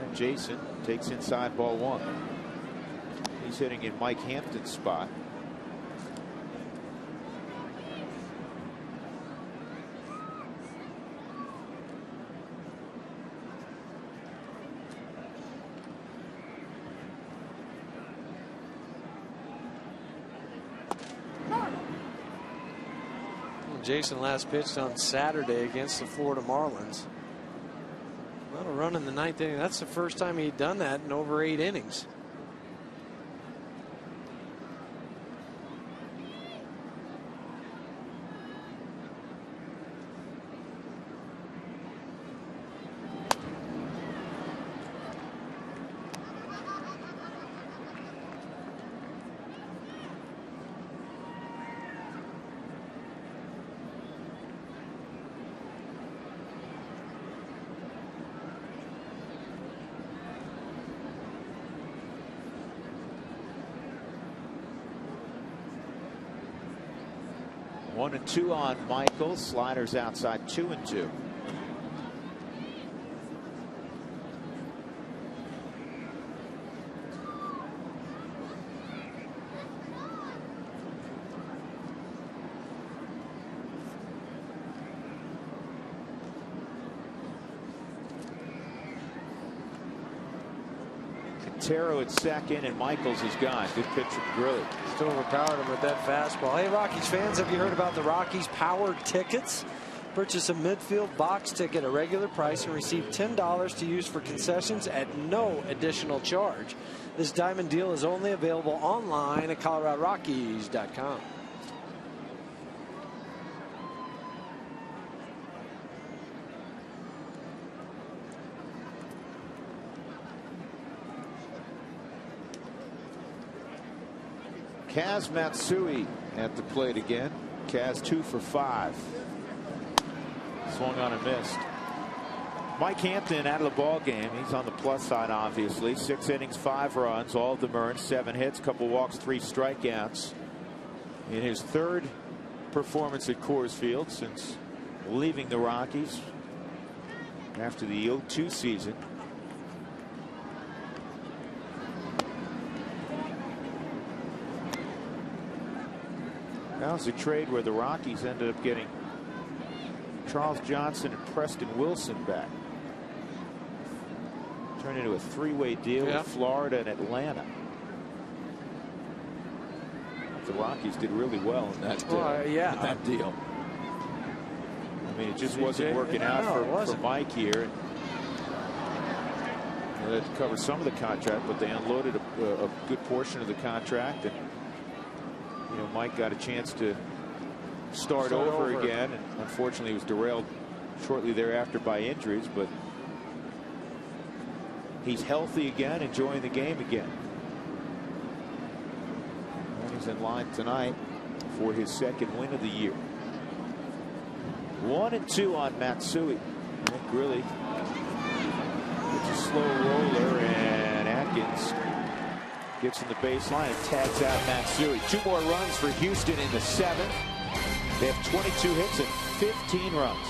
And Jason takes inside ball 1. He's hitting in Mike Hampton's spot. Jason last pitched on Saturday against the Florida Marlins. Not a run in the 9th inning. That's the first time he'd done that in over 8 innings. One and 2 on Michael. Sliders outside 2 and 2. Quintero at second, and Michaels is gone. Good pitch from Grilly. Still overpowered him with that fastball. Hey, Rockies fans, have you heard about the Rockies Power Tickets? Purchase a midfield box ticket at a regular price and receive $10 to use for concessions at no additional charge. This diamond deal is only available online at ColoradoRockies.com. Kaz Matsui at the plate again. Kaz 2 for 5. Swung on and missed. Mike Hampton out of the ball game. He's on the plus side, obviously. 6 innings, 5 runs, all of them earned, 7 hits, couple walks, 3 strikeouts. In his 3rd performance at Coors Field since leaving the Rockies after the 0-2 season. That was a trade where the Rockies ended up getting Charles Johnson and Preston Wilson back. Turned into a 3-way deal with Florida and Atlanta. The Rockies did really well in that, in that deal. I mean, it just wasn't working out for Mike here. They had to cover some of the contract, but they unloaded a good portion of the contract, and you know, Mike got a chance to start over again, and unfortunately he was derailed shortly thereafter by injuries, but he's healthy again, enjoying the game again. And he's in line tonight for his 2nd win of the year. 1 and 2 on Matsui. And Grilly gets a slow roller, and Atkins gets in the baseline and tags out Matsui. 2 more runs for Houston in the 7th. They have 22 hits and 15 runs.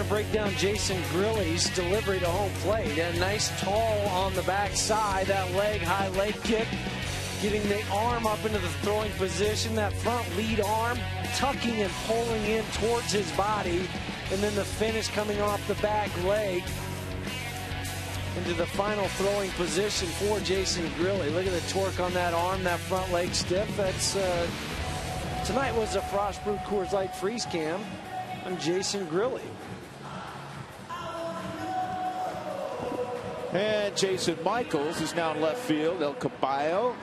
break down Jason Grilly's delivery to home plate. A nice tall on the backside, that high leg kick, getting the arm up into the throwing position, that front lead arm tucking and pulling in towards his body, and then the finish coming off the back leg into the final throwing position for Jason Grilly. Look at the torque on that arm, that front leg stiff. That's tonight was a Frost Brewed Coors Light freeze cam on Jason Grilly. And Jason Michaels is now in left field. El Caballo.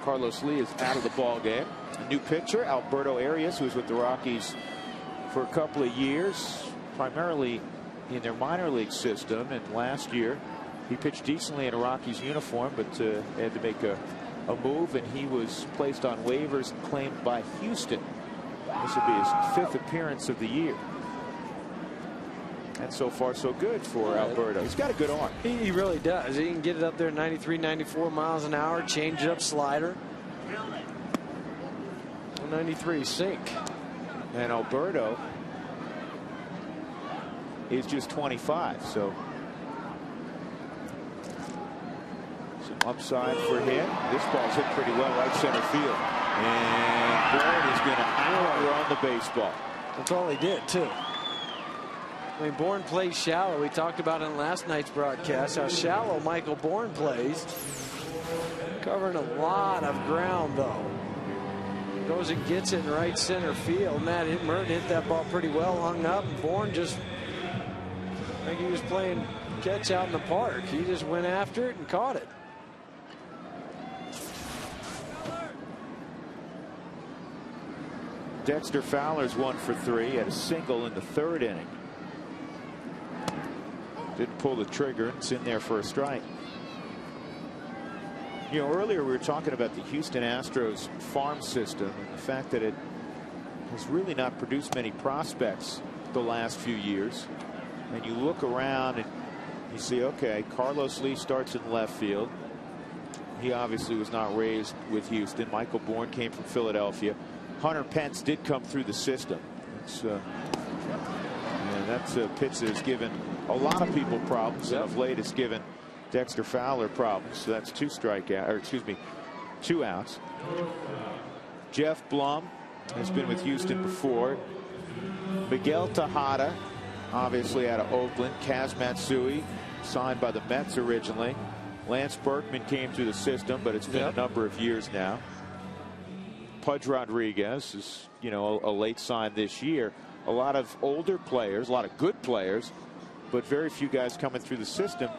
Carlos Lee is out of the ball game. A new pitcher, Alberto Arias, who was with the Rockies for a couple of years, primarily in their minor league system. And last year, he pitched decently in a Rockies uniform, but had to make a move, and he was placed on waivers and claimed by Houston. This will be his 5th appearance of the year. And so far, so good for Alberto. He's got a good arm. He really does. He can get it up there 93, 94 miles an hour, change it up slider. 93 sink. And Alberto is just 25, so some upside for him. This ball's hit pretty well right center field. And Bourne is going to outrun the baseball. That's all he did, too. I mean, Bourne plays shallow. We talked about in last night's broadcast how shallow Michael Bourne plays. Covering a lot of ground, though. Goes and gets it in right center field. Matt Merton hit that ball pretty well, hung up, and Bourne just, like he was playing catch out in the park. He just went after it and caught it. Dexter Fowler's 1 for 3. Had a single in the 3rd inning. Didn't pull the trigger. It's in there for a strike. You know, earlier we were talking about the Houston Astros farm system and the fact that it has really not produced many prospects the last few years. And you look around and you see, okay, Carlos Lee starts in left field. He obviously was not raised with Houston. Michael Bourne came from Philadelphia. Hunter Pence did come through the system. That's a pitch that has given a lot of people problems, and of late it's given Dexter Fowler problems. So that's 2 outs. Jeff Blum has been with Houston before. Miguel Tejada, obviously out of Oakland. Kaz Matsui, signed by the Mets originally. Lance Berkman came through the system, but it's been a number of years now. Pudge Rodriguez is, you know, a late sign this year. A lot of older players, a lot of good players, but very few guys coming through the system.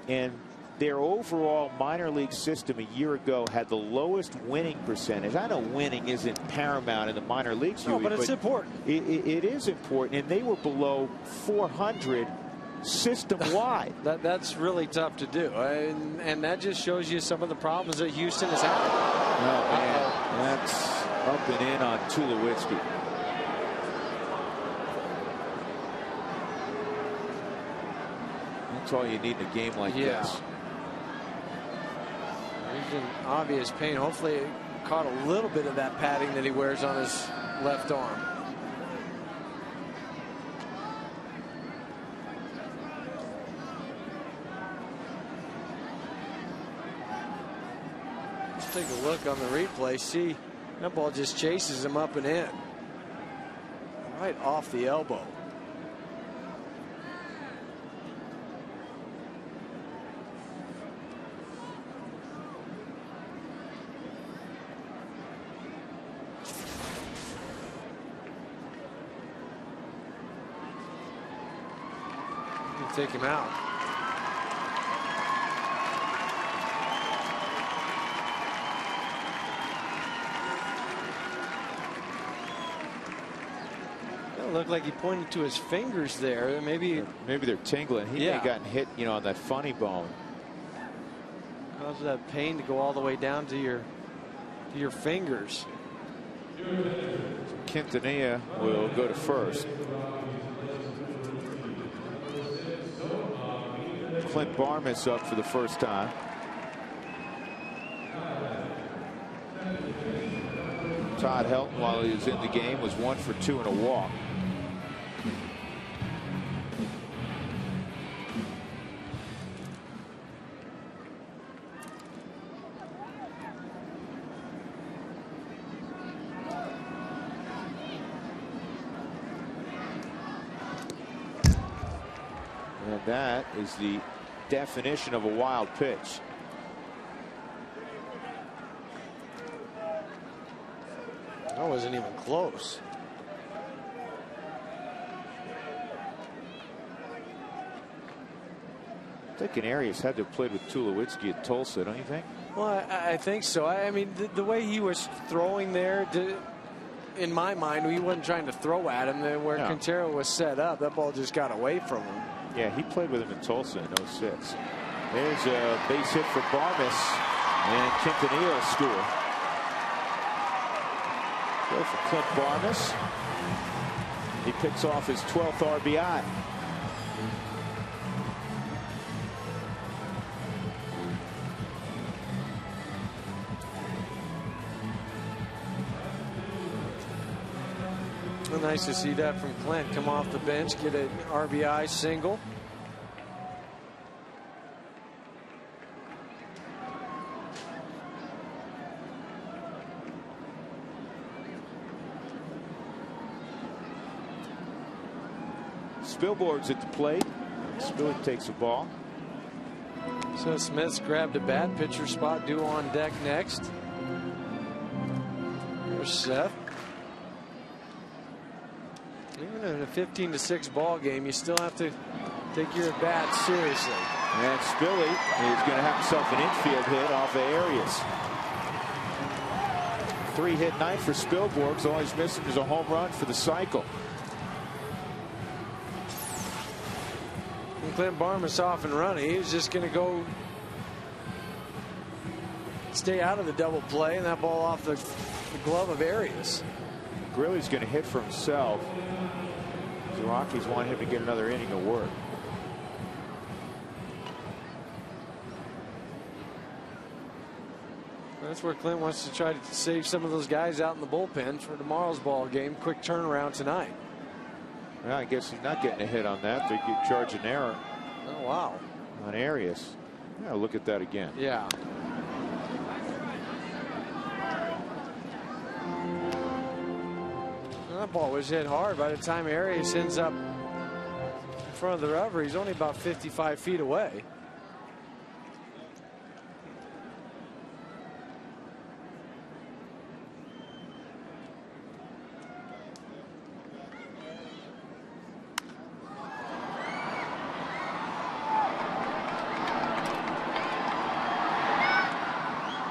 And their overall minor league system a year ago had the lowest winning percentage. I know winning isn't paramount in the minor leagues, no, but it's important. It is important, and they were below 400 system-wide. That's really tough to do, and that just shows you some of the problems that Houston has had. Oh, man, that's up and in on Tulowitzki. That's all you need in a game like this. He's in obvious pain. Hopefully it caught a little bit of that padding that he wears on his left arm. Let's take a look on the replay. See, that ball just chases him up and in. Right off the elbow. Take him out. It looked like he pointed to his fingers there. Maybe they're tingling. He may have gotten hit, you know, on that funny bone. Causes that pain to go all the way down to your fingers. Quintanilla will go to first. Clint Barmas up for the first time. Todd Helton, while he was in the game, was 1 for 2 and a walk. And that is the definition of a wild pitch. That wasn't even close. I think Arias had to have played with Tulowitzki at Tulsa, don't you think? Well, I think so. I mean, the way he was throwing there, in my mind, he wasn't trying to throw at him. Where Quintero was set up, that ball just got away from him. Yeah, he played with him in Tulsa in '06. There's a base hit for Barmes, and Quintanilla will score. Go for Clint Barmes. He picks off his 12th RBI. Well, nice to see that from Clint. Come off the bench, get an RBI single. Spilborg's at the plate. Spilling takes the ball. So Smith's grabbed a bat. Pitcher spot due on deck next. There's Seth. Even in a 15-6 ball game, you still have to take your at bat seriously. And Spilly is going to have himself an infield hit off of Arias. 3-hit night for Spilborg. All he's missing is a home run for the cycle. And Clint Barmes off and running. He was just going to go stay out of the double play, and that ball off the glove of Arias. Grilly's going to hit for himself. The Rockies want him to get another inning of work. That's where Clint wants to try to save some of those guys out in the bullpen for tomorrow's ball game. Quick turnaround tonight. Well, I guess he's not getting a hit on that. They get charged an error. Oh, wow. On Arias. Yeah, look at that again. Yeah. That ball was hit hard. By the time Arias ends up in front of the rubber, he's only about 55 feet away.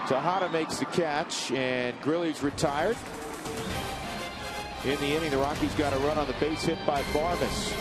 Tejada makes the catch, and Grilly's retired. In the inning, the Rockies got a run on the base hit by Barmes.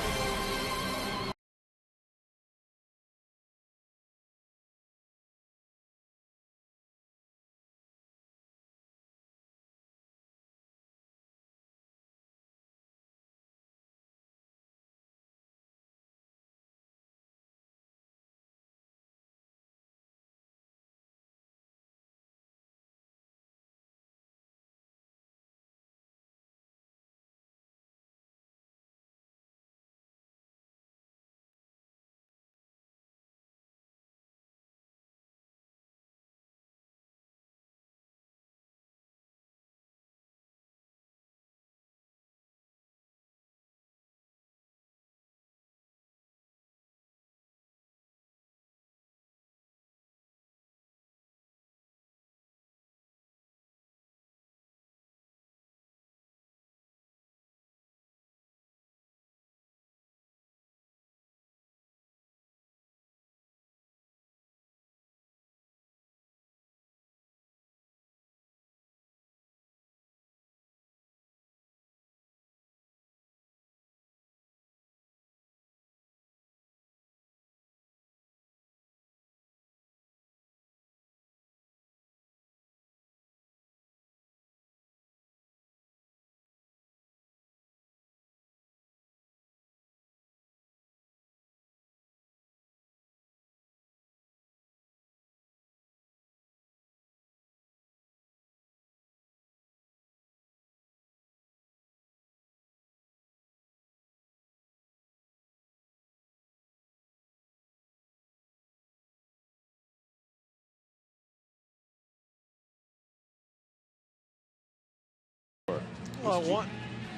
Well,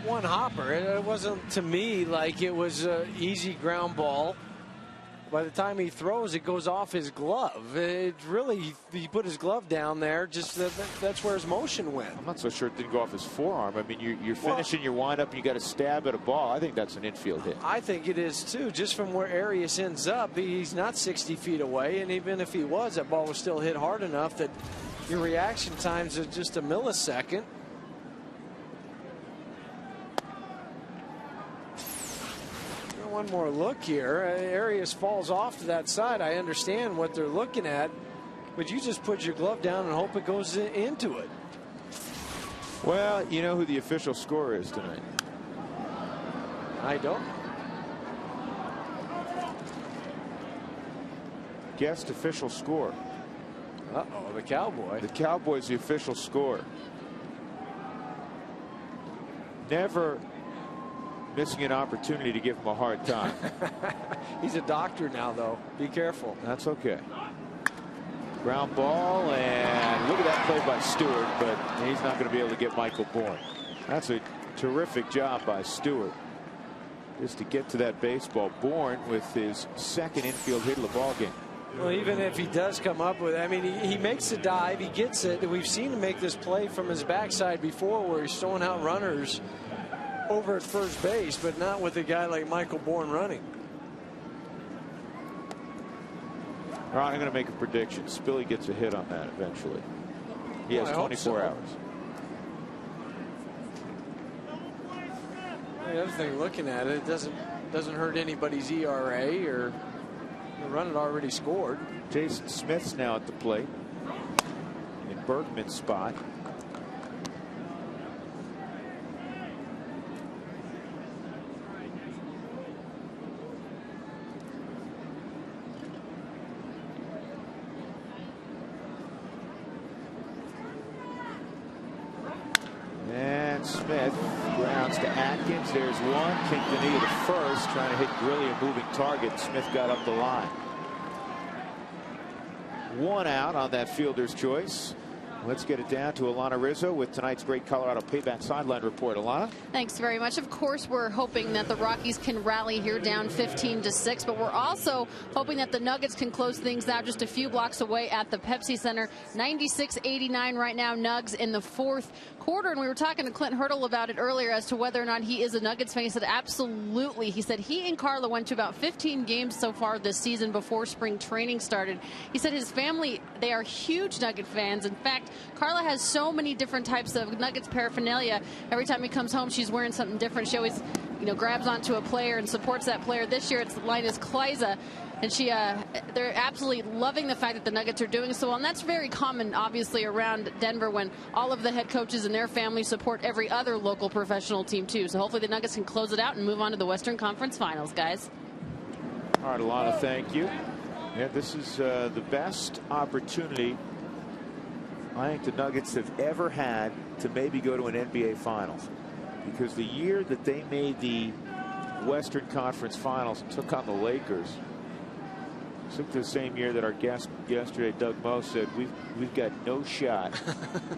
one hopper. It wasn't to me like it was an easy ground ball. by the time he throws, it goes off his glove. It really, he put his glove down there. Just that's where his motion went. I'm not so sure it didn't go off his forearm. I mean, you're finishing your windup, and you got to stab at a ball. I think that's an infield hit. I think it is too. Just from where Arias ends up, he's not 60 feet away, and even if he was, that ball was still hit hard enough that your reaction times are just a millisecond. One more look here. Arias falls off to that side. I understand what they're looking at, but you just put your glove down and hope it goes into it. Well, you know who the official scorer is tonight? I don't. Guest official score. Uh-oh, the Cowboy. The Cowboy's the official scorer. Never missing an opportunity to give him a hard time. He's a doctor now, though. Be careful. That's okay. Ground ball, and look at that play by Stewart, but he's not going to be able to get Michael Bourne. That's a terrific job by Stewart, just to get to that baseball. Bourne with his second infield hit of the ball game. Well, even if he does come up with, I mean, he makes the dive, he gets it. We've seen him make this play from his backside before, where he's throwing out runners over at first base, but not with a guy like Michael Bourne running. All right, I'm going to make a prediction. Spilly gets a hit on that eventually. He has 24 hours. The other thing, looking at it, it doesn't hurt anybody's ERA, or the run had already scored. Jason Smith's now at the plate in Bergman's spot. Smith grounds to Atkins. There's one. Quintanilla to first, trying to hit Grilli, a moving target. Smith got up the line. One out on that fielder's choice. Let's get it down to Alana Rizzo with tonight's great Colorado Payback Sideline Report. Alana? Thanks very much. Of course, we're hoping that the Rockies can rally here down 15-6, but we're also hoping that the Nuggets can close things out just a few blocks away at the Pepsi Center. 96-89 right now, Nugs in the fourth quarter. And we were talking to Clint Hurdle about it earlier as to whether or not he is a Nuggets fan. He said absolutely. He said he and Carla went to about 15 games so far this season before spring training started. He said his family, they are huge Nugget fans. In fact, Carla has so many different types of Nuggets paraphernalia. Every time he comes home, she's wearing something different. She always, grabs onto a player and supports that player. This year, it's Linus Kleiza, and they're absolutely loving the fact that the Nuggets are doing so well. And that's very common, obviously, around Denver, when all of the head coaches and their families support every other local professional team too. So hopefully the Nuggets can close it out and move on to the Western Conference Finals, guys. All right, Alana, thank you. Yeah, this is the best opportunity I think the Nuggets have ever had to maybe go to an NBA Finals, because the year that they made the Western Conference Finals and took on the Lakers, took the same year that our guest yesterday, Doug Moe, said we've got no shot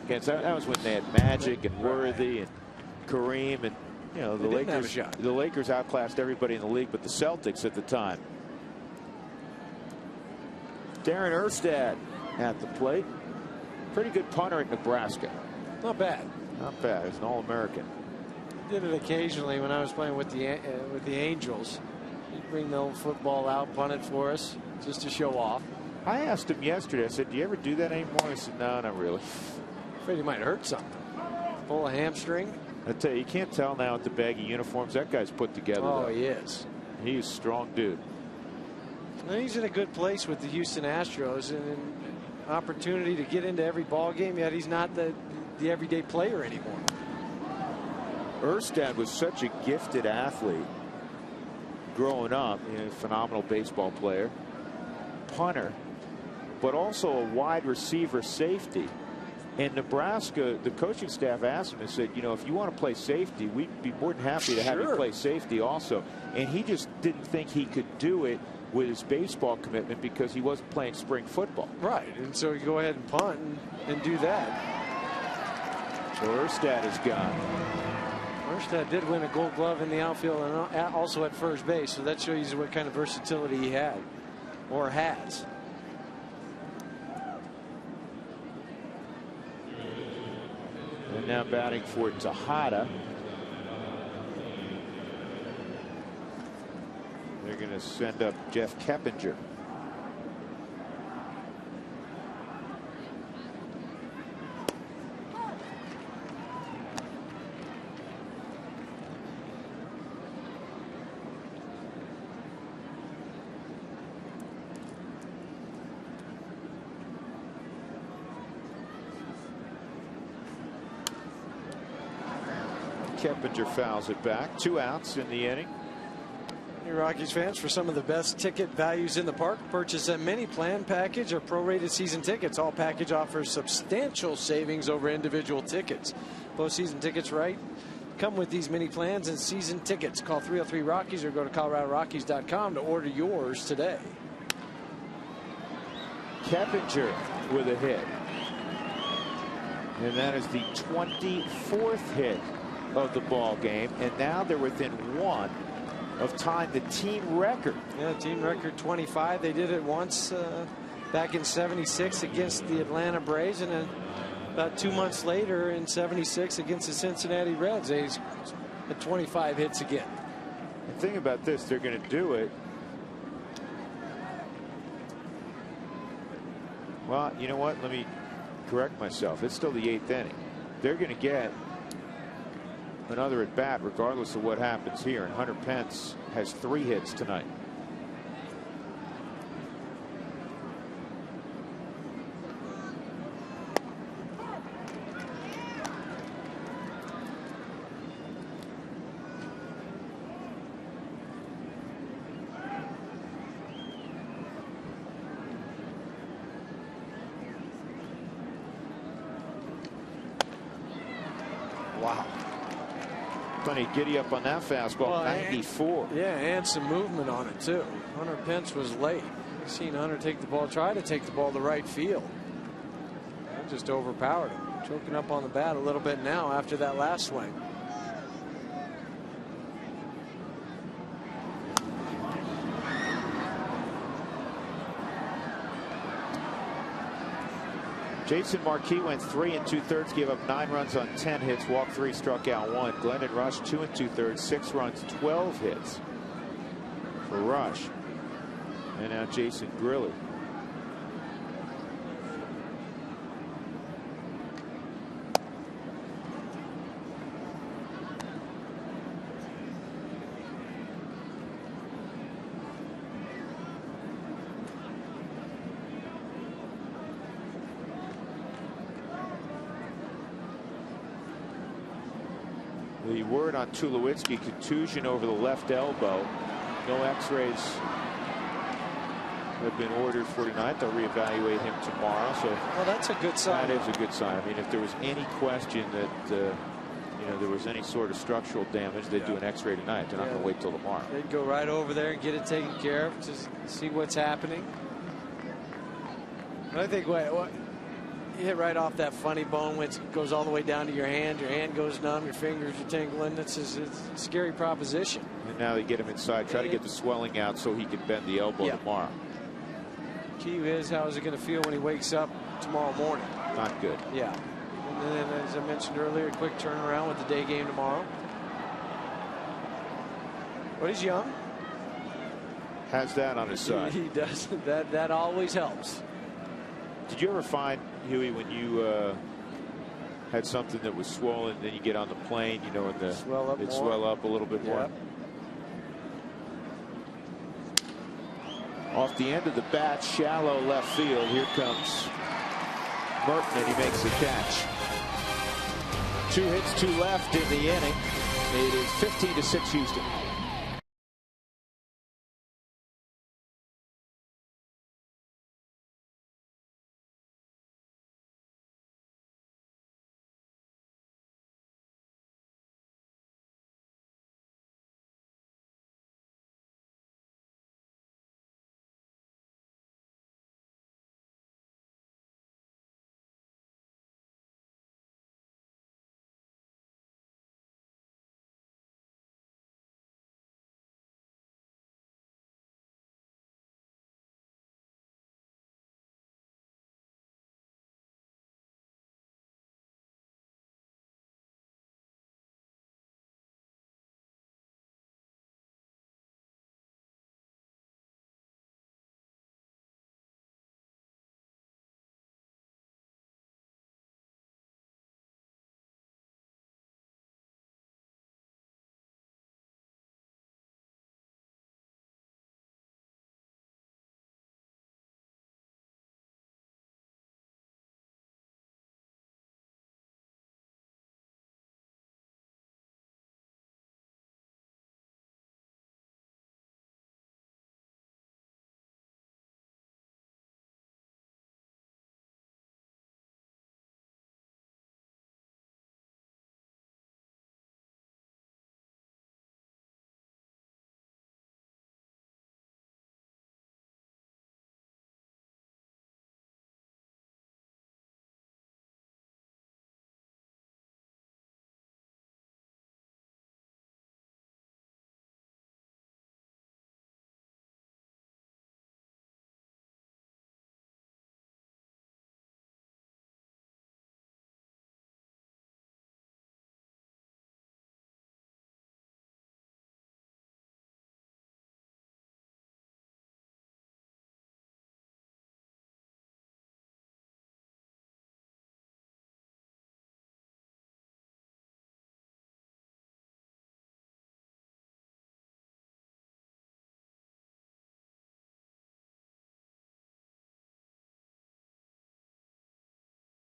against. That was when they had Magic and Worthy and Kareem, and the Lakers outclassed everybody in the league but the Celtics at the time. Darren Erstad at the plate. Pretty good punter at Nebraska. Not bad. Not bad. He's an All-American. Did it occasionally when I was playing with the Angels. He'd bring the old football out, punt it for us, just to show off. I asked him yesterday. I said, "Do you ever do that anymore?" He said, "No, not really." Afraid he might hurt something. Pull a hamstring. I tell you, you can't tell now with the baggy uniforms. That guy's put together. Oh, though. he is. He's a strong dude. Well, he's in a good place with the Houston Astros, and opportunity to get into every ball game, yet he's not the everyday player anymore. Erstad was such a gifted athlete growing up, phenomenal baseball player, punter, but also a wide receiver safety. In Nebraska, the coaching staff asked him and said, if you want to play safety, we'd be more than happy to have you play safety also. And he just didn't think he could do it with his baseball commitment because he wasn't playing spring football. Right, and so you go ahead and punt and do that. So Erstad is gone. Erstad did win a Gold Glove in the outfield and also at first base, so that shows you what kind of versatility he had. or has. And now batting for Tejada. They're going to send up Jeff Keppinger. Keppinger fouls it back. 2 outs in the inning. Hey, Rockies fans, for some of the best ticket values in the park, purchase a mini plan package or prorated season tickets. All package offers substantial savings over individual tickets. Both season tickets, right, come with these mini plans and season tickets. Call 303 Rockies or go to ColoradoRockies.com to order yours today. Keppinger with a hit. And that is the 24th hit of the ball game, and now they're within 1 of tying the team record. Yeah, team record 25. They did it once back in '76 against the Atlanta Braves, and then about 2 months later in '76 against the Cincinnati Reds, they had 25 hits again. The thing about this, they're going to do it. Well, you know what? Let me correct myself. It's still the 8th inning. They're going to get another at bat regardless of what happens here, and Hunter Pence has 3 hits tonight. Wow. Plenty giddy up on that fastball. Well, 94. Yeah, and some movement on it too. Hunter Pence was late. You've seen Hunter take the ball, try to take the ball to right field. That just overpowered him. Choking up on the bat a little bit now after that last swing. Jason Marquis went 3 2/3, gave up 9 runs on 10 hits, walked 3, struck out 1. Glendon Rush 2 2/3, 6 runs, 12 hits for Rush. And now Jason Grilli. The word on Tulowitzki, contusion over the left elbow. No x-rays have been ordered for tonight. They'll reevaluate him tomorrow. So well, that's a good sign. That is a good sign. I mean, if there was any question that you know, there was any sort of structural damage, they'd do an x-ray tonight. They're not going to wait till tomorrow. They'd go right over there and get it taken care of to see what's happening. But I think what you hit right off that funny bone, which goes all the way down to your hand. Your hand goes numb, your fingers are tingling. It's a scary proposition. And now they get him inside, try to get the swelling out so he can bend the elbow tomorrow. Key is, how is it going to feel when he wakes up tomorrow morning? Not good. Yeah. And then, as I mentioned earlier, a quick turnaround with the day game tomorrow. But he's young. Has that on his side. He does. That always helps. Did you ever find, Huey, when you had something that was swollen, then you get on the plane, you know, and it'd swell up a little bit more? Off the end of the bat, shallow left field. Here comes Merton, and he makes the catch. 2 hits, 2 left in the inning. It is 15-6 Houston.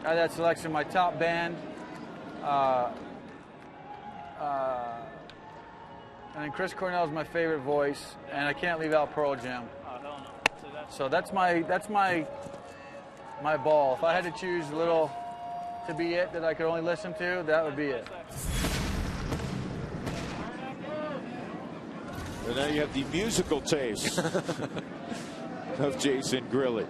I had that selection, my top band. And then Chris Cornell's my favorite voice, and I can't leave out Pearl Jam. So that's my ball. If I had to choose a little to be it that I could only listen to, that would be it. And now you have the musical taste of Jason Grilli.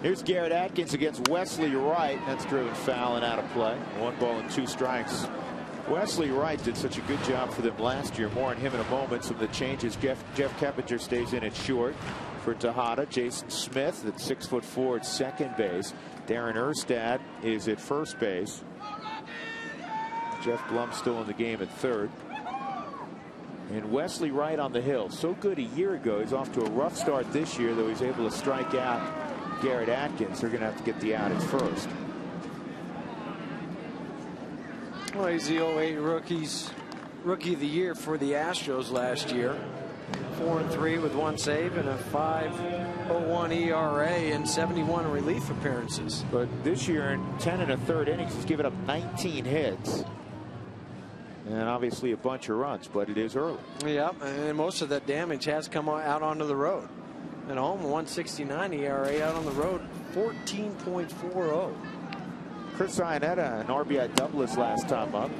Here's Garrett Atkins against Wesley Wright. That's driven foul and out of play. 1 ball and 2 strikes. Wesley Wright did such a good job for them last year. More on him in a moment. Some of the changes. Jeff Keppinger stays in at short for Tejada. Jason Smith at 6'4" at second base. Darren Erstad is at first base. Jeff Blum still in the game at third. And Wesley Wright on the hill. So good a year ago. He's off to a rough start this year, though he's able to strike out Garrett Atkins. They're going to have to get the out at first. Well, he's the 08 Rookie of the Year for the Astros last year. 4-3 with 1 save and a 5.01 ERA and 71 relief appearances. But this year in 10 1/3 innings, he's given up 19 hits. And obviously a bunch of runs, but it is early. Yep, and most of that damage has come out onto the road. At home, 1.69 ERA. Out on the road, 14.40. Chris Iannetta, an RBI doublist last time up.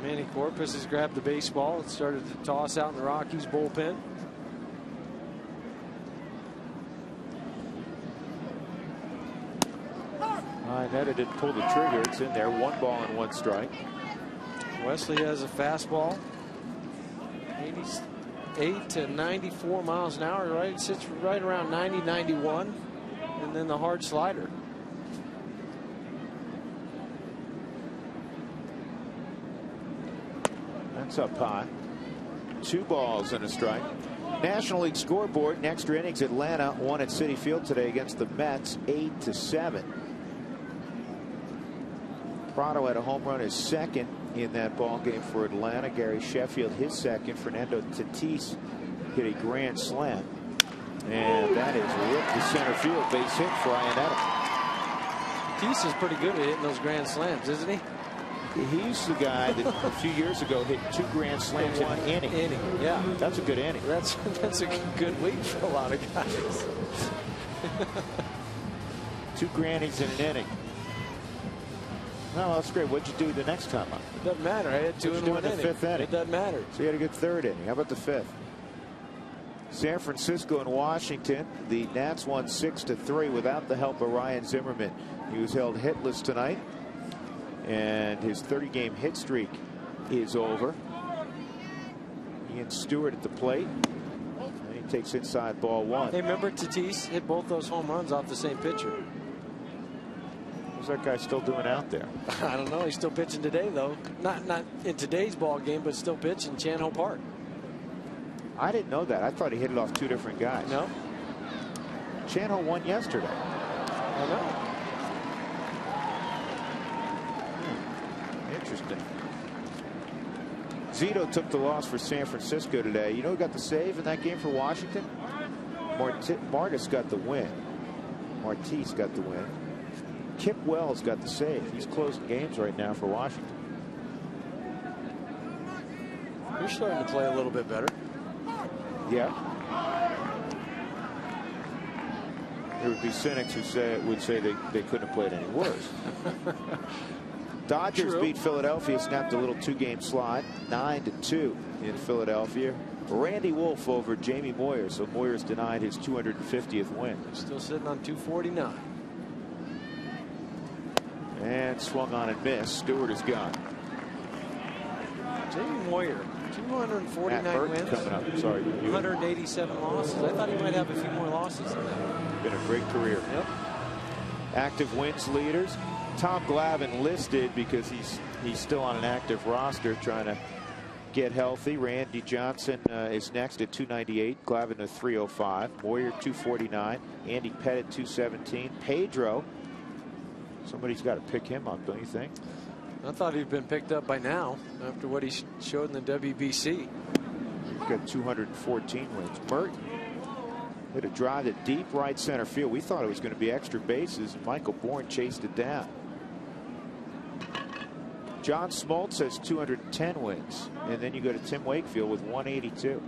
Manny Corpus has grabbed the baseball and started to toss out in the Rockies bullpen. Iannetta didn't pull the trigger. It's in there. 1 ball and 1 strike. Wesley has a fastball. 88 to 94 miles an hour, right? It sits right around 90, 91. And then the hard slider. That's up high. 2 balls and a strike. National League scoreboard. In extra innings, Atlanta won at Citi Field today against the Mets 8-7. Prado had a home run, his second in that ball game for Atlanta. Gary Sheffield his second. Fernando Tatis hit a grand slam, and that is ripped to center field. Base hit for Iannetta. Tatis is pretty good at hitting those grand slams, isn't he? He's the guy that a few years ago hit 2 grand slams in an inning. Yeah, that's a good inning. That's a good week for a lot of guys. 2 grannies in an inning. No, that's great. What'd you do the next time up? It doesn't matter. I had 2 in 1 inning. The 5th inning. It doesn't matter. So you had a good 3rd inning. How about the 5th? San Francisco and Washington. The Nats won 6-3 without the help of Ryan Zimmerman. He was held hitless tonight, and his 30-game hit streak is over. Ian Stewart at the plate. And he takes inside ball 1. Hey, remember Tatis hit both those home runs off the same pitcher. What's that guy still doing out there? I don't know. He's still pitching today, though. Not in today's ball game, but still pitching Chan-Ho Park. I didn't know that. I thought he hit it off 2 different guys. No. Chan-Ho won yesterday. I know. Interesting. Zito took the loss for San Francisco today. You know who got the save in that game for Washington? Martis got the win. Martis got the win. Kip Wells got the save. He's closing games right now for Washington. You're starting to play a little bit better. Yeah. There would be cynics who would say they couldn't have played any worse. Dodgers beat Philadelphia, snapped a little 2-game slide, 9-2 in Philadelphia. Randy Wolf over Jamie Moyer, so Moyer's denied his 250th win. Still sitting on 249. And swung on and missed. Stewart is gone. Jamie Moyer, 249 wins. Coming up. Sorry. 187 losses. I thought he might have a few more losses than that. Been a great career. Yep. Active wins leaders. Tom Glavine listed because he's still on an active roster trying to get healthy. Randy Johnson is next at 298. Glavine at 305. Moyer 249. Andy Pettit 217. Pedro. Somebody's got to pick him up, don't you think? I thought he'd been picked up by now after what he showed in the WBC. He's got 214 wins. Merton Hit a drive at deep right center field. We thought it was going to be extra bases. Michael Bourne chased it down. John Smoltz has 210 wins. And then you go to Tim Wakefield with 182.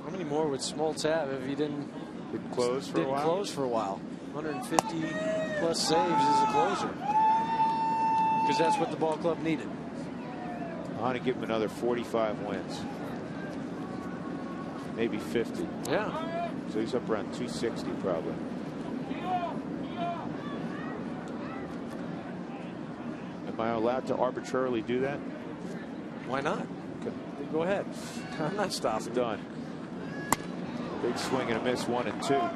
How many more would Smoltz have if he didn't close for a while? 150 plus saves as a closer. Because that's what the ball club needed. I want to give him another 45 wins. Maybe 50. Yeah. So he's up around 260 probably. Am I allowed to arbitrarily do that? Why not? Okay. Go ahead. I'm not stopping. Done. Big swing and a miss, 1 and 2. All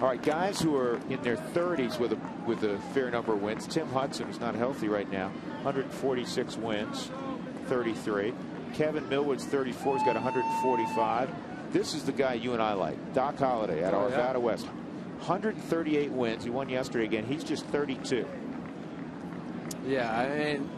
right, guys who are in their 30s with a fair number of wins. Tim Hudson, who's not healthy right now, 146 wins, 33. Kevin Millwood's 34. He's got 145. This is the guy you and I like, Doc Holliday at Arvada West. 138 wins. He won yesterday again. He's just 32. Yeah, I mean,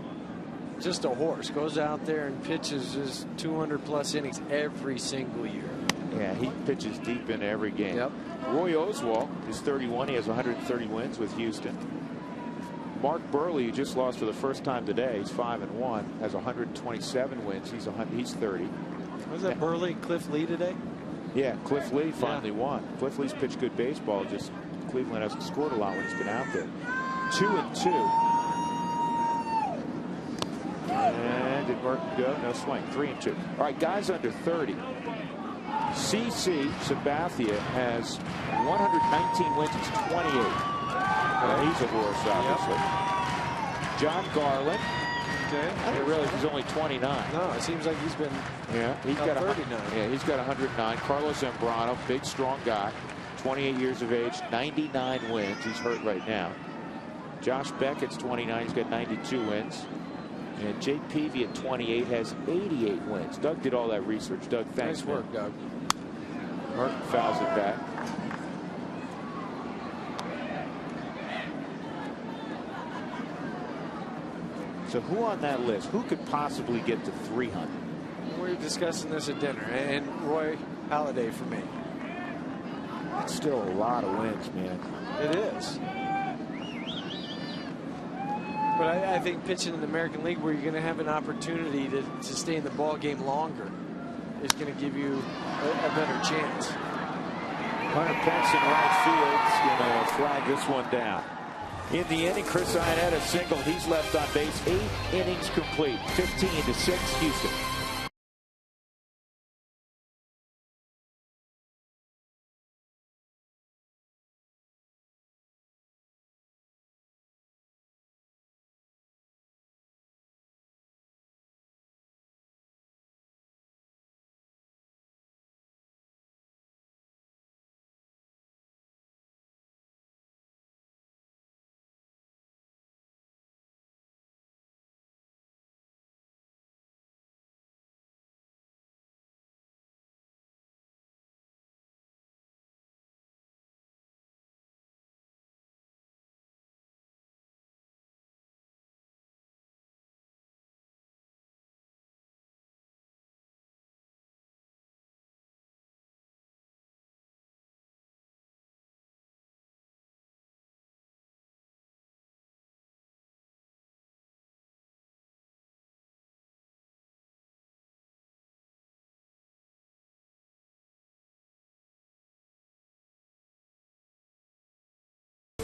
just a horse. Goes out there and pitches his 200 plus innings every single year. Yeah, he pitches deep into every game. Yep. Roy Oswalt is 31. He has 130 wins with Houston. Mark Burley, who just lost for the first time today, he's 5-1, has 127 wins. He's 30. Was that Burley, Cliff Lee today? Yeah, Cliff Lee finally won. Cliff Lee's pitched good baseball. Just Cleveland hasn't scored a lot when he's been out there. 2-2. And did Merton go? No swing. 3-2. All right, guys under 30. CC Sabathia has 119 wins. He's 28. He's a horse, obviously. John Garland. Okay. Really, he's only 29. No, it seems like he's been. Yeah, he's got 39. Yeah, he's got 109. Carlos Zambrano, big, strong guy, 28 years of age, 99 wins. He's hurt right now. Josh Beckett's 29. He's got 92 wins. And Jake Peavy at 28 has 88 wins. Doug did all that research. Doug, thanks. Nice work, Doug. Merton fouls it back. So who on that list? Who could possibly get to 300? We were discussing this at dinner, and Roy Halladay for me. That's still a lot of wins, man. It is. But I think pitching in the American League, where you're going to have an opportunity to stay in the ball game longer, is going to give you a better chance. Hunter Pence in right field's going to flag this one down. In the inning, Chris Iannetta single. He's left on base. 8 innings complete. 15-6 Houston.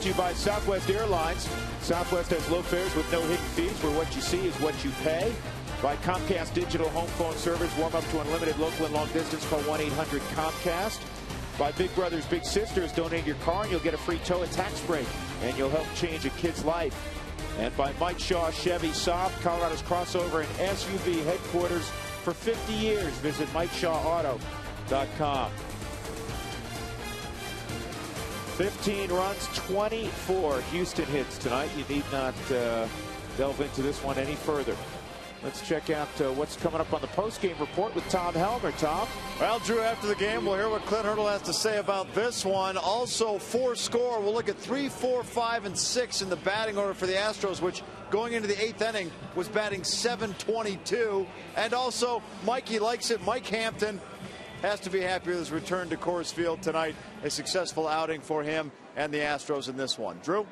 You by Southwest Airlines. Southwest has low fares with no hidden fees, where what you see is what you pay. By Comcast Digital Home Phone Service. Warm up to unlimited local and long distance. Call 1-800-COMCAST. By Big Brothers Big Sisters. Donate your car and you'll get a free tow and tax break. And you'll help change a kid's life. And by Mike Shaw Chevy Soft, Colorado's crossover and SUV headquarters for 50 years. Visit MikeShawAuto.com. 15 runs, 24 Houston hits tonight. You need not delve into this one any further. Let's check out what's coming up on the postgame report with Tom Helmer. Tom? Well, Drew, after the game, we'll hear what Clint Hurdle has to say about this one. Also, 4 score. We'll look at 3, 4, 5, and 6 in the batting order for the Astros, which going into the 8th inning was batting .722. And also, Mikey likes it. Mike Hampton has to be happy with his return to Coors Field tonight. A successful outing for him and the Astros in this one. Drew?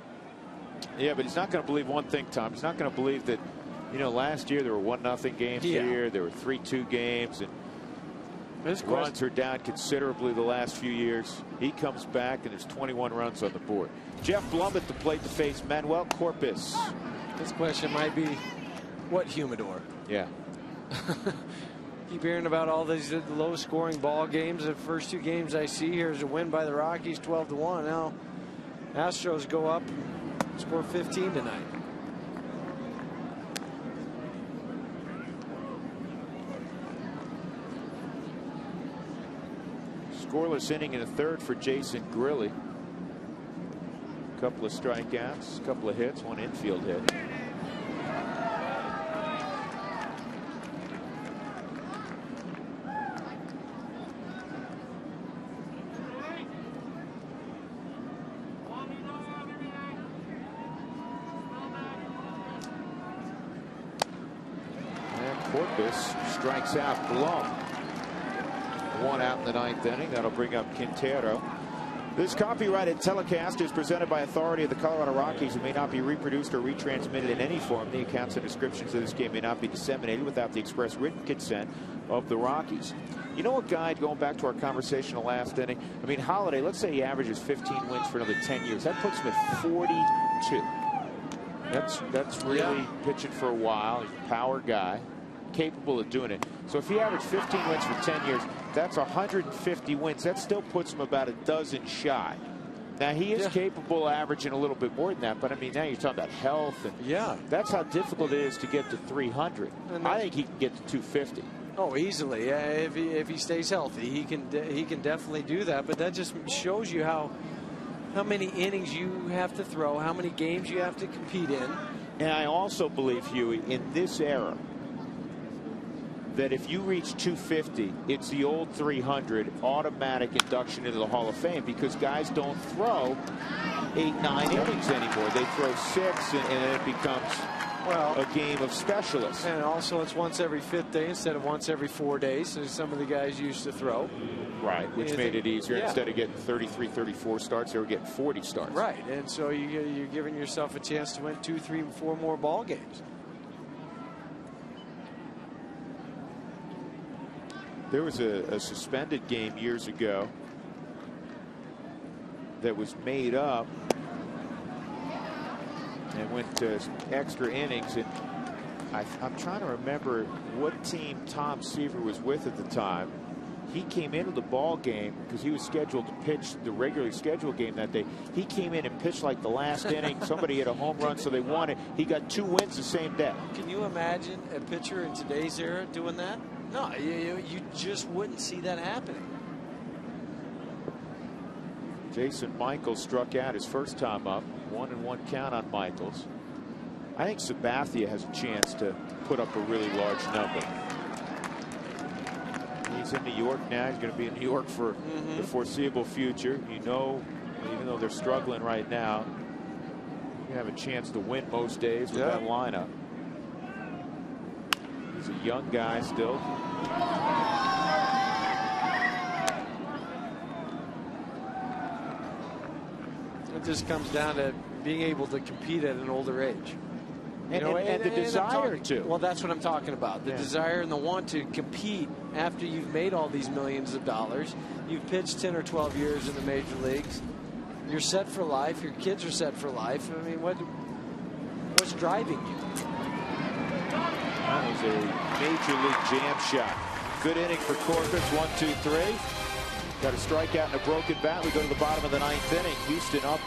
Yeah, but he's not going to believe one thing, Tom. He's not going to believe that, you know, last year there were 1-0 games here. There were 3-2 games. And runs are down considerably the last few years. He comes back, and there's 21 runs on the board. Jeff Blum at the plate to face Manuel Corpus. This question might be, what humidor? Yeah. Keep hearing about all these low-scoring ball games. The first 2 games I see here is a win by the Rockies, 12-1. Now, Astros go up and score 15 tonight. Scoreless inning in the third for Jason Grilli. A couple of strikeouts, a couple of hits, 1 infield hit. And Corpus strikes out Blum. 1 out in the 9th inning. That'll bring up Quintero. This copyrighted telecast is presented by authority of the Colorado Rockies and may not be reproduced or retransmitted in any form. The accounts and descriptions of this game may not be disseminated without the express written consent of the Rockies. You know what, guy, going back to our conversation the last inning, I mean, Holiday, let's say he averages 15 wins for another 10 years. That puts him at 42. That's really pitching for a while. He's a power guy, capable of doing it. So if he averaged 15 wins for 10 years, that's 150 wins. That still puts him about a dozen shy. Now, he is capable of averaging a little bit more than that, but I mean, now you're talking about health. And that's how difficult it is to get to 300. I think he can get to 250. Oh, easily. If he stays healthy, he can definitely do that. But that just shows you how many innings you have to throw, how many games you have to compete in. And I also believe, Huey, in this era, that if you reach 250, it's the old 300 automatic induction into the Hall of Fame, because guys don't throw 8-9 innings anymore. They throw 6, and then it becomes a game of specialists. And also, it's once every 5th day instead of once every 4 days, as some of the guys used to throw. Right, which made it easier. Instead of getting 33, 34 starts, they were getting 40 starts. Right, and so you're giving yourself a chance to win 2, 3, 4 more ball games. There was a suspended game years ago that was made up and went to extra innings. And I'm trying to remember what team Tom Seaver was with at the time. He came into the ball game because he was scheduled to pitch the regularly scheduled game that day. He came in and pitched like the last inning. Somebody hit a home run, so they won it. He got 2 wins the same day. Can you imagine a pitcher in today's era doing that? No, you just wouldn't see that happening. Jason Michaels struck out his first time up. 1-1 count on Michaels. I think Sabathia has a chance to put up a really large number. He's in New York now. He's going to be in New York for the foreseeable future. You know, even though they're struggling right now, you have a chance to win most days with that lineup. He's a young guy still. It just comes down to being able to compete at an older age. And the desire to. Well, that's what I'm talking about. The desire and the want to compete after you've made all these millions of dollars. You've pitched 10 or 12 years in the major leagues. You're set for life. Your kids are set for life. I mean, what's driving you? That was a major league jam shot. Good inning for Corpus. 1, 2, 3. Got a strikeout and a broken bat. We go to the bottom of the 9th inning. Houston up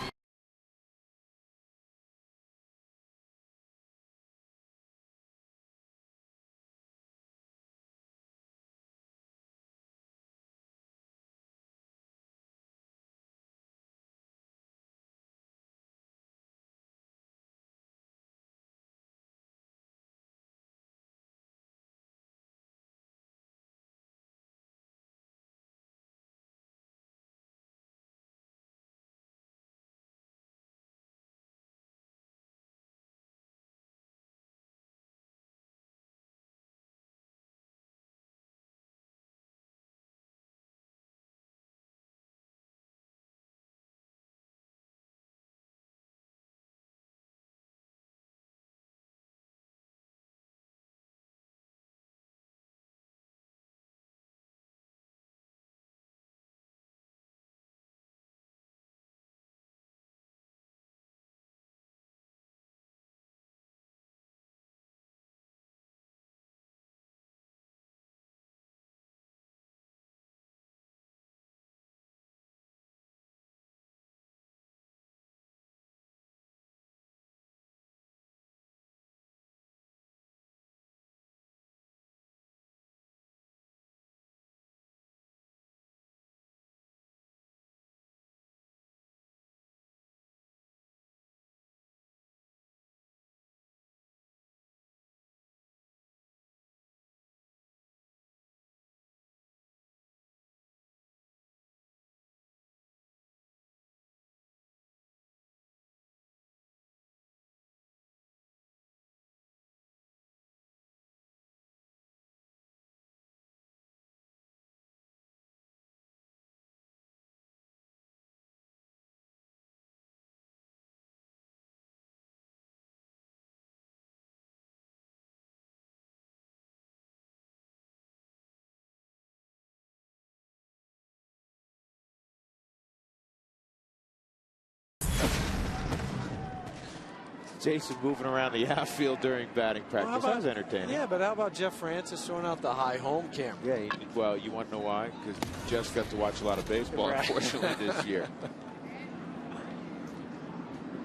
Jason moving around the outfield during batting practice. That was entertaining. Yeah, but how about Jeff Francis throwing out the high home camera? Yeah, well, you want to know why? Because Jeff's got to watch a lot of baseball, Right. unfortunately, this year.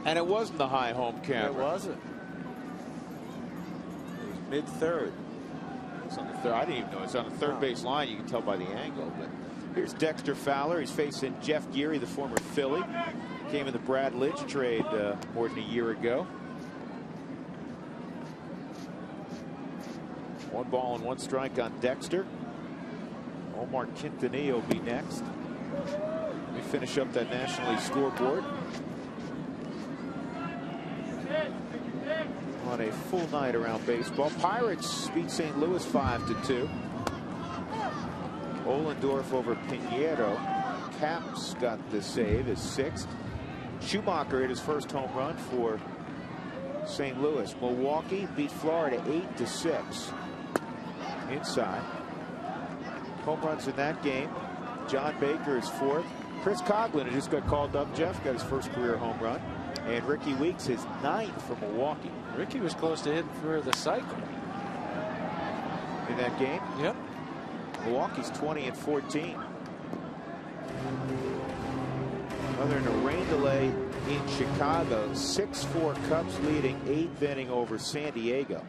And it wasn't the high home camera. It wasn't. It was mid-third. It's on the third. I didn't even know it's on the third base line. You can tell by the angle. But here's Dexter Fowler. He's facing Jeff Geary, the former Philly. Came in the Brad Lidge trade more than a year ago. 1 ball and 1 strike on Dexter. Omar Quintanilla will be next. Let me finish up that National League scoreboard. On a full night around baseball, Pirates beat St. Louis 5-2. Ohlendorf over Pinheiro. Caps got the save, his 6th. Schumacher hit his first home run for St. Louis. Milwaukee beat Florida 8-6. Inside. Home runs in that game. John Baker is 4th. Chris Coughlin just got called up. Jeff got his first career home run. And Ricky Weeks his 9th for Milwaukee. Ricky was close to hitting for the cycle in that game. Yep. Milwaukee's 20-14. Other than a rain delay in Chicago, 6-4 Cubs leading 8th inning over San Diego.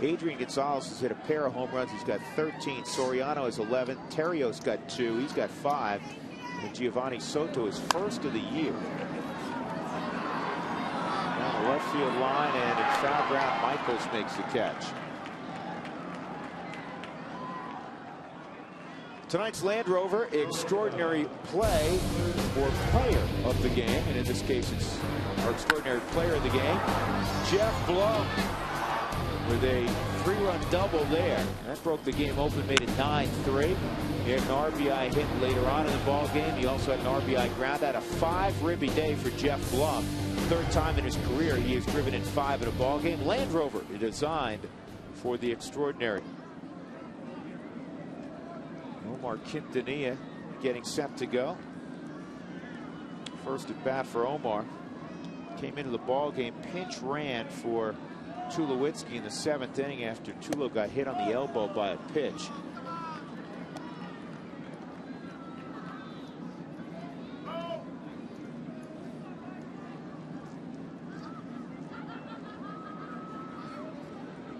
Adrian Gonzalez has hit a pair of home runs. He's got 13. Soriano has 11. Terrio's got 2. He's got 5. And Giovanni Soto is first of the year. Down the left field line, and in foul ground, Michaels makes the catch. Tonight's Land Rover extraordinary play or player of the game, and in this case it's our extraordinary player of the game, Jeff Blum, with a 3-run double there. That broke the game open, made it 9-3. He had an RBI hit later on in the ball game. He also had an RBI ground out. A 5-ribby day for Jeff Blum. 3rd time in his career he has driven in 5 in a ball game. Land Rover designed for the extraordinary. Omar Quintanilla getting set to go. First at bat for Omar. Came into the ball game, pinch ran for Tulowitzki in the 7th inning after Tulo got hit on the elbow by a pitch.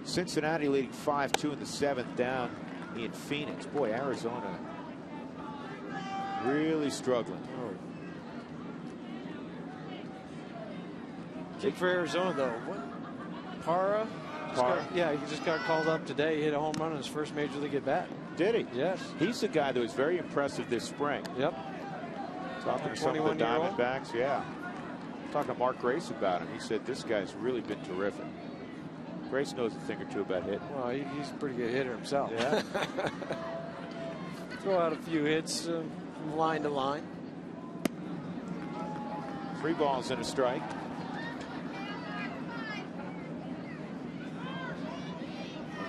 Cincinnati leading 5-2 in the 7th down in Phoenix. Boy, Arizona really struggling. Big for Arizona, though. What? Parra? Yeah, he just got called up today. He hit a home run in his first major league at bat. Did he? Yes. He's the guy that was very impressive this spring. Yep. Talking to some of the Diamondbacks, yeah. Talking to Mark Grace about him. He said this guy's really been terrific. Grace knows a thing or two about hitting. Well, he's a pretty good hitter himself. Yeah. Throw out a few hits from line to line. 3 balls and a strike.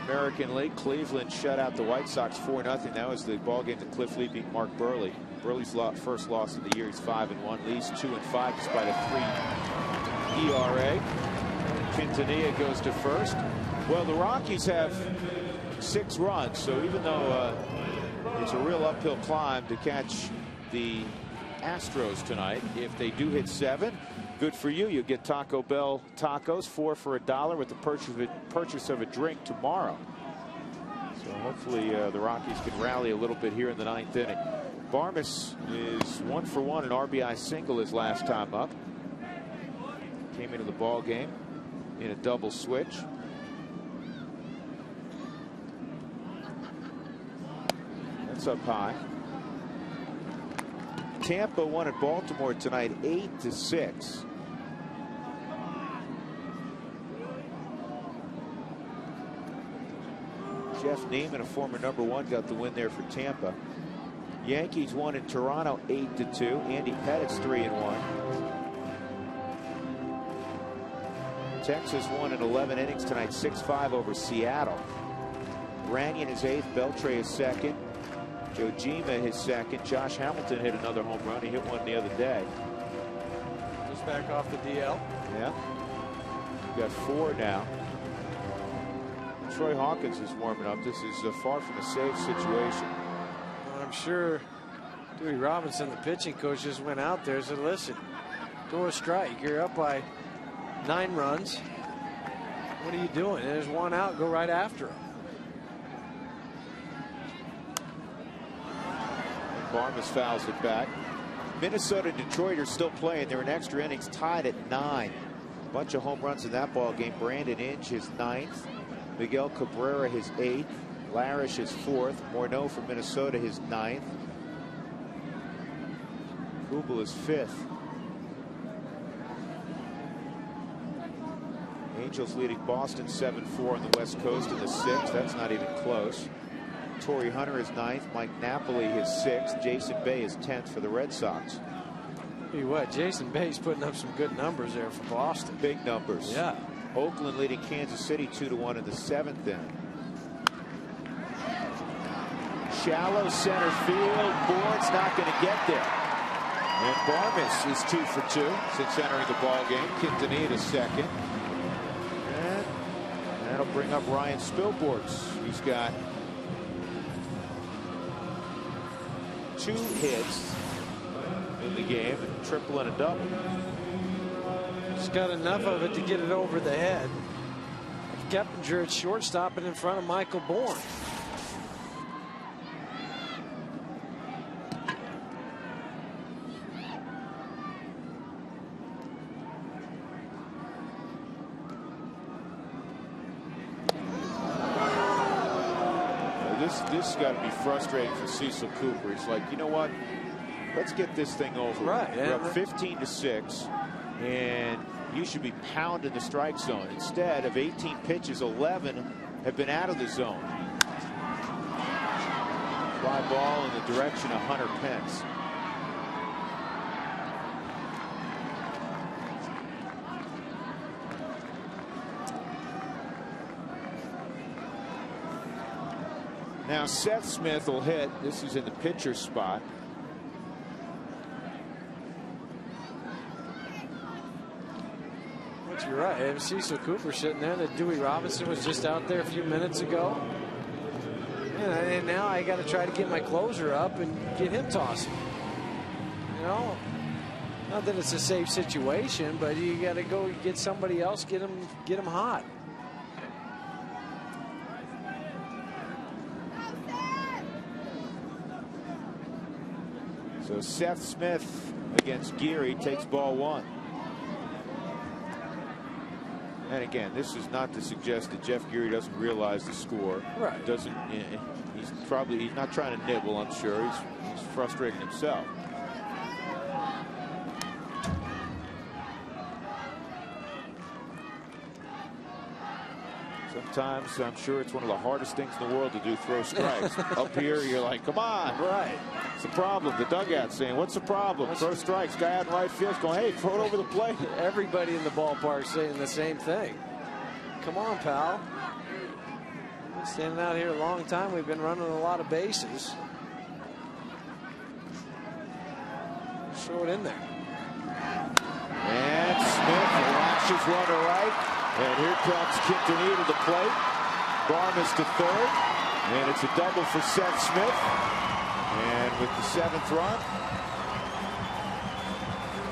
American League, Cleveland shut out the White Sox 4-0. That was the ball game that Cliff Lee beat Mark Burley. Burley's first loss of the year. He's 5-1. Lee's 2-5 despite a 3 ERA. Quintanilla goes to first. Well, the Rockies have 6 runs, so even though it's a real uphill climb to catch the Astros tonight, if they do hit 7, good for you. You'll get Taco Bell tacos, 4 for $1 with the purchase of a drink tomorrow. So hopefully the Rockies can rally a little bit here in the 9th inning. Barmes is 1 for 1, an RBI single his last time up. Came into the ball game in a double switch. That's up high. Tampa won at Baltimore tonight 8-6. Jeff Neiman, a former #1, got the win there for Tampa. Yankees won in Toronto 8-2. Andy Pettit's 3-1. Texas won in 11 innings tonight, 6-5 over Seattle. Branyan is 8th, Beltre is 2nd. Jojima his 2nd. Josh Hamilton hit another home run. He hit one the other day. Just back off the DL. Yeah. got 4 now. Troy Hawkins is warming up. This is far from a safe situation. Well, I'm sure Dewey Robinson, the pitching coach, just went out there and said, listen, throw a strike. You're up by 9 runs. What are you doing? And there's 1 out. Go right after him. Barmes fouls it back. Minnesota and Detroit are still playing. They're in extra innings, tied at 9. Bunch of home runs in that ball game. Brandon Inge his 9th. Miguel Cabrera his 8th. Larish his 4th. Morneau from Minnesota his 9th. Kubel is 5th. Angels leading Boston 7-4 on the West Coast in the 6th. That's not even close. Torrey Hunter is 9th. Mike Napoli his 6th. Jason Bay is 10th for the Red Sox. Tell you what, Jason Bay's putting up some good numbers there for Boston. Big numbers. Yeah. Oakland leading Kansas City 2-1 in the 7th inning. Shallow center field. Bourne's not going to get there. And Barmes is 2 for 2 since entering the ball game. Quintanilla second. And that'll bring up Ryan Spilborghs. He's got 2 hits in the game, a triple and a double. He's got enough of it to get it over the head. Keppinger at shortstop and in front of Michael Bourne. This has got to be frustrating for Cecil Cooper. He's like, you know what? Let's get this thing over. Right. We're up 15-6, and you should be pounding the strike zone. Instead of 18 pitches, 11 have been out of the zone. Fly ball in the direction of Hunter Pence. Now Seth Smith will hit. This is in the pitcher spot. But you're right. And Cecil Cooper sitting there. That Dewey Robinson was just out there a few minutes ago. And now I got to try to get my closer up and get him tossing. You know, not that it's a safe situation, but you got to go get somebody else, get him hot. So Seth Smith against Geary takes ball 1. And again, this is not to suggest that Jeff Geary doesn't realize the score. Right. Doesn't. He's not trying to nibble. I'm sure he's frustrating himself. Sometimes I'm sure it's one of the hardest things in the world to do, throw strikes. Up here, you're like, come on. Right. It's the problem. The dugout saying, what's the problem? Throw strikes. Guy out in right field going, hey, throw it over the plate. Everybody in the ballpark saying the same thing. Come on, pal. Been standing out here a long time. We've been running a lot of bases. Throw it in there. And Smith lashes one to right. And here comes Quintanilla to the plate. Barmes to third. And it's a double for Seth Smith. And with the 7th run,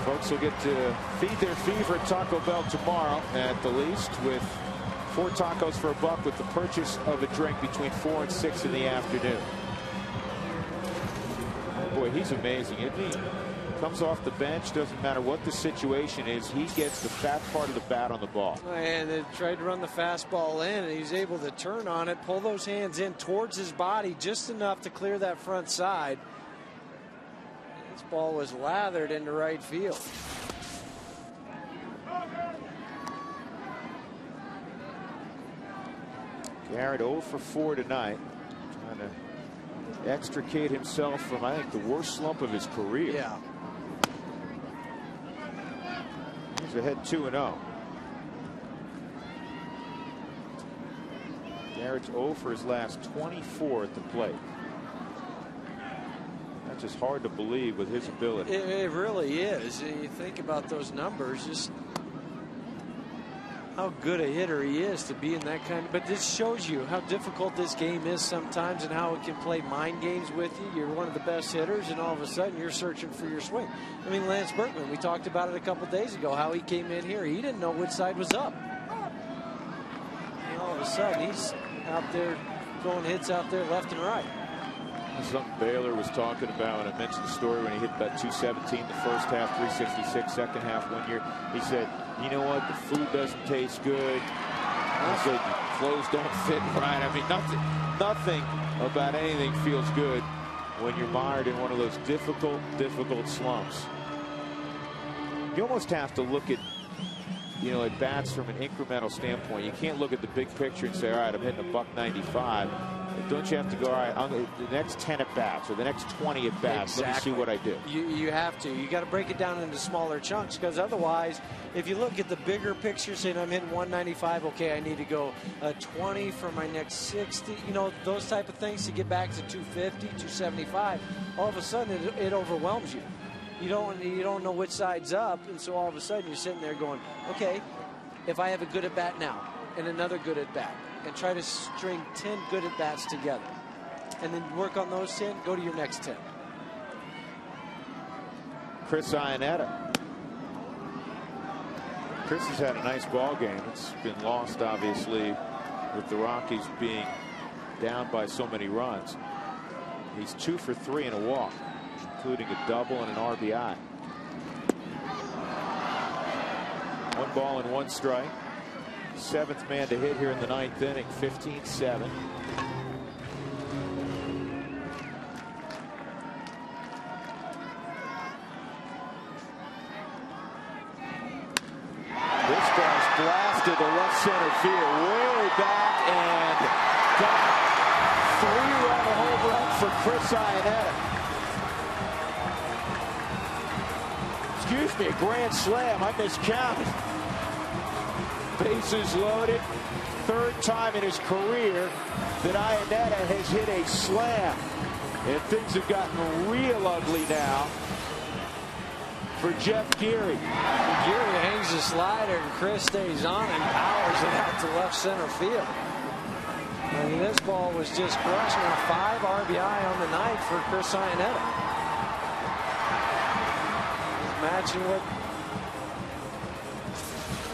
folks will get to feed their fever at Taco Bell tomorrow at the least, with 4 tacos for $1 with the purchase of a drink between 4 and 6 in the afternoon. Boy, he's amazing, isn't he? Comes off the bench, doesn't matter what the situation is, he gets the fat part of the bat on the ball. And they tried to run the fastball in, and he's able to turn on it, pull those hands in towards his body just enough to clear that front side. This ball was lathered into right field. Garrett 0 for 4 tonight, trying to extricate himself from, I think, the worst slump of his career. Yeah. He's ahead 2-0. Garrett's 0 for his last 24 at the plate. That's just hard to believe with his ability. It really is. You think about those numbers, just how good a hitter he is to be in that kind of, but this shows you how difficult this game is sometimes and how it can play mind games with you. You're one of the best hitters and all of a sudden you're searching for your swing. I mean, Lance Berkman, we talked about it a couple days ago, how he came in here. He didn't know which side was up. And all of a sudden he's out there throwing hits out there left and right. Something Baylor was talking about, and I mentioned the story when he hit about 217 the first half, 366 second half 1 year. He said, you know what, the food doesn't taste good. He said, clothes don't fit right. I mean, nothing about anything feels good when you're mired in one of those difficult slumps. You almost have to look at, at bats from an incremental standpoint. You can't look at the big picture and say, all right, I'm hitting $195. Don't you have to go, all right, the next 10 at bats or the next 20 at bats, Let me see what I do. You have to. You got to break it down into smaller chunks, because otherwise, if you look at the bigger picture, saying I'm hitting 195, okay, I need to go 20 for my next 60, those type of things to get back to 250, 275. All of a sudden, it overwhelms you. You don't know which side's up, and so all of a sudden you're sitting there going, okay, if I have a good at bat now and another good at bat, and try to string 10 good at bats together, and then work on those 10, go to your next 10. Chris Iannetta. Chris has had a nice ball game. It's been lost, obviously, with the Rockies being down by so many runs. He's 2 for 3 in a walk, including a double and an RBI. 1 ball and 1 strike. 7th man to hit here in the 9th inning, 15-7. This ball's blasted to left center field, way back, and got 3-run home run for Chris Iannetta. Excuse me, a grand slam. I miscounted. Bases loaded. 3rd time in his career that Iannetta has hit a slam. And things have gotten real ugly now for Jeff Geary. Geary hangs the slider and Chris stays on and powers it out to left center field. I mean, this ball was just crushed. Now 5 RBI on the night for Chris Iannetta. Matching what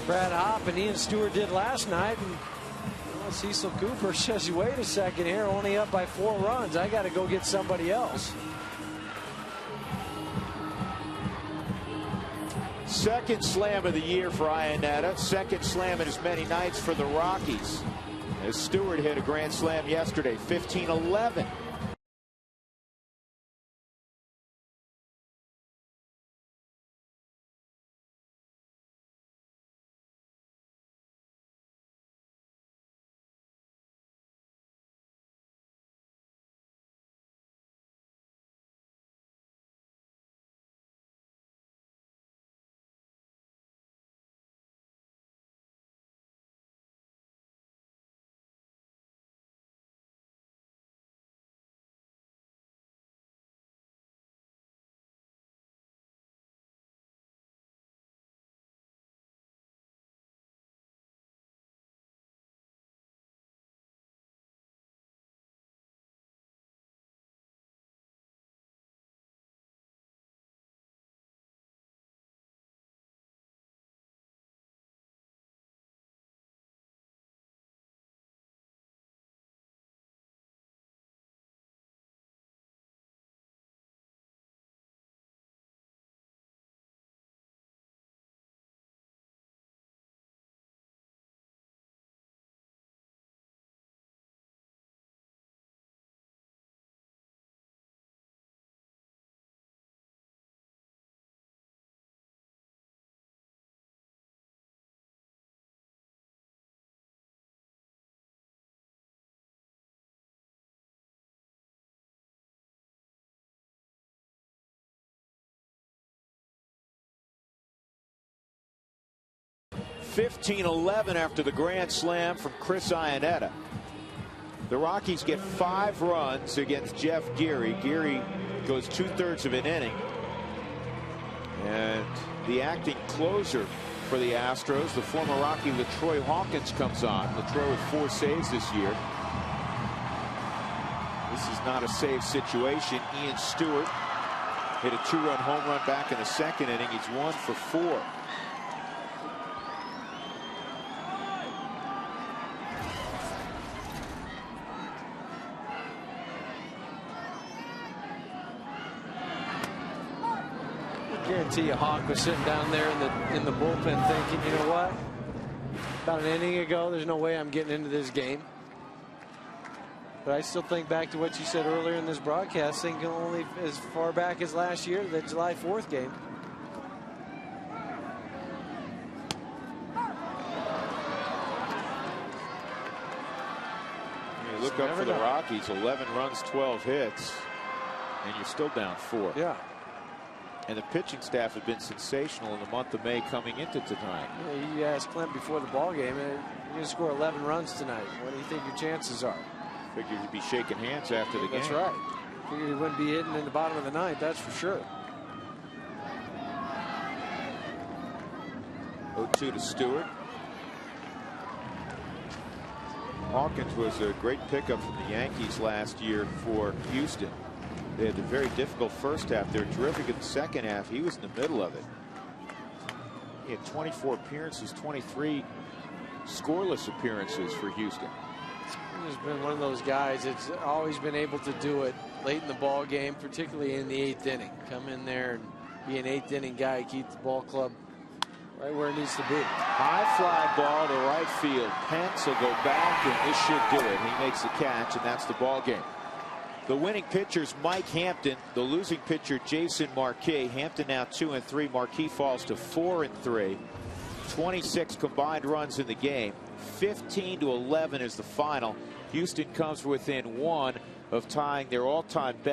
Brad Hopp and Ian Stewart did last night. And Cecil Cooper says, wait a second here, only up by 4 runs. I got to go get somebody else. Second slam of the year for Iannetta. Second slam in as many nights for the Rockies, as Stewart hit a grand slam yesterday, 15-11. (15-11) after the grand slam from Chris Iannetta. The Rockies get 5 runs against Jeff Geary. Geary goes 2/3 of an inning. And the acting closer for the Astros. The former Rocky LaTroy Hawkins comes on. LaTroy with 4 saves this year. This is not a save situation. Ian Stewart hit a 2-run home run back in the 2nd inning. He's 1 for 4. I guarantee you Hawk was sitting down there in the bullpen thinking, you know what? About an inning ago, there's no way I'm getting into this game. But I still think back to what you said earlier in this broadcast, thinking only as far back as last year, the July 4th game. You look up for the Rockies, 11 runs, 12 hits, and you're still down 4. Yeah. And the pitching staff had been sensational in the month of May coming into tonight. Yeah, you asked Clint before the ball game, you're going to score 11 runs tonight. What do you think your chances are? Figured he'd be shaking hands after the game. That's right. Figured he wouldn't be hitting in the bottom of the 9th, that's for sure. 0-2 to Stewart. Hawkins was a great pickup from the Yankees last year for Houston. They had a very difficult first half. They were terrific in the second half. He was in the middle of it. He had 24 appearances, 23 scoreless appearances for Houston. He's been one of those guys that's always been able to do it late in the ball game, particularly in the 8th inning. Come in there and be an 8th inning guy, keep the ball club right where it needs to be. High fly ball to right field. Pence will go back, and this should do it. He makes the catch, and that's the ball game. The winning pitcher's Mike Hampton. The losing pitcher, Jason Marquis. Hampton now 2-3. Marquis falls to 4-3. 26 combined runs in the game. 15-11 is the final. Houston comes within 1 of tying their all-time best.